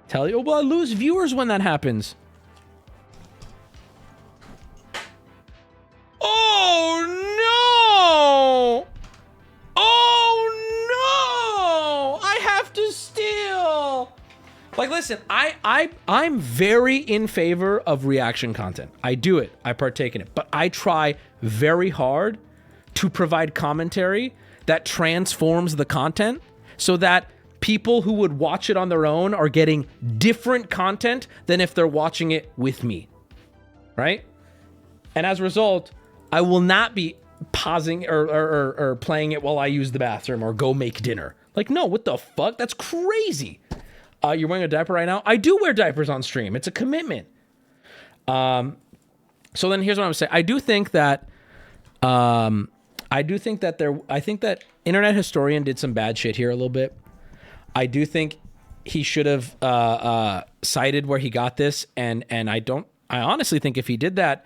S1: Tell you, oh, well, I lose viewers when that happens. Oh, no! Oh, no! I have to steal! Like, listen, I'm very in favor of reaction content. I do it. I partake in it. But I try very hard to provide commentary that transforms the content so that people who would watch it on their own are getting different content than if they're watching it with me, right? And as a result, I will not be pausing or playing it while I use the bathroom or go make dinner. Like, no, what the fuck? That's crazy. You're wearing a diaper right now? I do wear diapers on stream. It's a commitment. So then here's what I'm saying. I think that Internet Historian did some bad shit here a little bit. I do think he should have cited where he got this, and I honestly think if he did that,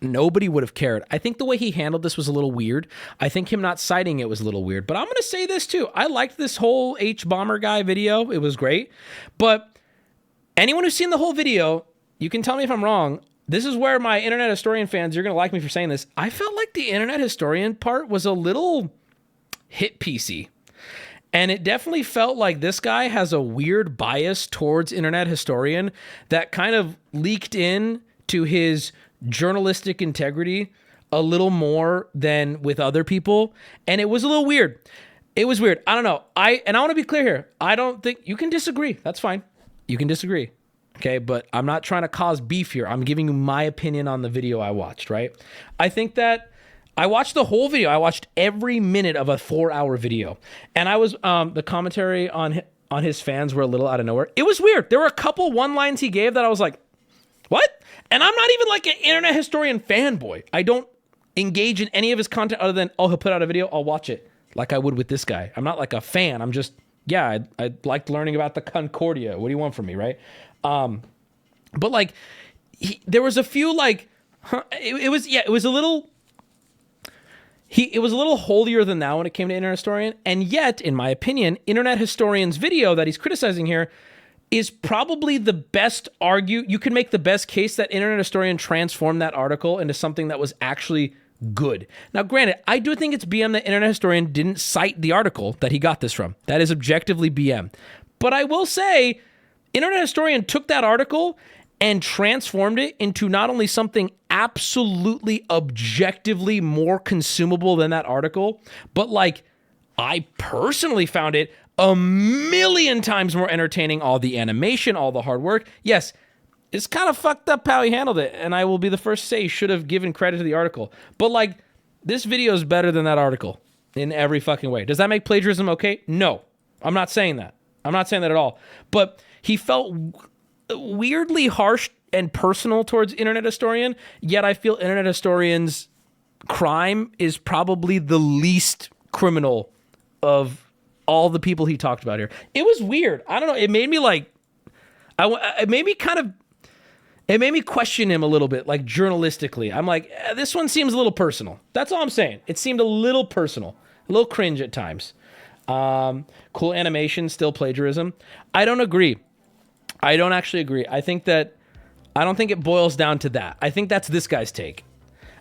S1: nobody would have cared. I think the way he handled this was a little weird. I think him not citing it was a little weird. But I'm going to say this too. I liked this whole H-Bomber guy video. It was great. But anyone who's seen the whole video, you can tell me if I'm wrong. This is where my Internet Historian fans, you're going to like me for saying this. I felt like the Internet Historian part was a little hit piecey. And it definitely felt like this guy has a weird bias towards Internet Historian that kind of leaked in to his journalistic integrity a little more than with other people. And it was a little weird. It was weird. I don't know. I want to be clear here. I don't think you can disagree. That's fine. You can disagree. Okay. But I'm not trying to cause beef here. I'm giving you my opinion on the video I watched, right? I think that I watched the whole video. I watched every minute of a 4-hour video. And I was, the commentary on his fans were a little out of nowhere. It was weird. There were a couple one-liners he gave that I was like, what? And I'm not even like an Internet Historian fanboy. I don't engage in any of his content other than, oh, he'll put out a video, I'll watch it. Like I would with this guy. I'm not like a fan. I'm just, yeah, I liked learning about the Concordia. What do you want from me, right? But like, there was a few like, it was a little holier than thou when it came to Internet Historian. And yet, in my opinion, Internet Historian's video that he's criticizing here is probably the best you can make the best case that Internet Historian transformed that article into something that was actually good. Now, granted, I do think it's BM that Internet Historian didn't cite the article that he got this from. That is objectively BM. But I will say, Internet Historian took that article and transformed it into not only something absolutely objectively more consumable than that article, but like I personally found it a million times more entertaining. All the animation, all the hard work. Yes, it's kind of fucked up how he handled it, and I will be the first to say he should have given credit to the article. But like, this video is better than that article in every fucking way. Does that make plagiarism okay? No, I'm not saying that. I'm not saying that at all. But he felt weirdly harsh and personal towards Internet Historian, yet I feel Internet Historian's crime is probably the least criminal of all the people he talked about here. It was weird. I don't know. It made me like, it made me question him a little bit, like journalistically. I'm like, this one seems a little personal. That's all I'm saying. It seemed a little personal, a little cringe at times. Cool animation, still plagiarism. I don't agree. I don't actually agree. I don't think it boils down to that. I think that's this guy's take.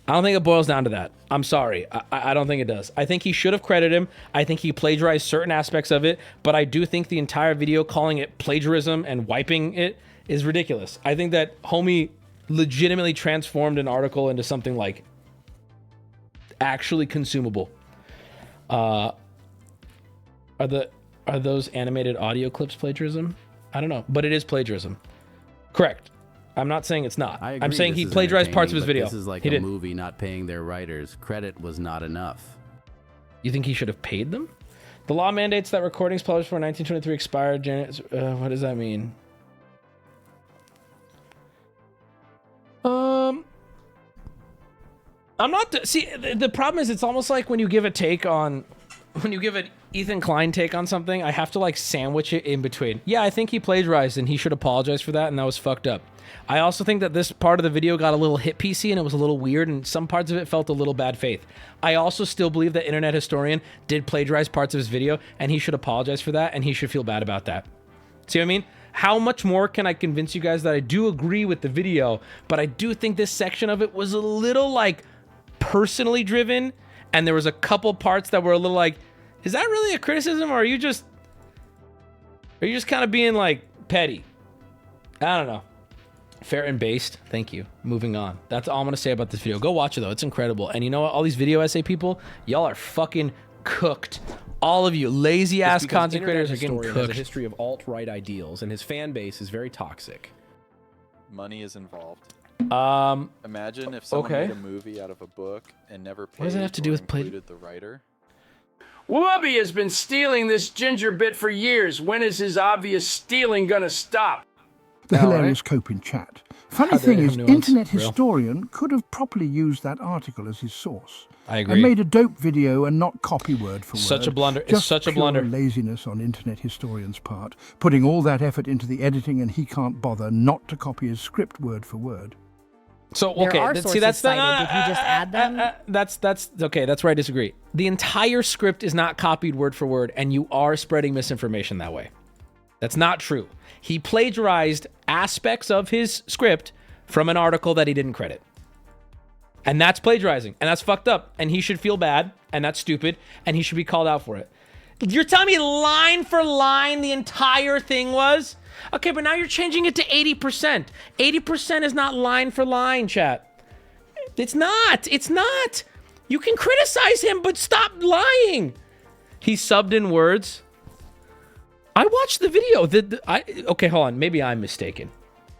S1: I don't think it boils down to that. I'm sorry. I don't think it does. I think he should have credited him. I think he plagiarized certain aspects of it, but I do think the entire video calling it plagiarism and wiping it is ridiculous. I think that homie legitimately transformed an article into something like actually consumable. Are those animated audio clips plagiarism? I don't know, but it is plagiarism. Correct. I'm not saying it's not. I'm saying he plagiarized parts of his video.
S7: This is like
S1: he
S7: a
S1: did.
S7: movie not paying their writers. Credit was not enough.
S1: You think he should have paid them? The law mandates that recordings published before 1923 expired. What does that mean? I'm not. See, the problem is it's almost like when you give a take on, when you give an Ethan Klein take on something, I have to like sandwich it in between. Yeah, I think he plagiarized and he should apologize for that, and that was fucked up. I also think that this part of the video got a little hit PC and it was a little weird, and some parts of it felt a little bad faith. I also still believe that Internet Historian did plagiarize parts of his video, and he should apologize for that, and he should feel bad about that. See what I mean? How much more can I convince you guys that I do agree with the video, but I do think this section of it was a little like personally driven, and there was a couple parts that were a little like, is that really a criticism, or are you just kind of being like petty? I don't know. Fair and based. Thank you. Moving on. That's all I'm gonna say about this video. Go watch it though. It's incredible. And you know what? All these video essay people, y'all are fucking cooked. All of you lazy ass content creators are getting cooked.
S6: Has a history of alt-right ideals, and his fan base is very toxic.
S4: Money is involved.
S1: Imagine
S4: if someone made a movie out of a book and never paid.
S1: What does it have to do with
S4: included the writer?
S3: Wubby has been stealing this ginger bit for years. When is his obvious stealing gonna stop?
S8: The hilarious cope in chat. Funny thing is, Internet Historian could have properly used that article as his source.
S1: I agree.
S8: And made a dope video and not copy word for word.
S1: Such a blunder.
S8: Just
S1: It's such a blunder.
S8: pure laziness on Internet Historian's part, putting all that effort into the editing, and he can't bother not to copy his script word for word.
S1: So
S5: There
S1: okay,
S5: are
S1: see that's
S5: sources cited. Did you just add them?
S1: That's okay. That's where I disagree. The entire script is not copied word for word, and you are spreading misinformation that way. That's not true. He plagiarized aspects of his script from an article that he didn't credit. And that's plagiarizing, and that's fucked up, and he should feel bad, and that's stupid, and he should be called out for it. You're telling me line for line the entire thing was? Okay, but now you're changing it to 80%. 80% is not line for line, chat. It's not. It's not. You can criticize him, but stop lying. He subbed in words. I watched the video. Okay, hold on. Maybe I'm mistaken.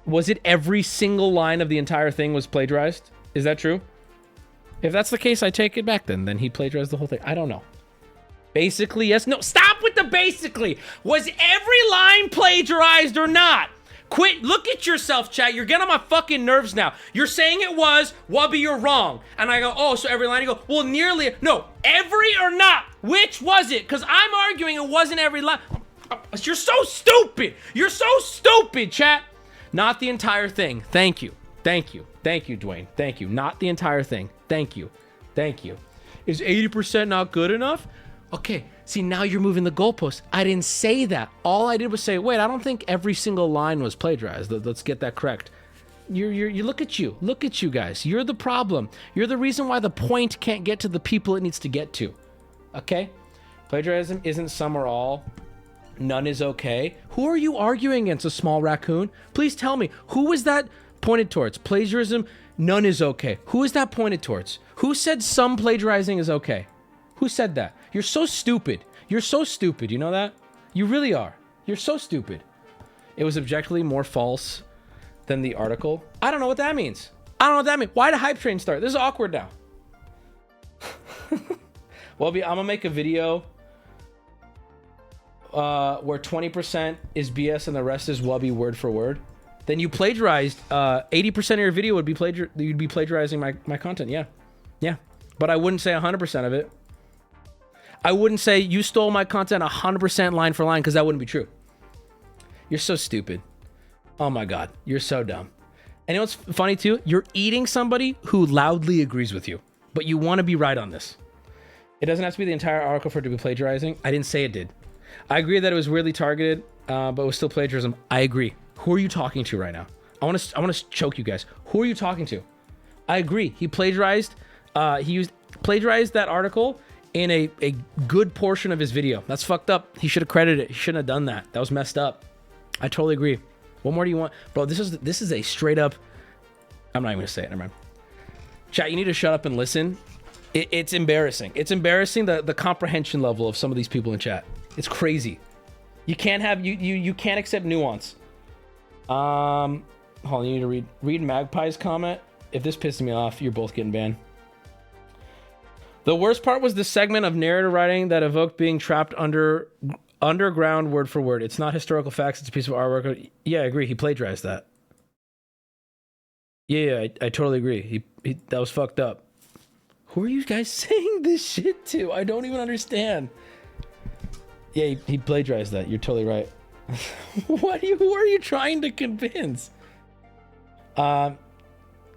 S1: Was it every single line of the entire thing was plagiarized? Is that true? If that's the case, I take it back then. Then he plagiarized the whole thing. I don't know. Basically, yes. No, stop with the basically. Was every line plagiarized or not? Quit. Look at yourself, chat. You're getting on my fucking nerves now. You're saying it was. Wubby, you're wrong. And I go, oh, so every line. You go, well, nearly. No, every or not. Which was it? Because I'm arguing it wasn't every line. You're so stupid. You're so stupid, chat. Not the entire thing. Thank you. Thank you. Thank you, Dwayne. Thank you. Not the entire thing. Thank you. Thank you. Is 80% not good enough? Okay. See, now you're moving the goalpost. I didn't say that. All I did was say, wait, I don't think every single line was plagiarized. Let's get that correct. You look at you. Look at you guys. You're the problem. You're the reason why the point can't get to the people it needs to get to. Okay? Plagiarism isn't some or all. None is okay. Who are you arguing against, a small raccoon? Please tell me. Who is that pointed towards? Plagiarism, none is okay. Who is that pointed towards? Who said some plagiarizing is okay? Who said that? You're so stupid. You're so stupid. You know that? You really are. You're so stupid. It was objectively more false than the article. I don't know what that means. I don't know what that means. Why did hype train start? This is awkward now. Well, I'm gonna make a video where 20% is BS and the rest is Wubby word for word. Then you plagiarized 80% of your video would be you'd be plagiarizing my content. Yeah. But I wouldn't say 100% of it. I wouldn't say you stole my content 100% line for line, because that wouldn't be true. You're so stupid. Oh my God, you're so dumb. And you know what's funny too? You're eating somebody who loudly agrees with you, but you want to be right on this. It doesn't have to be the entire article for it to be plagiarizing. I didn't say it did. I agree that it was weirdly targeted, but it was still plagiarism. I agree. Who are you talking to right now? I want to choke you guys. Who are you talking to? I agree. He plagiarized. Plagiarized that article in a good portion of his video. That's fucked up. He should have credited it. He shouldn't have done that. That was messed up. I totally agree. What more do you want? Bro, this is a straight up... I'm not even going to say it. Never mind. Chat, you need to shut up and listen. It's embarrassing. It's embarrassing the comprehension level of some of these people in chat. It's crazy. You can't have... You can't accept nuance. Hold on, you need to read Magpie's comment. If this pisses me off, you're both getting banned. The worst part was the segment of narrative writing that evoked being trapped underground word for word. It's not historical facts. It's a piece of artwork. Yeah, I agree. He plagiarized that. Yeah, I totally agree. He that was fucked up. Who are you guys saying this shit to? I don't even understand. Yeah, he plagiarized that. You're totally right. Who are you trying to convince?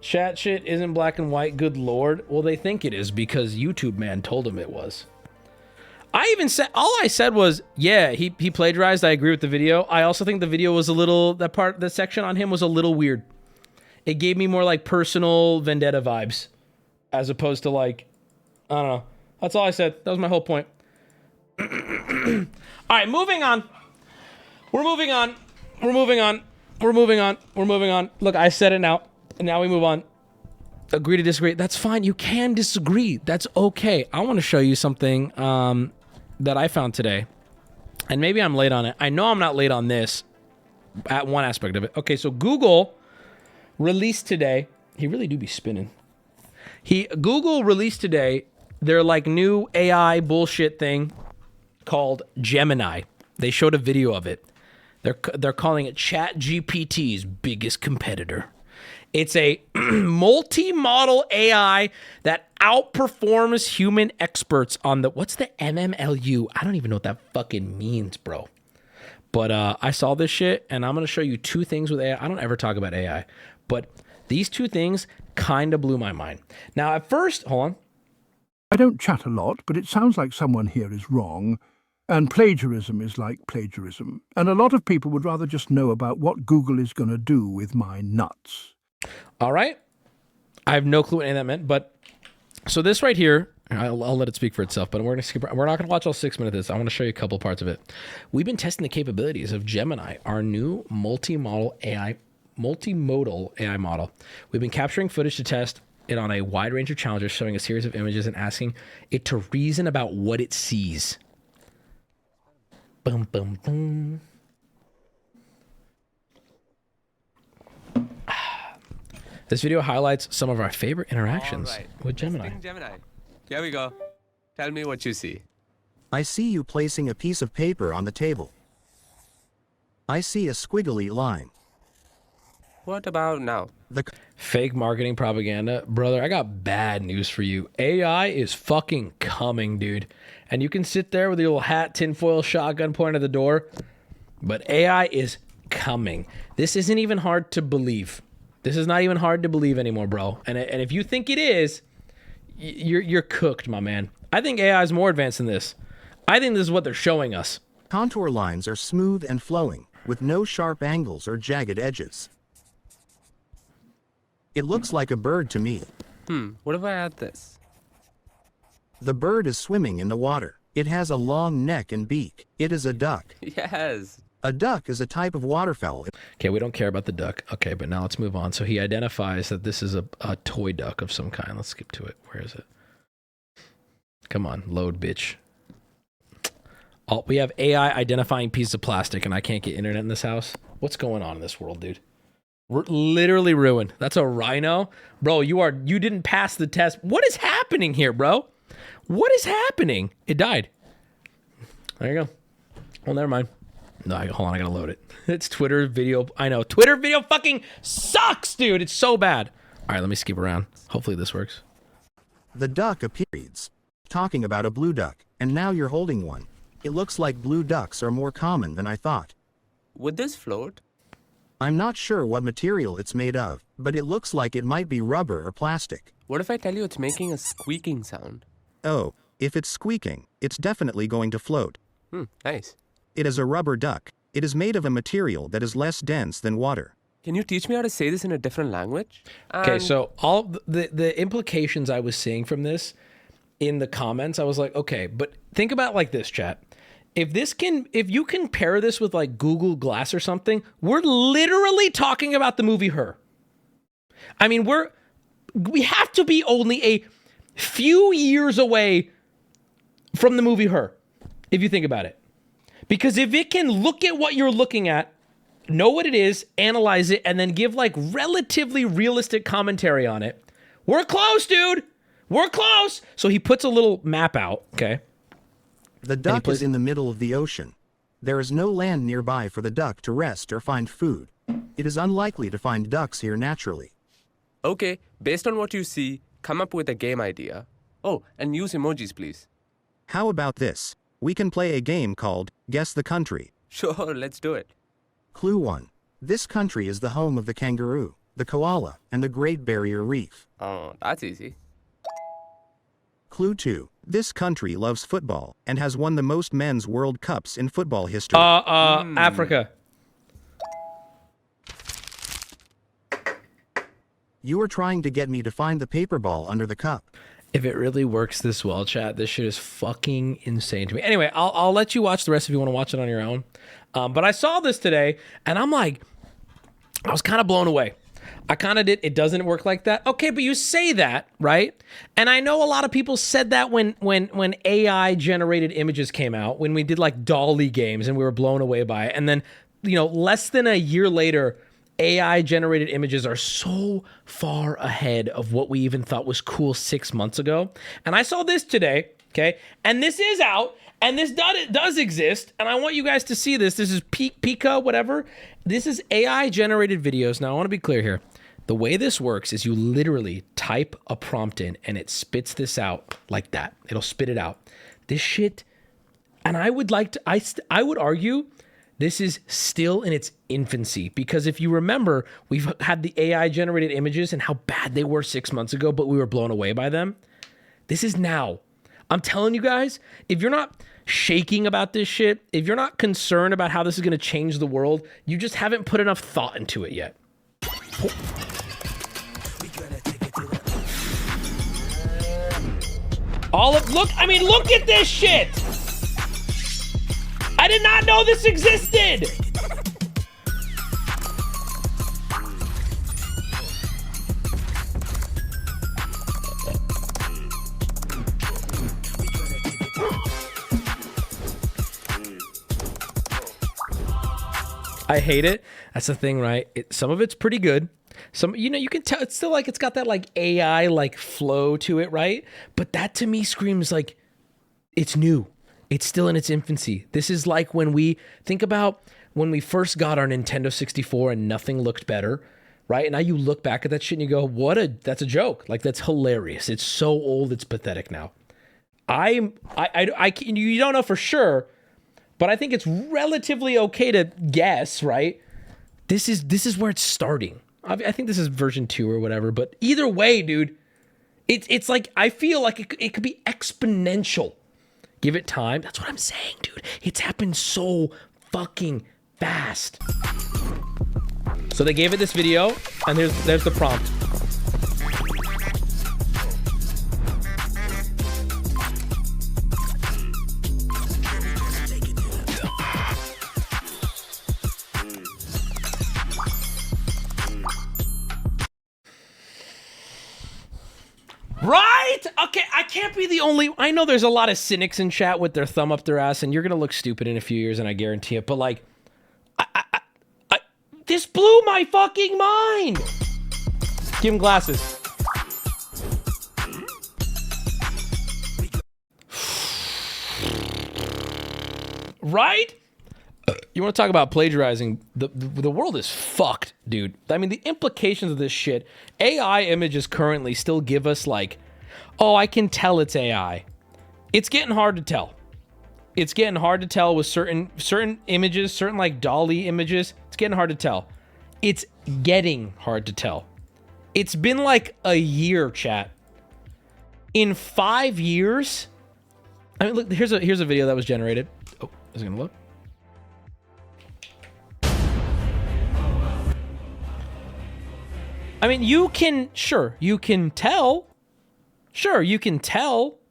S1: Chat shit isn't black and white. Good lord. Well, they think it is because YouTube man told him it was. I even said, all I said was, yeah, he plagiarized. I agree with the video. I also think the video was a little, the section on him was a little weird. It gave me more like personal vendetta vibes as opposed to like, I don't know. That's all I said. That was my whole point. All right, moving on. We're moving on. Look, I said it now. And now we move on. Agree to disagree. That's fine. You can disagree. That's okay. I want to show you something that I found today. And maybe I'm late on it. I know I'm not late on this at one aspect of it. Okay, so Google released today. He really do be spinning. Google released today their like new AI bullshit thing called Gemini. They showed a video of it. They're calling it ChatGPT's biggest competitor. It's a multi-model AI that outperforms human experts on the... What's the MMLU? I don't even know what that fucking means, bro. But I saw this shit, and I'm going to show you two things with AI. I don't ever talk about AI, but these two things kind of blew my mind. Now, at first... Hold on.
S8: I don't chat a lot, but it sounds like someone here is wrong. And plagiarism is like plagiarism. And a lot of people would rather just know about what Google is going to do with my nuts.
S1: All right. I have no clue what any of that meant, but so this right here, I'll let it speak for itself, but we're not going to watch all 6 minutes of this. I want to show you a couple parts of it. We've been testing the capabilities of Gemini, our new multimodal AI model. We've been capturing footage to test it on a wide range of challenges, showing a series of images and asking it to reason about what it sees. Boom, boom, boom. This video highlights some of our favorite interactions with Gemini.
S16: Gemini. Here we go. Tell me what you see.
S22: I see you placing a piece of paper on the table. I see a squiggly line.
S16: What about now?
S1: Fake marketing propaganda. Brother, I got bad news for you. AI is fucking coming, dude. And you can sit there with your little hat, tinfoil, shotgun pointed at the door, but AI is coming. This isn't even hard to believe. This is not even hard to believe anymore, bro. And if you think it is, you're cooked, my man. I think AI is more advanced than this. I think this is what they're showing us.
S22: Contour lines are smooth and flowing, with no sharp angles or jagged edges. It looks like a bird to me.
S16: What if I add this?
S22: The bird is swimming in the water. It has a long neck and beak. It is a duck.
S16: Yes.
S22: A duck is a type of waterfowl.
S1: Okay, we don't care about the duck. Okay, but now let's move on. So he identifies that this is a toy duck of some kind. Let's skip to it. Where is it? Come on, load, bitch. We have AI identifying pieces of plastic, and I can't get internet in this house. What's going on in this world, dude? We're literally ruined. That's a rhino? Bro, you didn't pass the test. What is happening here, bro? What is happening? It died. There you go. Well, never mind. No, hold on, I gotta load it. It's Twitter video. I know. Twitter video fucking sucks, dude. It's so bad. All right, let me skip around. Hopefully this works.
S22: The duck appears. Talking about a blue duck, and now you're holding one. It looks like blue ducks are more common than I thought.
S16: Would this float?
S22: I'm not sure what material it's made of, but it looks like it might be rubber or plastic.
S16: What if I tell you it's making a squeaking sound?
S22: Oh, if it's squeaking, it's definitely going to float.
S16: Nice.
S22: It is a rubber duck. It is made of a material that is less dense than water.
S16: Can you teach me how to say this in a different language?
S1: Okay, so all the implications I was seeing from this in the comments, I was like, okay, but think about it like this, chat. if you can pair this with like Google Glass or something, we're literally talking about the movie Her. I mean, we have to be only a few years away from the movie Her, if you think about it. Because if it can look at what you're looking at, know what it is, analyze it, and then give like relatively realistic commentary on it, we're close, dude. We're close. So he puts a little map out, okay?
S22: The duck is in the middle of the ocean. There is no land nearby for the duck to rest or find food. It is unlikely to find ducks here naturally.
S16: Okay, based on what you see, come up with a game idea. Oh, and use emojis, please.
S22: How about this? We can play a game called Guess the Country.
S16: Sure, let's do it.
S22: Clue 1. This country is the home of the kangaroo, the koala, and the Great Barrier Reef.
S16: Oh, that's easy.
S22: Clue 2. This country loves football and has won the most men's World Cups in football history.
S1: Africa.
S22: You are trying to get me to find the paper ball under the cup.
S1: If it really works this well, chat, this shit is fucking insane to me. Anyway, I'll let you watch the rest if you want to watch it on your own. But I saw this today, and I'm like, I was kind of blown away. I kind of did. It doesn't work like that. Okay, but you say that, right? And I know a lot of people said that when AI generated images came out, when we did like Dolly games and we were blown away by it. And then, less than a year later, AI generated images are so far ahead of what we even thought was cool 6 months ago. And I saw this today, okay? And this is out, and this does exist, and I want you guys to see this. This is Pika, whatever. This is AI generated videos. Now, I want to be clear here. The way this works is you literally type a prompt in, and it spits this out like that. It'll spit it out. This shit, and I would argue this is still in its infancy, because if you remember, we've had the AI generated images and how bad they were 6 months ago, but we were blown away by them. This is now. I'm telling you guys, if you're not shaking about this shit, if you're not concerned about how this is going to change the world, you just haven't put enough thought into it yet. Look at this shit. I did not know this existed! I hate it. That's the thing, right? Some of it's pretty good. Some, you can tell it's still like it's got that like AI like flow to it, right? But that to me screams like it's new. It's still in its infancy. This is like when we think about when we first got our Nintendo 64 and nothing looked better, right? And now you look back at that shit and you go, that's a joke. Like, that's hilarious. It's so old, it's pathetic now. You don't know for sure, but I think it's relatively okay to guess, right? This is where it's starting. I think this is version 2 or whatever, but either way, dude, it's like, I feel like it could be exponential. Give it time. That's what I'm saying, dude. It's happened so fucking fast. So they gave it this video, and there's the prompt. Right? Okay, I can't be the only... I know there's a lot of cynics in chat with their thumb up their ass, and you're going to look stupid in a few years, and I guarantee it. But, like, this blew my fucking mind. Give him glasses. Right? You want to talk about plagiarizing? The world is fucked, dude. I mean, the implications of this shit. AI images currently still give us like, oh, I can tell it's AI. It's getting hard to tell. It's getting hard to tell with certain images, certain like Dolly images. It's getting hard to tell. It's getting hard to tell. It's been like a year, chat. In 5 years, I mean, look, here's a video that was generated. Oh, is it gonna look? I mean, you can tell,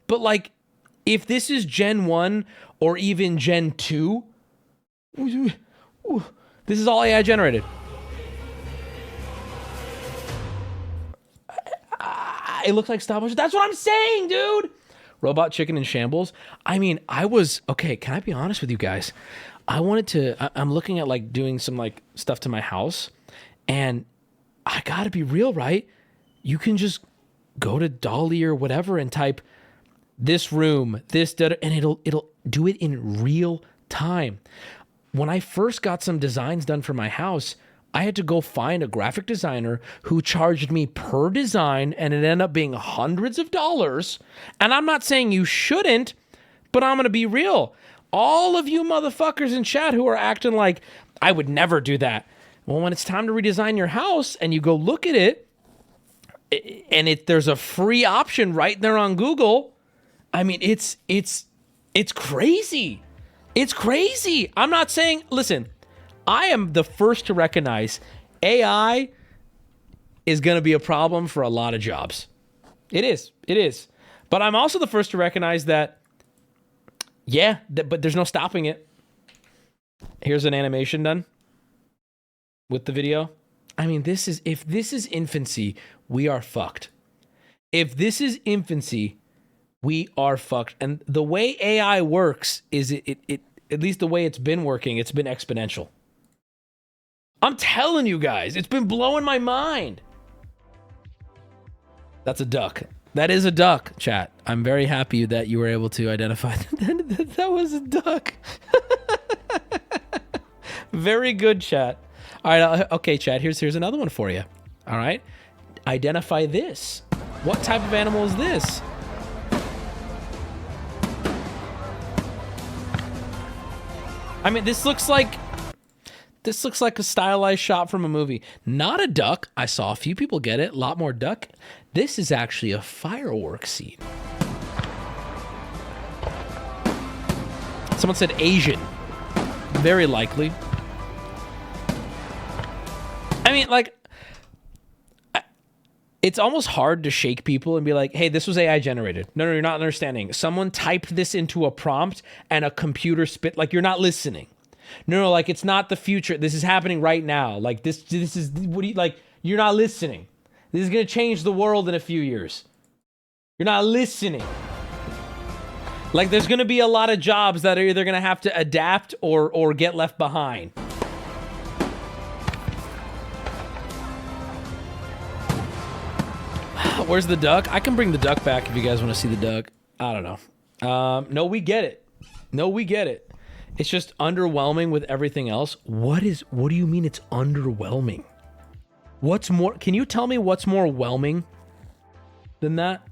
S1: but like, If this is Gen 1 or even Gen 2, this is all AI generated. It looks like stop motion. That's what I'm saying, dude. Robot chicken in shambles. I mean, okay, can I be honest with you guys? I'm looking at like doing some like stuff to my house, and I gotta be real, right? You can just go to Dolly or whatever and type this room, this, and it'll do it in real time. When I first got some designs done for my house, I had to go find a graphic designer who charged me per design, and it ended up being hundreds of dollars. And I'm not saying you shouldn't, but I'm going to be real. All of you motherfuckers in chat who are acting like I would never do that. Well, when it's time to redesign your house and you go look at it, and there's a free option right there on Google, I mean, it's crazy. It's crazy. I'm not saying, listen, I am the first to recognize AI is going to be a problem for a lot of jobs. It is. But I'm also the first to recognize that, but there's no stopping it. Here's an animation done with the video. I mean, if this is infancy, we are fucked. If this is infancy, we are fucked. And the way AI works is it at least the way it's been working, it's been exponential. I'm telling you guys, it's been blowing my mind. That's a duck. That is a duck, chat. I'm very happy that you were able to identify that was a duck. Very good, chat. All right, okay, chat, here's another one for you. All right? Identify this. What type of animal is this? I mean, this looks like a stylized shot from a movie. Not a duck. I saw a few people get it. A lot more duck. This is actually a fireworks scene. Someone said Asian. Very likely. I mean, like, it's almost hard to shake people and be like, hey, this was AI generated. No, you're not understanding. Someone typed this into a prompt and a computer spit, like, you're not listening. No, like, it's not the future. This is happening right now. Like, this is, what do you, like, you're not listening. This is going to change the world in a few years. You're not listening. Like, there's going to be a lot of jobs that are either going to have to adapt or get left behind. Where's the duck? I can bring the duck back if you guys want to see the duck. I don't know. No, we get it. It's just underwhelming with everything else. What do you mean it's underwhelming? What's more? Can you tell me what's more whelming than that?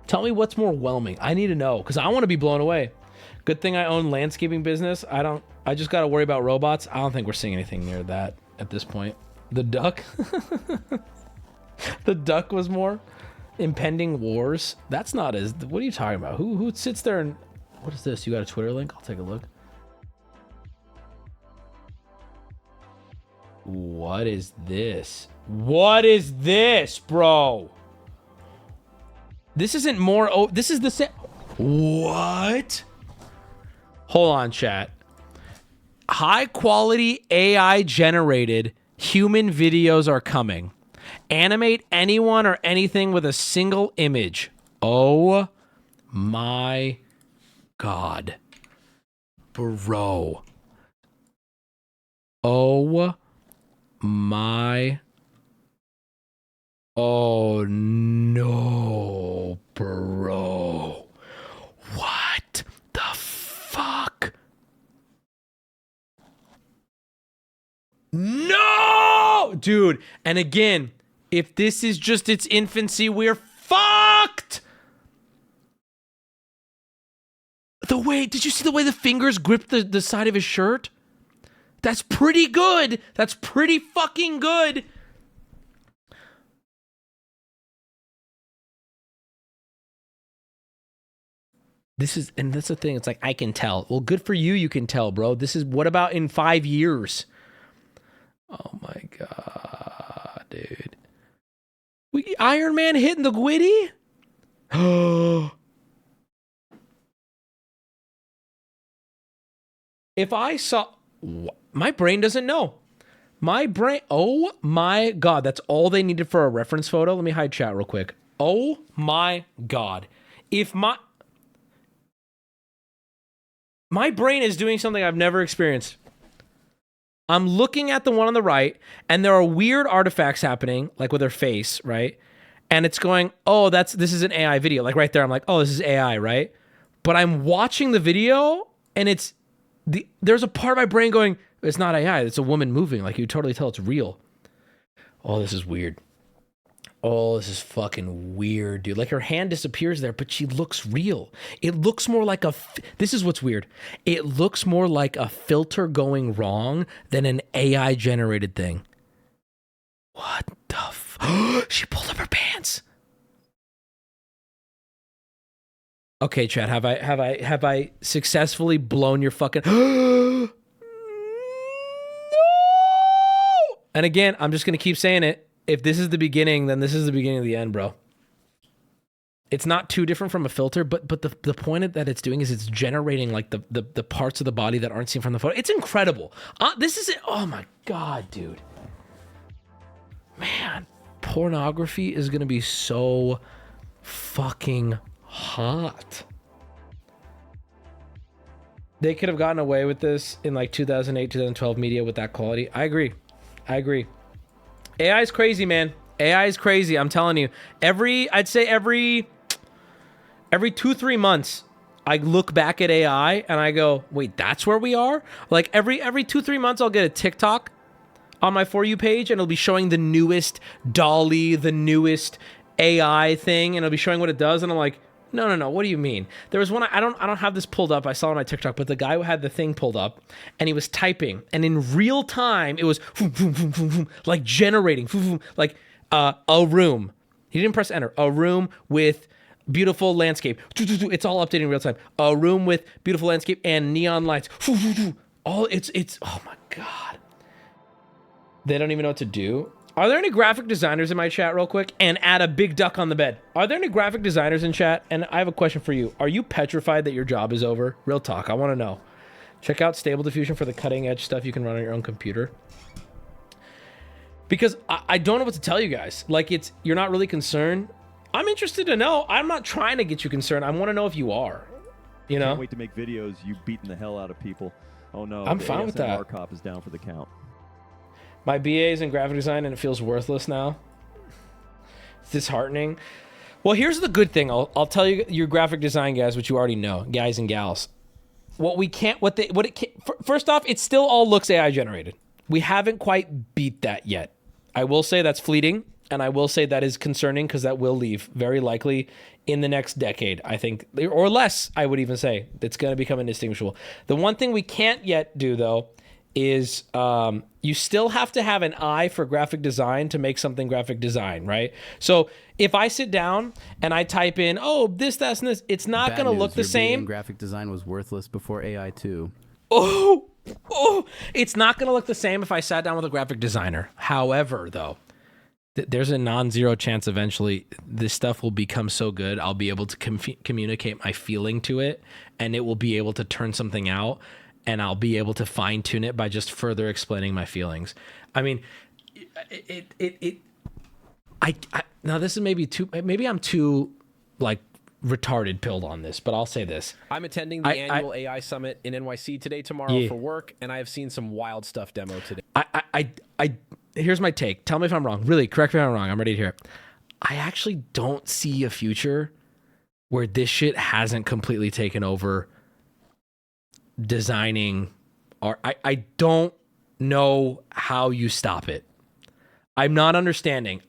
S1: Tell me what's more whelming. I need to know because I want to be blown away. Good thing I own landscaping business. I just got to worry about robots. I don't think we're seeing anything near that at this point. The duck? The duck was more impending wars. That's not as. What are you talking about? Who sits there and what is this? You got a Twitter link? I'll take a look. What is this? What is this, bro? This isn't more. Oh, this is the same. What? Hold on, chat. High quality AI generated human videos are coming. Animate anyone or anything with a single image. Oh my God. Bro. Oh my. Oh no, bro. What the fuck? No! Dude, and again, if this is just its infancy, we're fucked! Did you see the way the fingers gripped the side of his shirt? That's pretty good. That's pretty fucking good. And that's the thing. It's like, I can tell. Well, good for you. You can tell, bro. What about in 5 years? Oh my God, dude. Iron Man hitting the Gwitty? Oh. If I saw, my brain doesn't know. My brain, oh my God, that's all they needed for a reference photo. Let me hide chat real quick. Oh my God. If my brain is doing something I've never experienced. I'm looking at the one on the right, and there are weird artifacts happening, like with her face, right? And it's going, oh, this is an AI video. Like right there, I'm like, oh, this is AI, right? But I'm watching the video, and there's a part of my brain going, it's not AI, it's a woman moving. Like you totally tell it's real. Oh, this is weird. Oh, this is fucking weird, dude. Like her hand disappears there, but she looks real. It looks more like this is what's weird. It looks more like a filter going wrong than an AI generated thing. What the she pulled up her pants. Okay, Chad, have I successfully blown your fucking No! And again, I'm just gonna keep saying it. If this is the beginning, then this is the beginning of the end, bro. It's not too different from a filter, but the point that it's doing is it's generating like the parts of the body that aren't seen from the photo. It's incredible. This is it. Oh my God, dude. Man, pornography is gonna be so fucking hot. They could have gotten away with this in like 2008, 2012 media with that quality. I agree. AI is crazy, man. AI is crazy. I'm telling you. I'd say every 2-3 months, I look back at AI and I go, wait, that's where we are? Like every 2-3 months, I'll get a TikTok on my For You page and it'll be showing the newest Dolly, the newest AI thing, and it'll be showing what it does. And I'm like, no. What do you mean? There was one, I don't have this pulled up. I saw it on my TikTok, but the guy who had the thing pulled up and he was typing, and in real time, it was like generating, like a room. He didn't press enter. A room with beautiful landscape. It's all updating in real time. A room with beautiful landscape and neon lights. All it's oh my God. They don't even know what to do. Are there any graphic designers in my chat real quick? And add a big duck on the bed. Are there any graphic designers in chat? And I have a question for you. Are you petrified that your job is over? Real talk, I want to know. Check out Stable Diffusion for the cutting edge stuff you can run on your own computer. Because I don't know what to tell you guys. Like you're not really concerned. I'm interested to know. I'm not trying to get you concerned. I want to know if you are. You know?
S13: Can't wait to make videos you beating the hell out of people. Oh no,
S1: I'm fine with that.
S13: Cop is down for the count.
S1: My BA is in graphic design and it feels worthless now. It's disheartening. Well, here's the good thing. I'll tell you, your graphic design guys, which you already know, guys and gals. First off, it still all looks AI generated. We haven't quite beat that yet. I will say that's fleeting, and I will say that is concerning because that will leave very likely in the next decade, I think, or less. I would even say it's going to become indistinguishable. The one thing we can't yet do though is you still have to have an eye for graphic design to make something graphic design, right? So if I sit down and I type in, oh, this, that, and this, it's not going to look the same.
S7: Graphic design was worthless before AI too.
S1: Oh, it's not going to look the same if I sat down with a graphic designer. However, though, there's a non-zero chance eventually this stuff will become so good, I'll be able to communicate my feeling to it, and it will be able to turn something out, and I'll be able to fine tune it by just further explaining my feelings. I mean, now this is maybe I'm too like retarded pilled on this, but I'll say this.
S6: I'm attending the annual AI Summit in NYC tomorrow for work, and I have seen some wild stuff demo today.
S1: Here's my take. Tell me if I'm wrong. Really, correct me if I'm wrong. I'm ready to hear it. I actually don't see a future where this shit hasn't completely taken over designing art. I don't know how you stop it. I'm not understanding.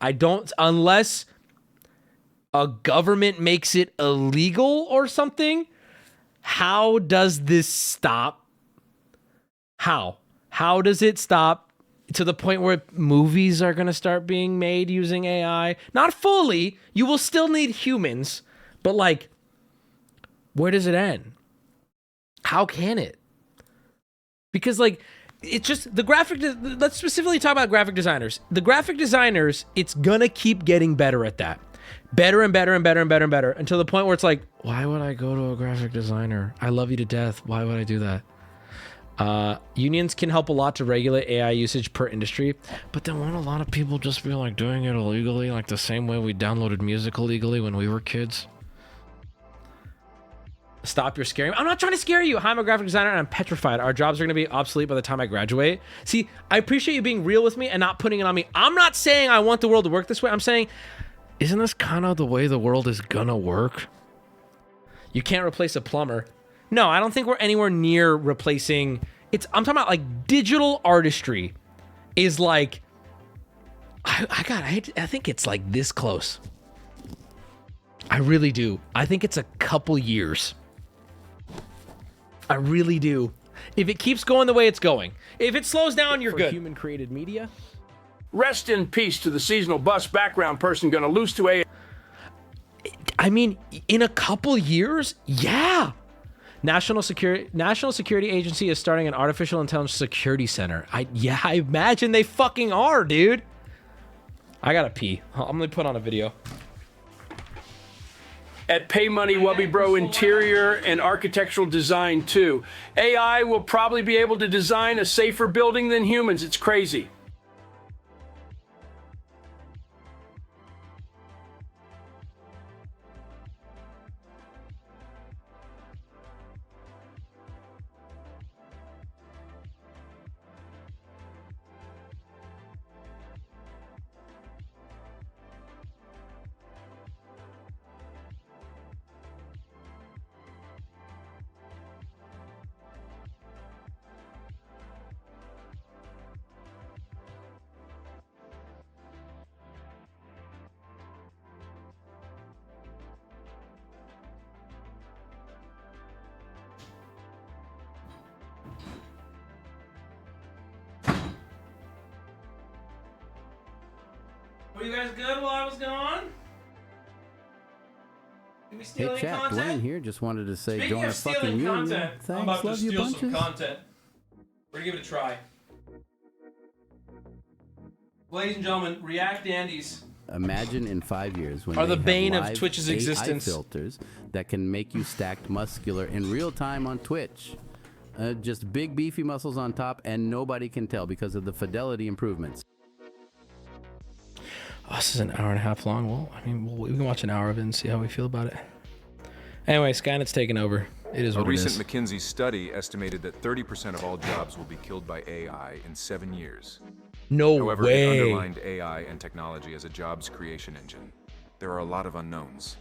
S1: Unless a government makes it illegal or something. How does this stop? How does it stop to the point where movies are going to start being made using AI? Not fully. You will still need humans, but like, where does it end? How can it? Because like, it's just let's specifically talk about graphic designers. The graphic designers, it's gonna keep getting better at that. Better and better and better and better and better until the point where it's like, why would I go to a graphic designer? I love you to death. Why would I do that? Unions can help a lot to regulate AI usage per industry, but then won't a lot of people just be like doing it illegally, like the same way we downloaded music illegally when we were kids? Stop your scaring. I'm not trying to scare you. Hi, I'm a graphic designer and I'm petrified. Our jobs are going to be obsolete by the time I graduate. See, I appreciate you being real with me and not putting it on me. I'm not saying I want the world to work this way. I'm saying, isn't this kind of the way the world is going to work? You can't replace a plumber. No, I don't think we're anywhere near replacing. I'm talking about like digital artistry is like, I think it's like this close. I really do. I think it's a couple years. I really do. If it keeps going the way it's going. If it slows down, you're good.
S6: Human created media.
S3: Rest in peace to the seasonal bus background person gonna lose to AI.
S1: I mean, in a couple years, yeah. National Security Agency is starting an artificial intelligence security center. I imagine they fucking are, dude. I gotta pee. I'm gonna put on a video.
S3: At PaymoneyWubby, bro, interior and architectural design too. AI will probably be able to design a safer building than humans. It's crazy.
S1: Were you guys good while I was gone? Did we steal any
S7: chat,
S1: content?
S7: Dwayne here just wanted to say,
S1: Speaking
S7: join a
S1: of
S7: fucking
S1: stealing
S7: union.
S1: content,
S7: Thanks,
S1: I'm about to
S7: love you
S1: steal some
S7: bunches.
S1: content. We're gonna give it a try. Ladies and gentlemen, React Andes.
S7: Imagine in 5 years when
S1: Are the
S7: they have
S1: bane of
S7: live
S1: Twitch's
S7: AI
S1: existence.
S7: filters that can make you stacked muscular in real time on Twitch. Just big beefy muscles on top, and nobody can tell because of the fidelity improvements.
S1: Oh, this is an hour and a half long. Well, I mean, we can watch an hour of it and see how we feel about it. Anyway, Skynet's taken over. It is what it is.
S2: A recent McKinsey study estimated that 30% of all jobs will be killed by AI in 7 years.
S1: No
S2: However,
S1: way.
S2: it underlined AI and technology as a jobs creation engine. There are a lot of unknowns.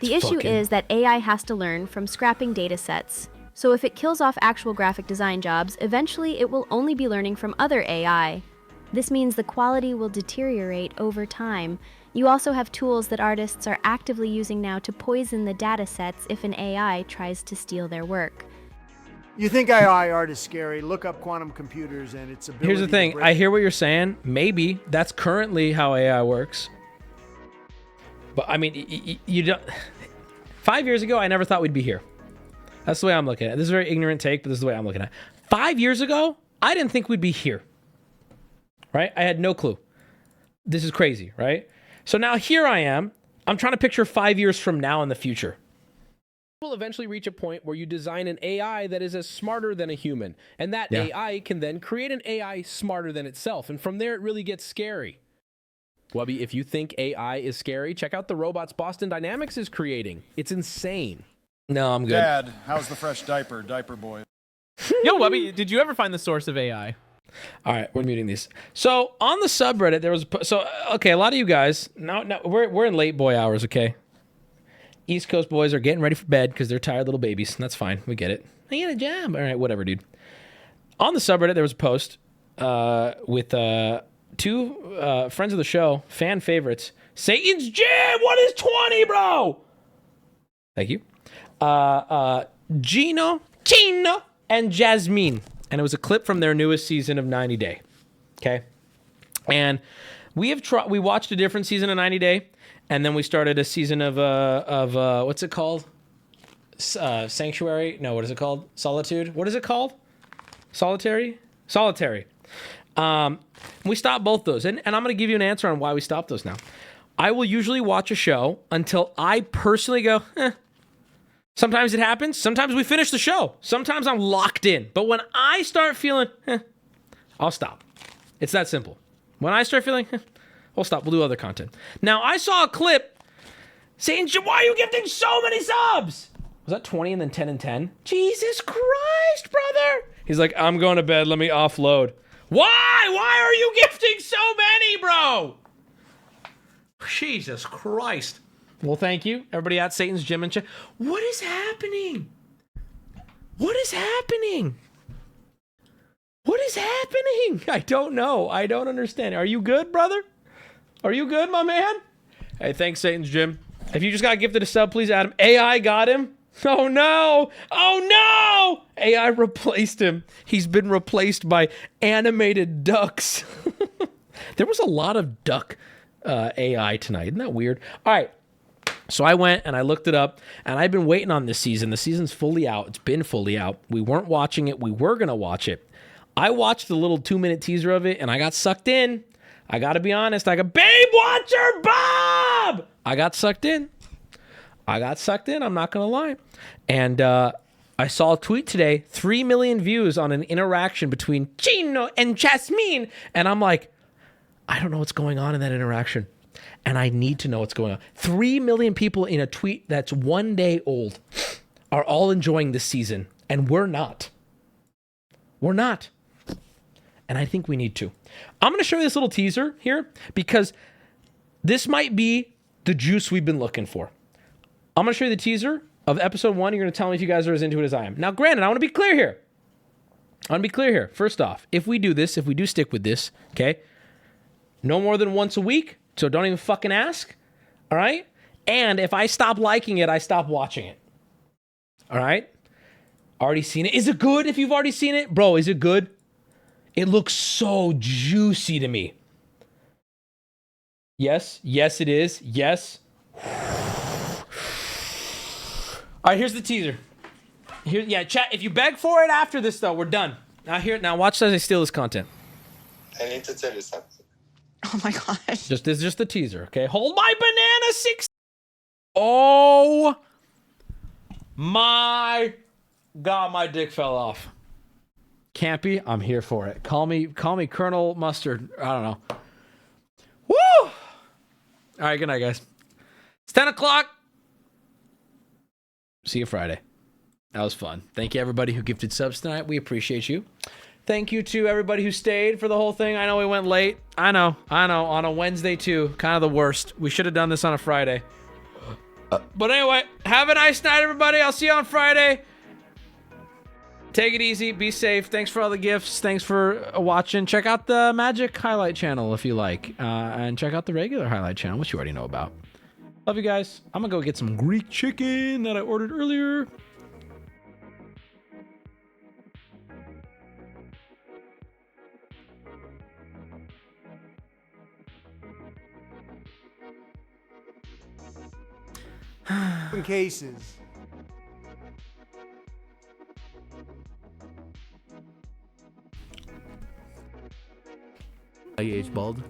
S5: The issue is that AI has to learn from scrapping data sets. So if it kills off actual graphic design jobs, eventually it will only be learning from other AI. This means the quality will deteriorate over time. You also have tools that artists are actively using now to poison the data sets if an AI tries to steal their work.
S18: You think AI art is scary? Look up quantum computers and its ability.
S1: Here's the thing. I hear what you're saying. Maybe that's currently how AI works. But I mean, you don't. 5 years ago, I never thought we'd be here. That's the way I'm looking at it. This is a very ignorant take, but this is the way I'm looking at it. 5 years ago, I didn't think we'd be here. Right? I had no clue. This is crazy, right? So now here I am. I'm trying to picture 5 years from now in the future.
S6: Will eventually reach a point where you design an AI that is as smarter than a human, and that AI can then create an AI smarter than itself, and from there it really gets scary. Wubby, if you think AI is scary, check out the robots Boston Dynamics is creating. It's insane.
S1: No, I'm good.
S9: Dad, how's the fresh diaper boy?
S19: Yo, Wubby, did you ever find the source of AI?
S1: All right, we're muting these. So on the subreddit, there was okay. A lot of you guys now we're in late boy hours. Okay, East Coast boys are getting ready for bed because they're tired little babies. That's fine. We get it. I get a job. All right, whatever, dude. On the subreddit, there was a post with two friends of the show, fan favorites. Satan's Jam. What is 20, bro? Thank you. Gino, and Jasmine. And it was a clip from their newest season of 90 Day. Okay? And we watched a different season of 90 Day, and then we started a season of what's it called? Sanctuary? No, what is it called? Solitude? What is it called? Solitary? Solitary. We stopped both those. And I'm going to give you an answer on why we stopped those now. I will usually watch a show until I personally go, Sometimes it happens. Sometimes we finish the show. Sometimes I'm locked in. But when I start feeling, I'll stop. It's that simple. When I start feeling, we'll stop. We'll do other content. Now, I saw a clip saying, why are you gifting so many subs? Was that 20 and then 10 and 10? Jesus Christ, brother. He's like, I'm going to bed. Let me offload. Why? Why are you gifting so many, bro? Jesus Christ. Well, thank you. Everybody at Satan's Gym and chat. What is happening? What is happening? What is happening? I don't know. I don't understand. Are you good, brother? Are you good, my man? Hey, thanks, Satan's Gym. If you just got gifted a sub, please add him. AI got him. Oh, no. Oh, no. AI replaced him. He's been replaced by animated ducks. There was a lot of duck AI tonight. Isn't that weird? All right. So I went and I looked it up, and I've been waiting on this season. The season's fully out. It's been fully out. We weren't watching it. We were going to watch it. I watched the little 2-minute teaser of it, and I got sucked in. I got to be honest. I got, Babe Watcher Bob! I got sucked in. I'm not going to lie. And I saw a tweet today, 3 million views on an interaction between Chino and Jasmine. And I'm like, I don't know what's going on in that interaction. And I need to know what's going on. 3 million people in a tweet that's 1 day old are all enjoying this season. And we're not. We're not. And I think we need to. I'm going to show you this little teaser here because this might be the juice we've been looking for. I'm going to show you the teaser of episode 1. You're going to tell me if you guys are as into it as I am. Now, granted, I want to be clear here. First off, if we do this, if we do stick with this, okay, no more than once a week. So don't even fucking ask. All right. And if I stop liking it, I stop watching it. All right. Already seen it. Is it good if you've already seen it? Bro, is it good? It looks so juicy to me. Yes. Yes, it is. Yes. All right, here's the teaser. Chat, if you beg for it after this, though, we're done. Now watch as I steal this content.
S11: I need to tell you something.
S15: Oh my gosh.
S1: This is just the teaser, okay? Hold my banana 6. Oh my God, my dick fell off. Campy, I'm here for it. Call me Colonel Mustard. I don't know. Woo! All right, good night, guys. It's 10 o'clock. See you Friday. That was fun. Thank you, everybody who gifted subs tonight. We appreciate you. Thank you to everybody who stayed for the whole thing. I know we went late. I know. On a Wednesday, too. Kind of the worst. We should have done this on a Friday. But anyway, have a nice night, everybody. I'll see you on Friday. Take it easy. Be safe. Thanks for all the gifts. Thanks for watching. Check out the Magic highlight channel if you like. And check out the regular highlight channel, which you already know about. Love you guys. I'm going to go get some Greek chicken that I ordered earlier.
S18: Cases.
S7: I age bald.